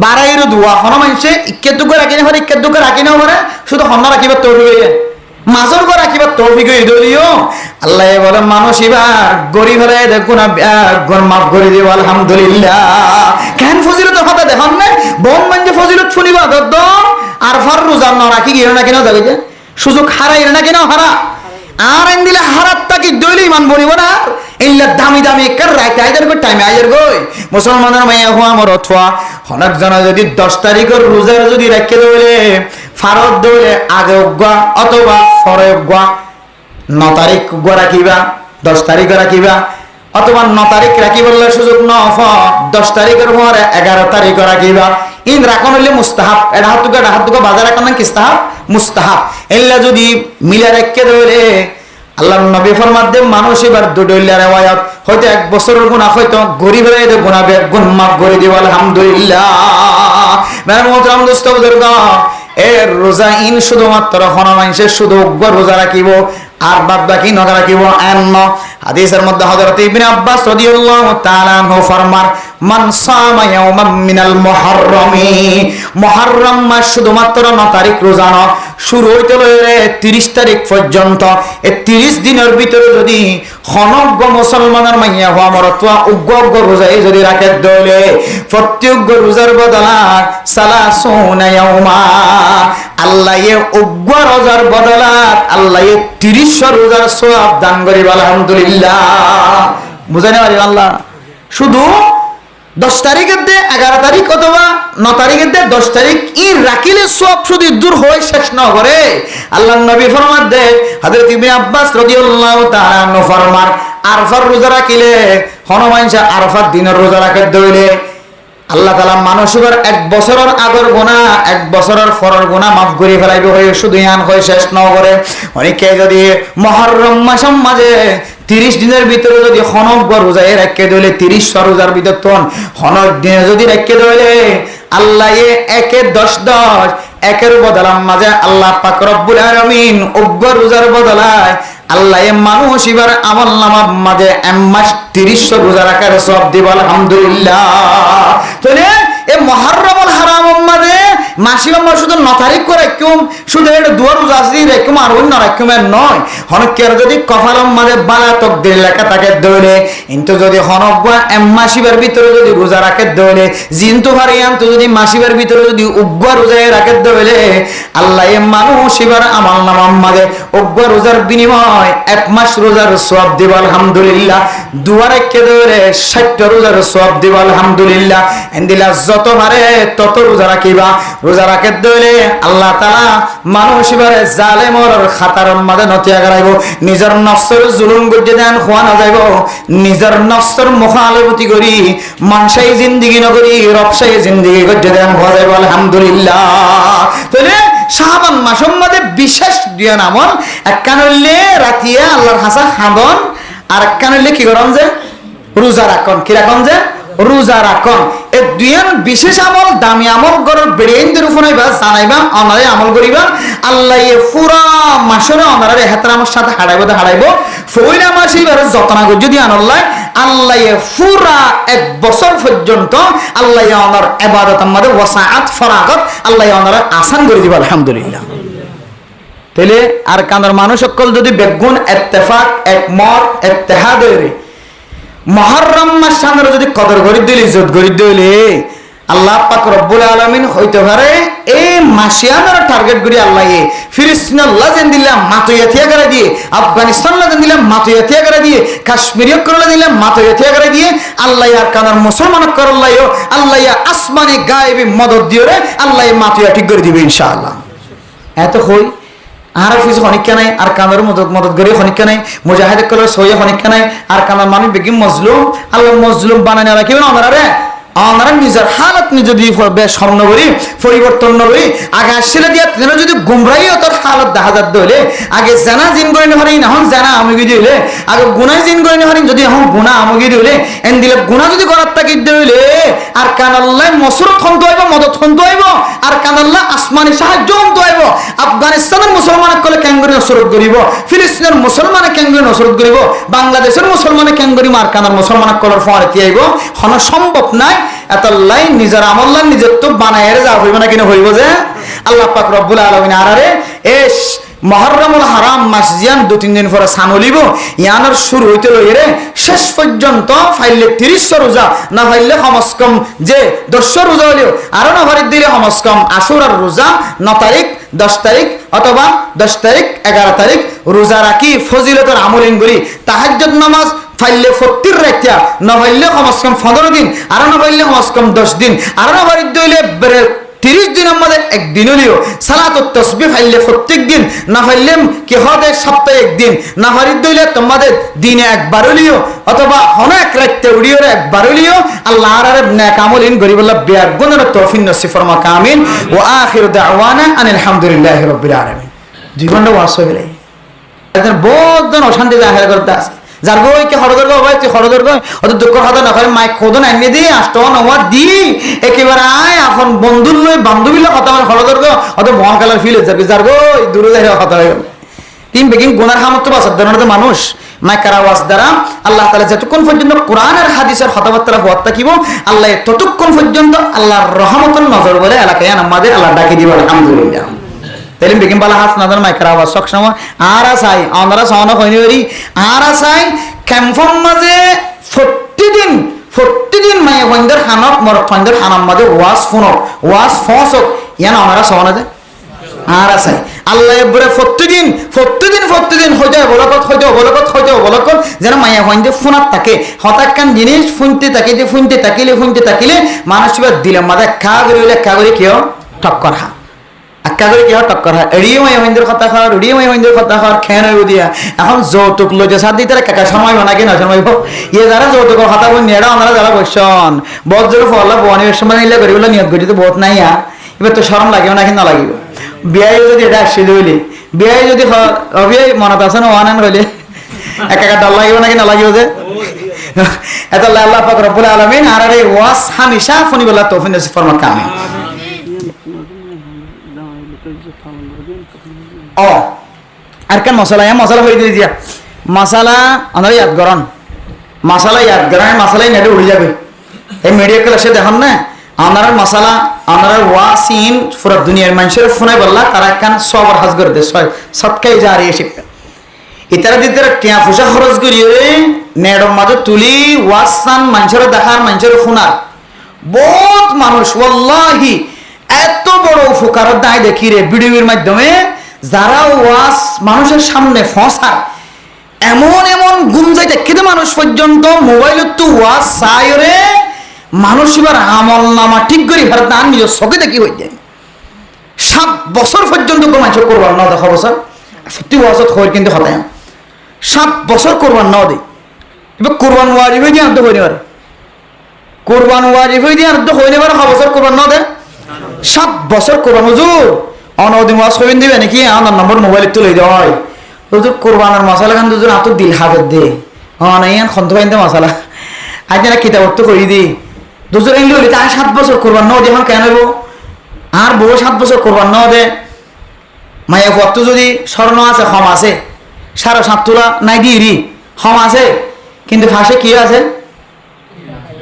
12 দুয়া হন মানুষে ইকে দুগ্গ রাখি না পারে ইকে দুগ্গ রাখি না পারে শুধু হন্না রাখিবার তৌফিক হইয়ে মাজর করে রাখিবার তৌফিক হই দলিও আল্লাহ বলে মানুষ এবার গরিব হলে দেখুন গুনাহ মাফ করে দিব আলহামদুলিল্লাহ কেন ফজিলত কথা দেখুন না বম মানে ফজিলত শুনিবা দদ্দ আর ফার রোজা না রাখি গিয়ে না কেন যাবে যে সুযোগ হারাই না কেন হারা আর এন দিলে হারাত তাকি দলি মান বনিব না ইল্লা দামি দামি কর রাইতে আইদের কো টাইমে আইয়ের গই মুসলমানের মাইয়া হওয়া আমার অথবা অনেক জন যদি 10 তারিখের রোজা যদি রাখতে দইলে ফারত দইলে আগে উগা অথবা পরে উগা 9 তারিখ উগা রাখিবা 10 তারিখ রাখিবা অথবা 9 তারিখ রাখি বললে সুযোগ ন 10 তারিখের পরে 11 তারিখ রাখিবা ইন রাখন হইলে মুস্তাহাব এটা হাতুকা বাজার রাখন না কিস্তাহাব মুস্তাহাব এল্লা যদি মিলা রাখতে দইলে আল্লাহর নবী ফরমান দেন মানুষ এবার দুডইলা রিওয়ায়াত হয়তো 1 বছরের গুনাহ হয়তো গরিব হয়ে দে গুনাহ গুণ মাফ করে দিব আলহামদুলিল্লাহ মেরে মোহতরম দোস্ত বুজুর্গ এর রোজা ইন শুধুমাত্র হন মানুষের শুধু রোজা রাখিব আর বাদ বাকি নগর রাখিব এন্ন। হাদিসের মধ্যে হযরত ইবনে আব্বাস রাদিয়াল্লাহু তাআলা আনহু ফরমান, মান সামা ইয়াওমান মিনাল মুহররমি, মুহররম মাস শুধুমাত্র 9 তারিখ রোজা না, শুরু হইতে লইলে 30 তারিখ পর্যন্ত, এই 30 দিনের ভিতরে যদি খনজ্ঞ মুসলমানের মাইয়া হওয়া মরতুয়া উগ্র রোজাই যদি রাখে দইলে প্রত্যেক রোজার বদলা সালাসুনা ইয়াওমা, আল্লাহ এ উগ্র রোজার বদলাত আল্লাহ 30 রোজার সওয়াব দান করিব। আলহামদুলিল্লাহ। বুঝাইতে পারি আল্লাহ শুধু 10 তারিখের দে 11 তারিখ অথবা 9 তারিখের দে 10 তারিখ ই রাখিলে সব শুধু দূর হয়ে শেষ না করে। আল্লাহর নবী ফরমান দে হযরত ইবনে আব্বাস রাদিয়াল্লাহু তাআলা আনহু ফরমান, আরফার রোজা রাখিলে হনুমানসা আরফার দিনের রোজা রাখে দইলে আল্লাহ তাআলা মানুষের 1 বছরের আগর গুনাহ 1 বছরের পরের গুনাহ মাফ করে ফেলাইবে হয়ে শুধু ইয়ান হয়ে শেষ না করে। অনেকে যদি মুহররম মাসের মাঝে 30 দিনের ভিতরে যদি খনজ্ঞ রোজায় রাখে দইলে 30 রোজার ভিতর তন খনজ দিনে যদি রাখে দইলে আল্লাহ এ 1-10 একের বদলার মাঝে আল্লাহ পাক রব্বুল আলামিন উগ্র রোজার বদলায় আল্লাহ এ মানুষ এবার আমল নামার মাঝে 1 মাস 30 রোজা রাখার সওয়াব দিব। আলহামদুলিল্লাহ। তাহলে এই মুহররমুল হারামের মাঝে মাসিক আমরা শুধু 9 তারিখ করে রাখুম, শুধু এটা দুয়ার রোজা আসি রাখুম আর অন্য রাখুম নয়। হনকের যদি কপালের মাঝে বালা তকদির লেখা থাকে দইলে কিন্তু যদি হনজ্ঞ 1 মাসিবের ভিতরে যদি রোজা রাখে দইলে জিন্তু হারিয়ান তো যদি মাসিবের ভিতরে যদি উগ্র রোজায় রাখে দইলে আল্লাহ এ মানুষ এবার আমল নামার মাঝে উগ্র রোজার বিনিময় 1 মাস রোজার সওয়াব দিব। আলহামদুলিল্লাহ। দুয়ার রাখে দইলে 60 রোজার সওয়াব দিব। আলহামদুলিল্লাহ। এন্দিলা যত পারে তত রোজা রাখিবা। রোজা রাখে দইলে আল্লাহ তাআলা মানুষ এবারে জালেমর খাতার মাঝে নতিয়া গড়াইব, নিজের নফসের জুলুম গজ্জে দেন খোয়া না যাইব, নিজের নফসের মুখালবতি করি মানসাই জিন্দেগি নগরী রবসাই জিন্দেগি গজ্জে দেন খোয়া যাইব। আলহামদুলিল্লাহ। তাহলে শাবান মাসের মধ্যে বিশেষ দুই আমল, একখান হইলে রাতিয়া আল্লাহর হাসা খাদন আর একখান হইলে কি করন যে রোজা রাখুন। কি রাখুন যে রোজা রাখুন। এই দুইজন বিশেষ আমল দামি আমল গরর বেড়েইনদের উপর হইবা জানাইবা অনারে আমল করিবা। আল্লাহ এ পুরা মাসরে অনারে হেতরামের সাথে হারাইব ফইলা মাস এবারে যতনা করে যদি আনল্লাহ আল্লাহ এ পুরা 1 বছর পর্যন্ত আল্লাহ অনার ইবাদত আমাদের ওয়াসাআত ফরাগত আল্লাহ অনারে আসান করে দিবা। আলহামদুলিল্লাহ। তাহলে আর কানার মানুষ সকল যদি বেগুন ইত্তেফাক একমত ইত্তেহাদ হইরে মুহররম মাস সামনে যদি কদর করে দিলে ইজ্জত করে দিলে আল্লাহ পাক রব্বুল আলামিন হইতে পারে এই মাসিয়ানের টার্গেট করি আল্লাহ ফিলিস্তিন লাজেন দিলাম মাতইয়া থিয়া করে দিয়ে, আফগানিস্তান লাজেন দিলাম মাতইয়া থিয়া করে দিয়ে, কাশ্মীর করলে দিলাম মাতইয়া থিয়া করে দিয়ে আল্লাহ আর কানার মুসলমান করল্লাই আল্লাহ আসমানি গায়েবী মদদ দিয়ে রে আল্লাহ মাতইয়া ঠিক করে দিবে ইনশাআল্লাহ। এত হই আর কিছু খনিকা নাই আর কানার মদদ করে খনিকা নাই, মুজাহিদ কলর সইয়া খনিকা নাই আর কানার মানুষ বেগিম মজলুম আল্লাহ মজলুম বানায় না রাখিবেন ওনারা আমরা নিজের হালত নিজে দিয়ে স্মরণ করি পরিবর্তন করি। আগে আসলে দিয়া যদি গুমরাই তোর হালত দেখা যাত হলে আগে জানা জিন করে নেহারি এখন জানা আমুগি দিলে আগে গুনাই জিন করে নেহারি যদি এখন গুণা আমুগি দিলে এন দিলে গুণা যদি করার তাকে দিলে আর কানাল্লাহ মসরত খন্ত হইব মদত খন্ত হইব আর কানাল্লাহ আসমানি সাহায্য খন্ত হইব। আফগানিস্তানের মুসলমানের কলে ক্যাঙ্গুরি নসরত করিব, ফিলিস্তিনের মুসলমানে ক্যাঙ্গুরি নসরত করিব, বাংলাদেশের মুসলমানে ক্যাঙ্গুরি মার কানার মুসলমানের কলর ফোয়ারে আইব হন সম্ভব নাই। এত লাই নিজের আমল নিজের তো বানায় যা হইব না কিনা হইব যে আল্লাহ পাক রব্বুল আলামিন আরারে এস মুহররমুল হারাম মাস জিয়ান 2-3 দিন পরে সানলিব ইয়ানোর শুরু হইতে লইরে শেষ পর্যন্ত ফাইলে 30 রোজা না ফাইলে কমস কম যে 10 রোজা হইলো আর না ফারিদ দিলে কমস কম আশুরার রোজা 9 তারিখ 10 তারিখ অথবা 10 তারিখ 11 তারিখ রোজা রাখি ফজিলতের আমলিন করি তাহাজ্জুদ নামাজ ফাইলে 40 রাখিয়া না ফাইলে কমস কম 15 দিন আর না ফাইলে কমস কম 10 দিন আর না ফারিদ দিলে 30 দিন আমাদের একদিন হলিও সালাতুত তাসবিহ ফাইলে প্রত্যেক দিন না ফাইলে কি হবে সপ্তাহে একদিন না ফারিদ দিলে তোমাদের দিনে একবার হলিও অথবা অনেক রাতে উড়িও একবার হলিও আল্লাহ আর নেক আমলিন গরিবুল্লাহ বিয়ার গুণের তৌফিক নসিব ফরমা আমিন ওয়া আখিরু দাওয়ানা আনিল হামদুলিল্লাহি রাব্বিল আলামিন। জীবনটা ওয়াস হয়ে গেলে এদের বহুত অশান্তি জাহের করতে আছে যার গইকে হরদর গো ভাই তুই হরদর গো অত দুঃখ হদা না করে মাইক খোদন আইনে দি আষ্ট নওয়া দি একেবারে আয় এখন বন্ধুর লই বান্ধবীর কথা মানে হরদর গো অত ভন কালার ফিল হচ্ছে যার গো দূরে যাই কথা হয়ে গেল তিন বেগিন গুনার হামত বাসার ধরনের মানুষ মাইকার আওয়াজ দ্বারা আল্লাহ তাআলা যতক্ষণ পর্যন্ত কোরআন আর হাদিসের কথাবার্তা হওয়ার থাকিব আল্লাহ ততক্ষণ পর্যন্ত আল্লাহর রহমতের নজর বলে এলাকায় আমাদের আল্লাহ ডাকি দিব আলহামদুলিল্লাহ। তাইলে বেগিন বালা হাস নাদার মাইকার আওয়াজ সবসময় আর আসাই আমরা সাউনা কইনি ওরি আর আসাই ক্যাম্পন মাঝে প্রতিদিন মায়া বন্ধের হানক মরক বন্ধের হানাম মাঝে ওয়াজ ফোনক ওয়াজ ফসক ইয়ান আমরা সাউনা দে আর আছে আল্লাহ এবরে প্রতিদিন হইতে বলকত যেন মায়া হইতে ফোনাত থাকে হঠাৎ জিনিস শুনতে থাকিলে মানুষ দিলাম মাদা একা করে কেউ টক্কর হা এড়িয়ে মায়া হইন্দের কথা খাওয়ার খেয়ে নয় দিয়া এখন যৌতুক লইতে সাথ দিতে কাকা সময় বানাকে না সময় ইয়ে যারা যৌতুকের কথা বল নেড়া ওনারা যারা বসন বহুত জোর ফল্লা বনের সময় নিলে করিবলে নিয়ত করি তো বহুত নাই এবার তো শরম লাগিব না কিন্তু লাগিব বিয়াই যদি এটা আসছে হইলে বিয়াই যদি অবিয়াই মনত আছে না ওয়ান হইলে একা ডাল লাগিব নাকি নালাগিব যে এত আল্লাহ পাক রব্বুল আলামিন আর এই ওয়াজ হামেশা ফনিবল্লাহ তৌফিক নসিব ফরমাক কামে ও আর কেন মশলা হয়ে দিয়ে দিয়া মশলা আমরা ইয়াদ করেন মশালাই নেটে উড়ে যাবে এই মিডিয়া ক্লাসে দেখান না আমার মশালা আমার ওয়াসিন পুরো দুনিয়ার মানুষের ফোনে বললা তারা একখান সবার হাজ করে দেয় সৎকাই যা আর এসে ইতারা দিতে টিয়া ফুসা খরচ করিয়ে নেড়র মাঝে তুলি ওয়াসান মানুষের দেখার মানুষের ফোনার বহুত মানুষ ওয়াল্লাহি এত বড় উপকারের দায় দেখি রে ভিডিওর মাধ্যমে যারা ওয়াজ মানুষের সামনে ফসার এমন গুমজাই দেখি মানুষ পর্যন্ত মোবাইলত তো ওয়াজ চাই রে মানুষ এবার আমল নামা ঠিক করি ভারত না নিজের চোখে দেখি হয়ে যায় 7 বছর পর্যন্ত মানুষ করবার না দেখা বছর সত্যি ওয়াজত হয় কিন্তু হতায় 7 বছর করবার না দেয় এবার কোরবান ওয়াজিব হয়ে দিয়ে আনতে হয়ে নেবার কোরবান ওয়াজিব হয়ে দিয়ে আনতে হয়ে নেবার বছর করবার না দেয় 7 বছর করবান হুজুর অনদিন ওয়াজ হইন দিবে নাকি আমার নম্বর মোবাইলে তুলে দেওয়া হয় হুজুর কোরবানের মশলা খান হুজুর আত দিল হাফের দে নাই খন্ত পাইতে মশলা আজ না কিতাব তো করি দি দুজোর এগুলি হলে তাই 7 বছর করবার ন এখন কেন নেব আর বউ 7 বছর করবার ন দে মায়া ভক্ত যদি স্বর্ণ আছে ক্ষম আছে 7.5 তোলা নাই দি ক্ষম আছে কিন্তু ফাঁসে কি আছে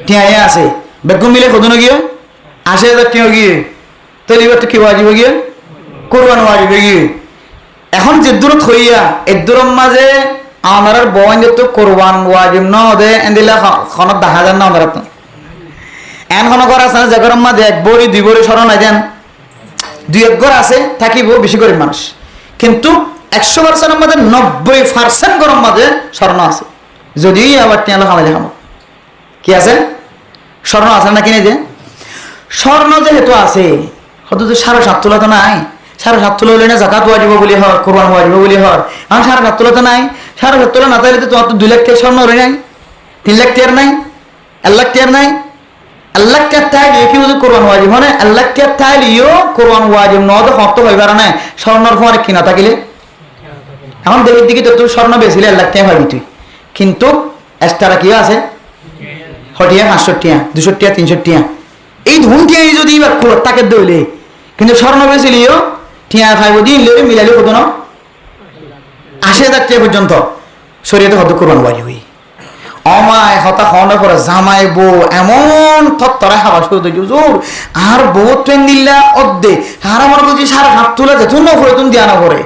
টিয়াই আছে বেগুন মিলে কত গিয়ে 80,000 টিয়া গিয়ে তাহলে এবার তো কি ওয়াজিব গিয়ে কোরবান ওয়াজিব গিয়ে এখন যে দূরত হইয়া এর দূরের মাঝে আমার বন তো কোরবান ওয়াজিব ন দে এদিলা খনত দেখা যান না আমার তো এন ঘর আছে যে ঘরের মাঝে 1 বড়ি 2 বড়ি স্মরণ নাই দেন 2-1 ঘর আছে থাকিব বেশি করে মানুষ কিন্তু 100% মধ্যে 90% ঘরের মাঝে স্মরণ আছে যদি আবার টিয়ালো খামাই দেখাবো কি আছে স্বর্ণ আছে না কিনে যে স্বর্ণ যেহেতু আছে হয়তো 7.5 তোলা তো নাই 7.5 তোলা হলে না জাকাত ওয়াজিব বলি হয় কোরবান ওয়াজিব বলি হয় এখন 7.5 তোলা তো নাই 7.5 তোলা না তাইলে তো তোমার তো 2 লাখ টাকা স্বর্ণ হলে নাই 3 লাখ টাকার নাই 1 লাখ টাকার নাই 1 লাখ টাকা তাইলে কি বুঝি কোরবান ওয়াজিব মানে 1 লাখ টাকা তাইলেও কোরবান ওয়াজিব ন তো হত হইবার না স্বর্ণর পরে কিনা থাকিলে এখন দেখি দিকে তো স্বর্ণ বেশিলে 1 লাখ টাকা পাবি তুই কিন্তু এক্সট্রা কি আছে হটিয়া 500 টাকা 200 টাকা 300 টাকা এই ধুম টিয়া যদি এবার খোলা তাকে দইলে কিন্তু স্বর্ণ বেশিলিও টিয়া খাইব দিন লে মিলালে কত না 80,000 টাকা পর্যন্ত শরীয়তে হত কোরবান ওয়াজিব হই অমায় হতা খাওয়ানোর পরে জামাই বউ এমন থরথরা খাবার শুরু হয়ে জোর আর বউ ট্রেন দিল্লা অর্ধে আর আমার বুঝি 7.5 তোলা যেত না করে তুমি দিয়া না করে